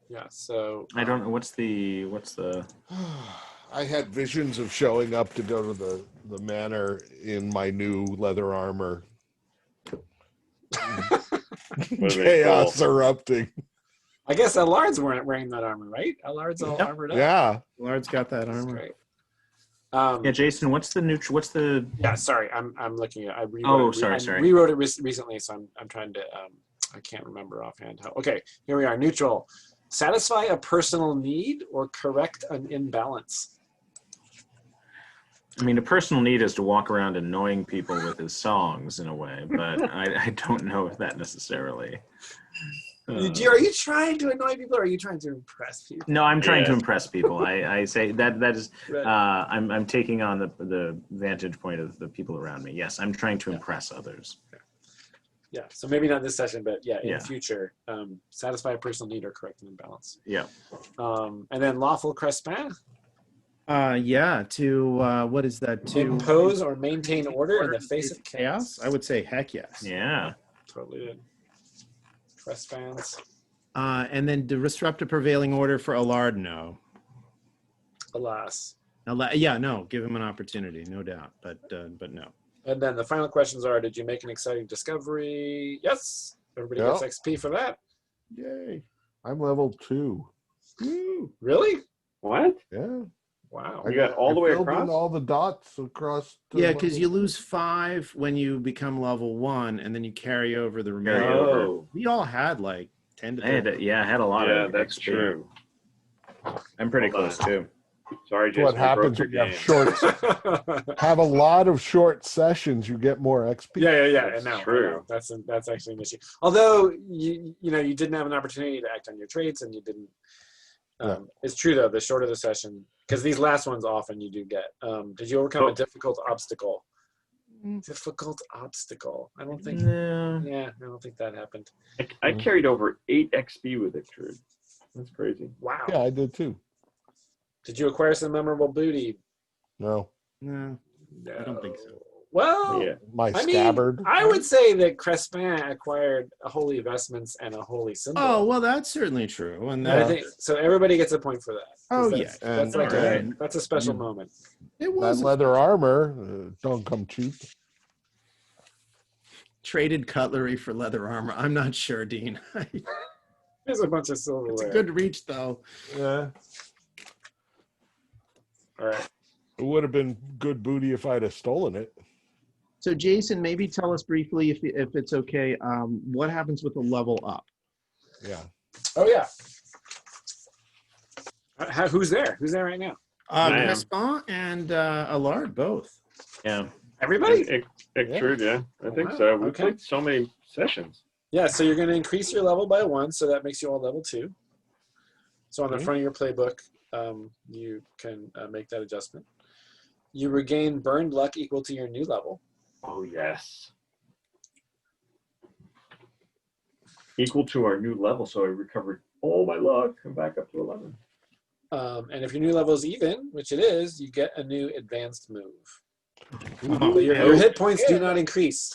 S1: Yeah. So
S4: I don't know what's the.
S2: I had visions of showing up to go to the manor in my new leather armor. Chaos erupting.
S1: I guess Allard's wearing that armor, right? Allard's all armored up.
S2: Yeah.
S3: Allard's got that armor.
S1: Great.
S4: Yeah, Jason, what's the?
S1: Yeah, sorry, I'm looking at. I rewrote it recently, so I'm trying to. I can't remember offhand how. Okay, here we are. Neutral. Satisfy a personal need or correct an imbalance.
S4: I mean, a personal need is to walk around annoying people with his songs in a way, but I don't know if that necessarily.
S1: Are you trying to annoy people, or are you trying to impress people?
S4: No, I'm trying to impress people. I say that is. I'm taking on the vantage point of the people around me. Yes, I'm trying to impress others.
S1: Yeah, so maybe not this session, but in future, satisfy a personal need or correct an imbalance.
S4: Yeah.
S1: And then lawful Crespin.
S3: To what is that? To
S1: impose or maintain order in the face of chaos.
S3: I would say heck yes.
S4: Yeah.
S1: Totally did. Crespins.
S3: And then to disrupt a prevailing order for Allard, no.
S1: Alas.
S3: No. Give him an opportunity, no doubt, but no.
S1: And then the final questions are: did you make an exciting discovery? Yes. Everybody gets XP for that.
S2: Yay! I'm level 2.
S1: Woo. Really?
S5: What?
S2: Yeah.
S5: Wow. You got all the way across?
S2: In all the dots across.
S3: Yeah, because you lose 5 when you become level 1, and then you carry over the remainder. We all had like 10 to 30.
S4: I had a lot of.
S5: Yeah, that's true.
S4: I'm pretty close too.
S5: Sorry, Jason.
S2: What happens when you have a lot of short sessions? You get more XP.
S1: Yeah.
S5: That's true.
S1: That's actually an issue. Although you didn't have an opportunity to act on your traits, and you didn't. It's true though. The shorter the session, because these last ones often you do get. Did you overcome a difficult obstacle? Difficult obstacle. I don't think.
S4: No.
S1: Yeah, I don't think that happened.
S5: I carried over 8 XP with it, Trude. That's crazy.
S1: Wow.
S2: Yeah, I did too.
S1: Did you acquire some memorable booty?
S2: No.
S3: No, I don't think so.
S1: Well,
S2: my scabbard.
S1: I would say that Crespin acquired a holy vestments and a holy symbol.
S3: Oh, well, that's certainly true. And
S1: I think so. Everybody gets a point for that.
S3: Oh,
S1: that's like that's a special moment.
S3: It was
S2: that leather armor. Don't come cheap.
S3: Traded cutlery for leather armor. I'm not sure, Dean.
S1: There's a bunch of silverware.
S3: It's a good reach, though.
S2: Yeah.
S1: All right.
S2: It would have been good booty if I'd have stolen it.
S6: So Jason, maybe tell us briefly, if it's okay, what happens with the level up?
S2: Yeah.
S1: Oh yeah. Who's there? Who's there right now?
S5: I am.
S3: Crespin and Allard, both.
S4: Yeah.
S1: Everybody?
S5: Extrude, yeah. I think
S1: Wow,
S5: so. We
S1: okay.
S5: played so many sessions.
S1: Yeah, so you're going to increase your level by 1, so that makes you all level 2. So on the front of your playbook, you can make that adjustment. You regain burned luck equal to your new level.
S5: Oh, yes. Equal to our new level, so I recovered all my luck. I'm back up to 11.
S1: And if your new level is even, which it is, you get a new advanced move.
S3: Oh,
S1: Your hit points do not increase.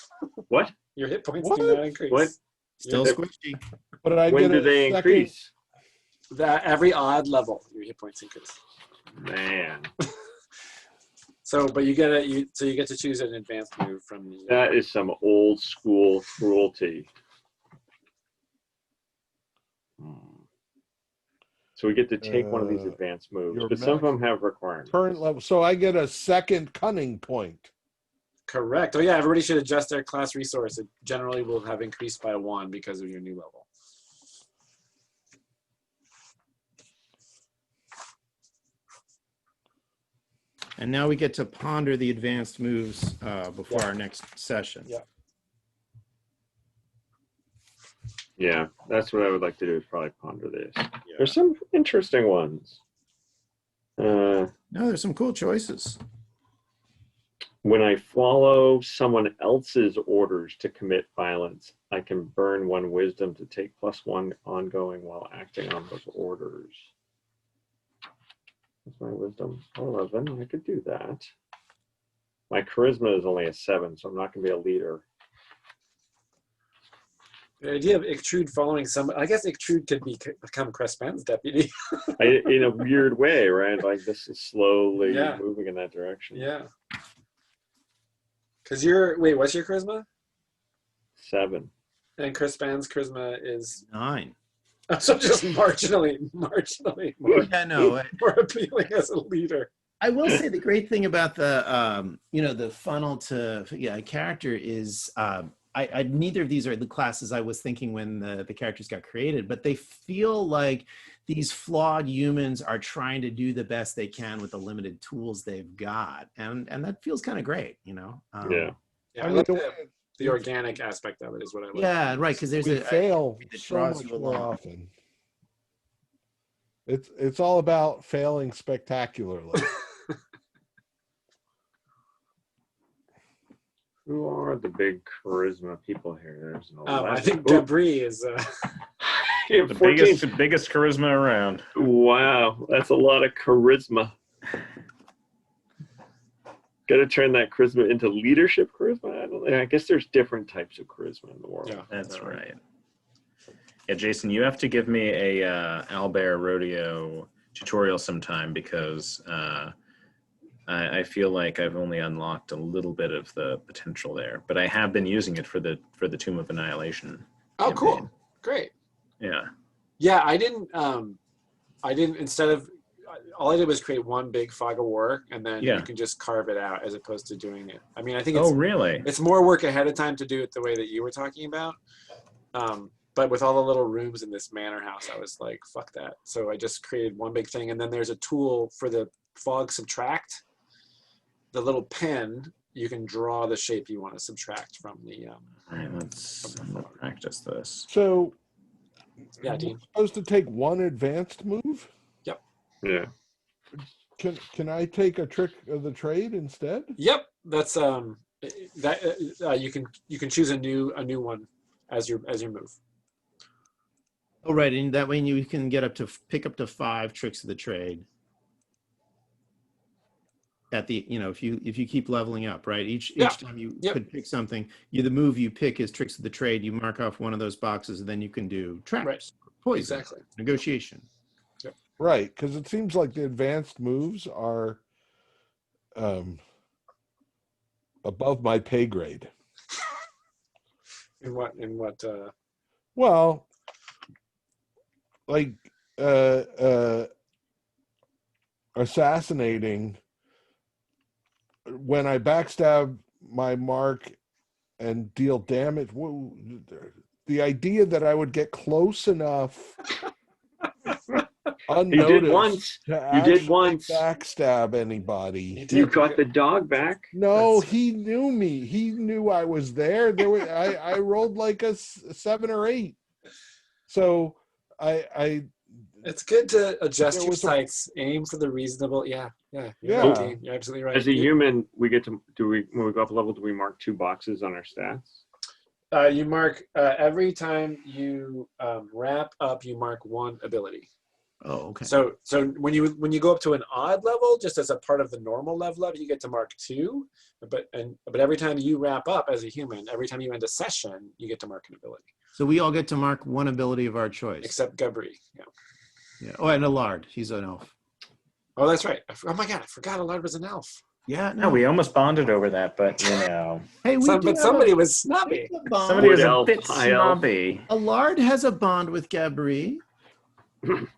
S5: What?
S1: Your hit points
S2: What?
S1: do not increase.
S5: What?
S3: Still
S5: Yeah.
S3: squishy.
S2: But I
S5: When
S2: get
S5: do
S2: a
S5: they
S2: second-
S5: increase?
S1: That every odd level, your hit points increase.
S5: Man,
S1: So, but you get so you get to choose an advanced move from the.
S5: that is some old school cruelty. So we get to take one of these advanced moves,
S2: your
S5: but some of them
S2: maximum
S5: have requirements.
S2: Current level. So I get a second cunning point.
S1: Correct. Oh yeah, everybody should adjust their class resource. It generally will have increased by 1 because of your new level.
S3: And now we get to ponder the advanced moves before our next session.
S1: Yeah.
S5: Yeah, that's what I would like to do, is probably ponder this. There's some interesting ones.
S3: No, there's some cool choices.
S5: When I follow someone else's orders to commit violence, I can burn 1 wisdom to take +1 ongoing while acting on those orders. That's my wisdom. 11. I could do that. My charisma is only a 7, so I'm not going to be a leader.
S1: The idea of Ictrude following I guess Ictrude could become Crespin's deputy.
S5: In a weird way, right? Like this is slowly
S1: Yeah.
S5: moving in that direction.
S1: Yeah. Because what's your charisma?
S5: 7.
S1: And Crespin's charisma is
S3: 9.
S1: so just marginally more,
S3: Yeah, no.
S1: more appealing as a leader.
S3: I will say the great thing about the the funnel to character is neither of these are the classes I was thinking when the characters got created, but they feel like these flawed humans are trying to do the best they can with the limited tools they've got, and that feels kind of great,
S5: Yeah.
S1: Yeah,
S2: I
S1: I
S2: mean,
S1: like the organic aspect of it is what I like.
S3: Yeah, right. Because there's
S2: we
S3: a
S2: fail
S3: that
S2: so
S3: draws
S2: much
S3: you
S2: more
S3: along.
S2: often. It's all about failing spectacularly.
S5: Who are the big charisma people here? There's an 11.
S1: I think
S5: Ooh,
S1: Debris is.
S5: yeah,
S4: The
S5: 14.
S4: biggest charisma around.
S5: Wow, that's a lot of charisma. Got to turn that charisma into leadership charisma. I guess there's different types of charisma in the world.
S1: Yeah.
S4: That's right. Yeah, Jason, you have to give me a owlbear rodeo tutorial sometime because I feel like I've only unlocked a little bit of the potential there, but I have been using it for the Tomb of Annihilation.
S1: Oh, cool!
S4: campaign.
S1: Great.
S4: Yeah.
S1: Yeah, I didn't. Instead of all I did was create one big fog of war, and then you can just carve it out as opposed to doing it. I mean, I think it's
S4: really?
S1: it's more work ahead of time to do it the way that you were talking about. But with all the little rooms in this manor house, I was like, fuck that. So I just created one big thing, and then there's a tool for the fog subtract. The little pen, you can draw the shape you want to subtract from the.
S4: All right, let's practice this.
S2: So,
S1: Yeah, Dean.
S2: we're supposed to take one advanced move.
S5: Yeah.
S2: Can I take a trick of the trade instead?
S1: Yep, that's you can choose a new one as your move.
S3: Oh, right, and that way you can pick up to 5 tricks of the trade. At the if you keep leveling up, right? Each time you could pick something, the move you pick is tricks of the trade. You mark off one of those boxes, and then you can do traps,
S1: Right.
S3: poison,
S1: Exactly.
S3: negotiation.
S2: Right, because it seems like the advanced moves are above my pay grade.
S1: In what?
S2: Well, like assassinating. When I backstab my mark and deal damage, the idea that I would get close enough
S5: You did
S2: unnoticed
S5: once.
S2: to
S5: You did
S2: actually
S5: once.
S2: backstab anybody.
S5: You got the dog back.
S2: No, he knew me. He knew I was there. I rolled like a 7 or 8. So I
S1: It's good to adjust
S2: There
S1: your
S2: was a-
S1: sights, aim for the reasonable. Yeah. You're
S2: Yeah.
S1: right, Dean. You're absolutely right.
S5: As a human, we get to when we go up a level, do we mark 2 boxes on our stats?
S1: You mark every time you wrap up. You mark 1 ability.
S3: Oh, okay.
S1: So when you go up to an odd level, just as a part of the normal level up, you get to mark 2. But every time you wrap up as a human, every time you end a session, you get to mark an ability.
S3: So we all get to mark 1 ability of our choice.
S1: Except Gabri. Yeah.
S3: Yeah. Oh, and Allard. He's an elf.
S1: Oh, that's right. Oh my God, I forgot Allard was an elf.
S3: Yeah.
S4: No, we almost bonded over that, but you know,
S3: Hey,
S1: But somebody was snobby.
S4: somebody was
S5: Wood
S4: a
S5: elf,
S4: bit
S5: high elf.
S4: snobby.
S3: Allard has a bond with Gabri.
S1: Something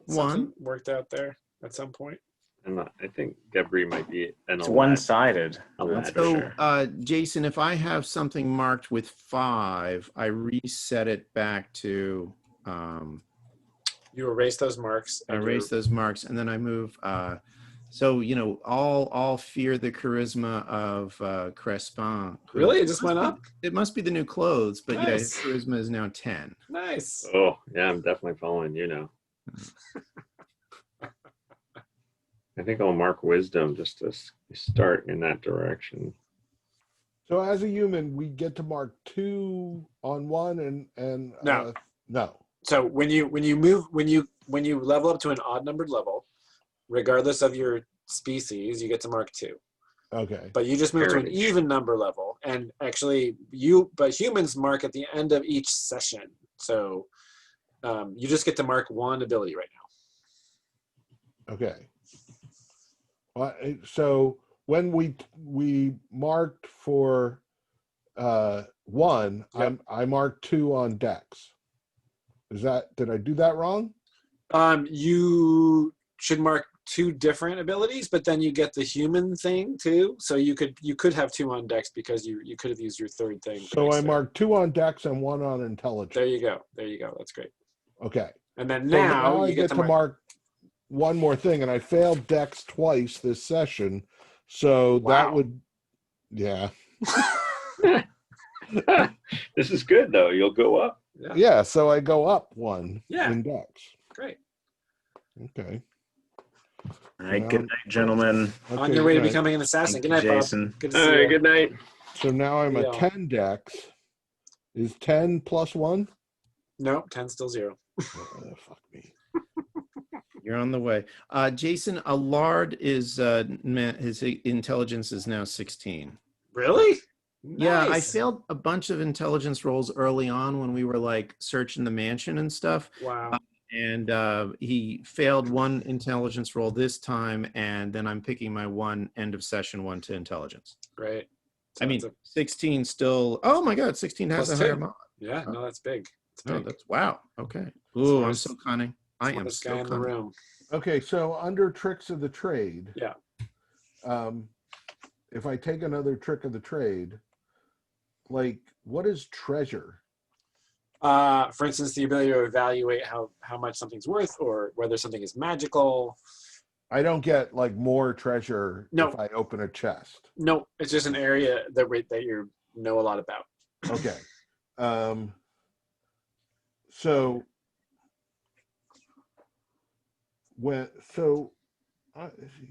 S3: One.
S1: worked out there at some point.
S5: And I think Debris might be an
S4: It's
S5: Aladdin.
S4: one-sided. That's for
S3: So,
S4: sure.
S3: Jason, if I have something marked with 5, I reset it back to.
S1: You erase those marks.
S3: I erase those marks, and then I move. So all fear the charisma of Crespin.
S1: Really? It just went up?
S3: It must be the new clothes, but yeah, his
S1: Nice.
S3: charisma is now 10.
S1: Nice.
S5: Oh, yeah, I'm definitely following you now. I think I'll mark wisdom just to start in that direction.
S2: So as a human, we get to mark 2 on 1 and
S1: No.
S2: no.
S1: So when you level up to an odd numbered level, regardless of your species, you get to mark 2.
S2: Okay.
S1: But you just move to an
S5: Heritage.
S1: even number level, and actually but humans mark at the end of each session. So you just get to mark 1 ability right now.
S2: Okay. So when we marked for 1,
S1: Yep.
S2: I marked 2 on Dex. Did I do that wrong?
S1: You should mark 2 different abilities, but then you get the human thing too. So you could have 2 on Dex because you could have used your 3rd thing.
S2: So I
S1: next
S2: marked 2 on Dex and 1 on Intelligence.
S1: There you go. That's great.
S2: Okay.
S1: And then
S2: So
S1: now
S2: I
S1: you
S2: get to mark 1 more thing, and I failed Dex twice this session. So that
S1: Wow.
S2: would, yeah.
S5: This is good, though. You'll go up.
S2: Yeah, so I go up 1
S1: Yeah.
S2: in Dex.
S1: Great.
S2: Okay.
S4: All right, good night, gentlemen.
S1: On
S2: Okay,
S1: your way to
S2: good night.
S1: becoming an assassin.
S4: Thank
S1: Good
S4: you,
S1: night, Bob.
S4: Jason.
S1: Good to
S5: All
S1: see
S5: right,
S1: you.
S5: good night.
S2: So now I'm
S1: Yeah.
S2: a 10 Dex. Is 10 plus 1?
S1: No, 10 still 0.
S2: Fuck me.
S3: You're on the way. Jason, Allard his intelligence is now 16.
S1: Really?
S3: Yeah, I
S1: Nice.
S3: failed a bunch of intelligence rolls early on when we were like searching the mansion and stuff.
S1: Wow.
S3: And he failed 1 intelligence roll this time, and then I'm picking my 1 end of session 1 to intelligence.
S1: Great. So
S3: I mean,
S1: that's
S3: 16 still. Oh my God, 16 has
S1: Plus
S3: a higher
S1: 2.
S3: mod.
S1: yeah, no, that's big. It's
S3: No,
S1: big.
S3: that's wow. Okay. Ooh, I'm
S1: Smartest-
S3: so cunning. I am
S1: Smartest guy
S3: so
S1: in the
S3: cunning.
S1: room.
S2: Okay, so under tricks of the trade.
S1: Yeah.
S2: If I take another trick of the trade, like what is treasure?
S1: For instance, the ability to evaluate how much something's worth or whether something is magical.
S2: I don't get like more treasure
S1: No.
S2: if I open a chest.
S1: No, it's just an area that you know a lot about.
S2: Okay. So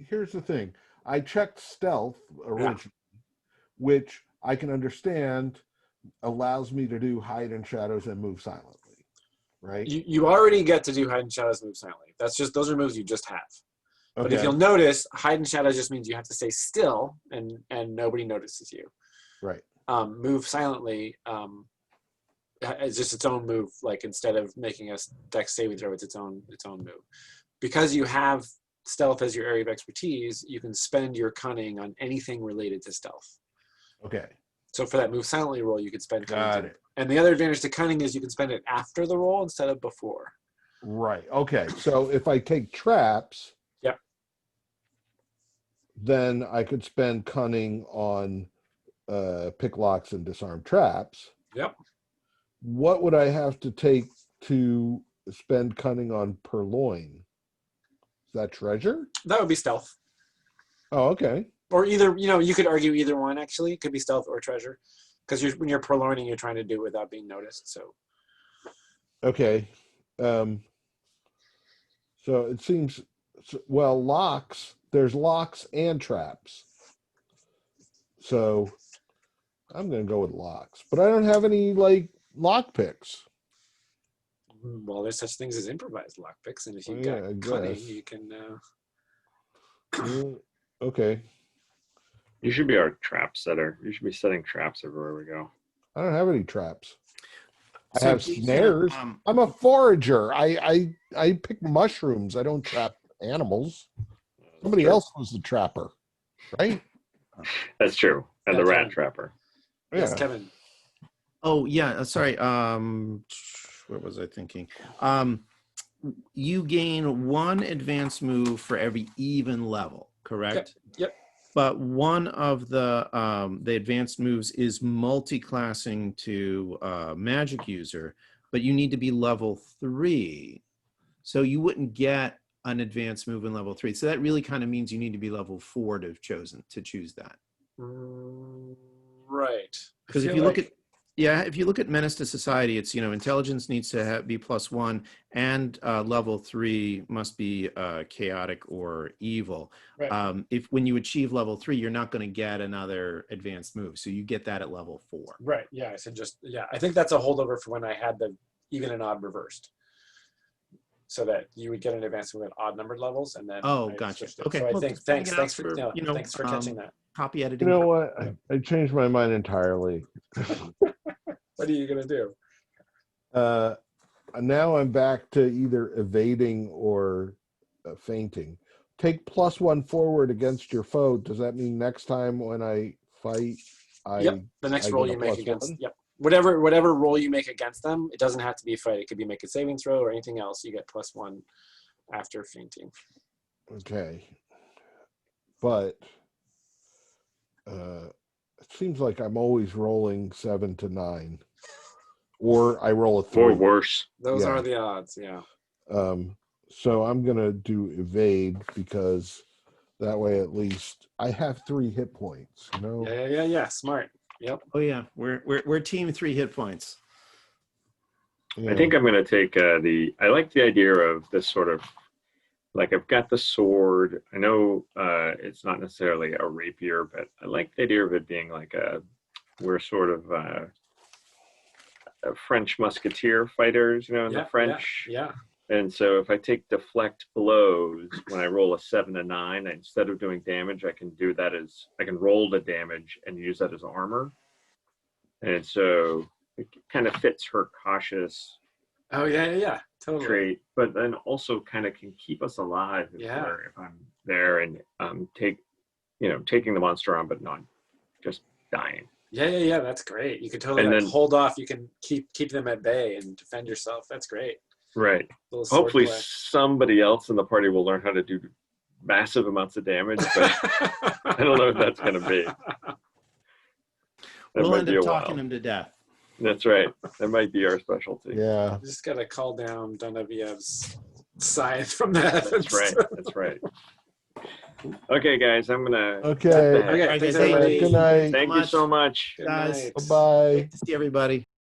S2: here's the thing. I checked stealth originally, which I can understand allows me to do hide in shadows and move silently, right?
S1: You already get to do hide and shadows, move silently. Those are moves you just have.
S2: Okay.
S1: But if you'll notice, hide and shadows just means you have to stay still and nobody notices you.
S2: Right.
S1: Move silently is just its own move. Like instead of making a dex saving throw, it's its own move. Because you have stealth as your area of expertise, you can spend your cunning on anything related to stealth.
S2: Okay.
S1: So for that move silently roll, you could spend cunning
S2: Got
S1: to
S2: it.
S1: And the other advantage to cunning is you can spend it after the roll instead of before.
S2: Right. Okay. So if I take traps,
S1: Yep.
S2: then I could spend cunning on pick locks and disarm traps.
S1: Yep.
S2: What would I have to take to spend cunning on purloin? Is that treasure?
S1: That would be stealth.
S2: Oh, okay.
S1: Or either, you could argue either one, actually. It could be stealth or treasure. Because when you're purloining, you're trying to do it without being noticed. So.
S2: Okay. So it seems, well, locks, there's locks and traps. So I'm going to go with locks. But I don't have any, lock picks.
S1: Well, there's such things as improvised lockpicks. And if you've
S2: Yeah,
S1: got
S2: I
S1: cunning,
S2: guess.
S1: you can...
S2: Okay.
S5: You should be our trap setter. You should be setting traps everywhere we go.
S2: I don't have any traps. I
S3: So,
S2: have
S3: Jason,
S2: snares. I'm a forager. I pick mushrooms. I don't trap animals. Somebody
S5: True.
S2: else was the trapper, right?
S5: That's true. And
S1: Yeah,
S5: the rat
S1: Kevin.
S5: trapper.
S1: Yes,
S2: Yeah.
S1: Kevin.
S3: Oh yeah, sorry. What was I thinking? You gain one advanced move for every even level, correct?
S1: Yep.
S3: But one of the advanced moves is multi-classing to magic user, but you need to be level 3, so you wouldn't get an advanced move in level 3. So that really kind of means you need to be level 4 to choose that.
S1: Right.
S3: Because if you look at Menace to Society, it's, intelligence needs to be +1, and level 3 must be chaotic or evil.
S1: Right.
S3: When you achieve level 3, you're not going to get another advanced move, so you get that at level 4.
S1: Right. Yeah. I said I think that's a holdover for when I had the even and odd reversed. So that you would get an advanced move at odd numbered levels, and then
S3: Oh,
S1: I
S3: gotcha.
S1: switched it.
S3: Okay.
S1: So I
S3: Well,
S1: think
S3: just pointing
S1: thanks
S3: it out
S1: for thanks for catching that.
S3: Copy editing.
S2: You know what? I changed my mind entirely.
S1: What are you gonna do?
S2: Now I'm back to either evading or fainting. Take +1 forward against your foe. Does that mean next time when I fight,
S1: Yep. The next roll
S2: get a
S1: you make
S2: +1?
S1: against. Yep. Whatever roll you make against them, it doesn't have to be a fight. It could be make a saving throw or anything else. You get +1 after fainting.
S2: Okay. But it seems like I'm always rolling 7 to 9. Or I roll a 3.
S5: Or worse.
S1: Those
S2: Yeah.
S1: are the odds. Yeah.
S2: So I'm going to do evade because that way at least I have 3 hit points,
S1: Yeah. Smart. Yep.
S3: Oh yeah, we're team 3 hit points.
S2: Yeah.
S5: I think I'm going to take I like the idea of this sort of, I've got the sword. I know it's not necessarily a rapier, but I like the idea of it being we're sort of French musketeer fighters, in the French.
S1: Yeah.
S5: And so if I take deflect blows, when I roll a 7 and 9, instead of doing damage, I can roll the damage and use that as armor. And so it kind of fits her cautious
S1: Oh yeah. Totally.
S5: trait, but then also kind of can keep us alive if I'm there and taking the monster on, but not just dying.
S1: Yeah. That's great. You can totally hold off. You can keep them at bay and defend yourself. That's great.
S5: Right. Hopefully somebody else in the party will learn how to do massive amounts of damage, but I don't know if that's going to be.
S3: We'll end up talking him to death.
S5: That's right. That might be our specialty.
S2: Yeah.
S1: You just got to call down Donoviev's scythe from the heavens.
S5: That's right. Okay, guys, I'm going to...
S2: Okay.
S1: Okay.
S3: Thanks,
S1: Thanks, everybody.
S2: Good night.
S5: Thank you so much.
S1: Good
S3: Guys.
S1: night.
S2: Bye-bye.
S3: Great to see everybody.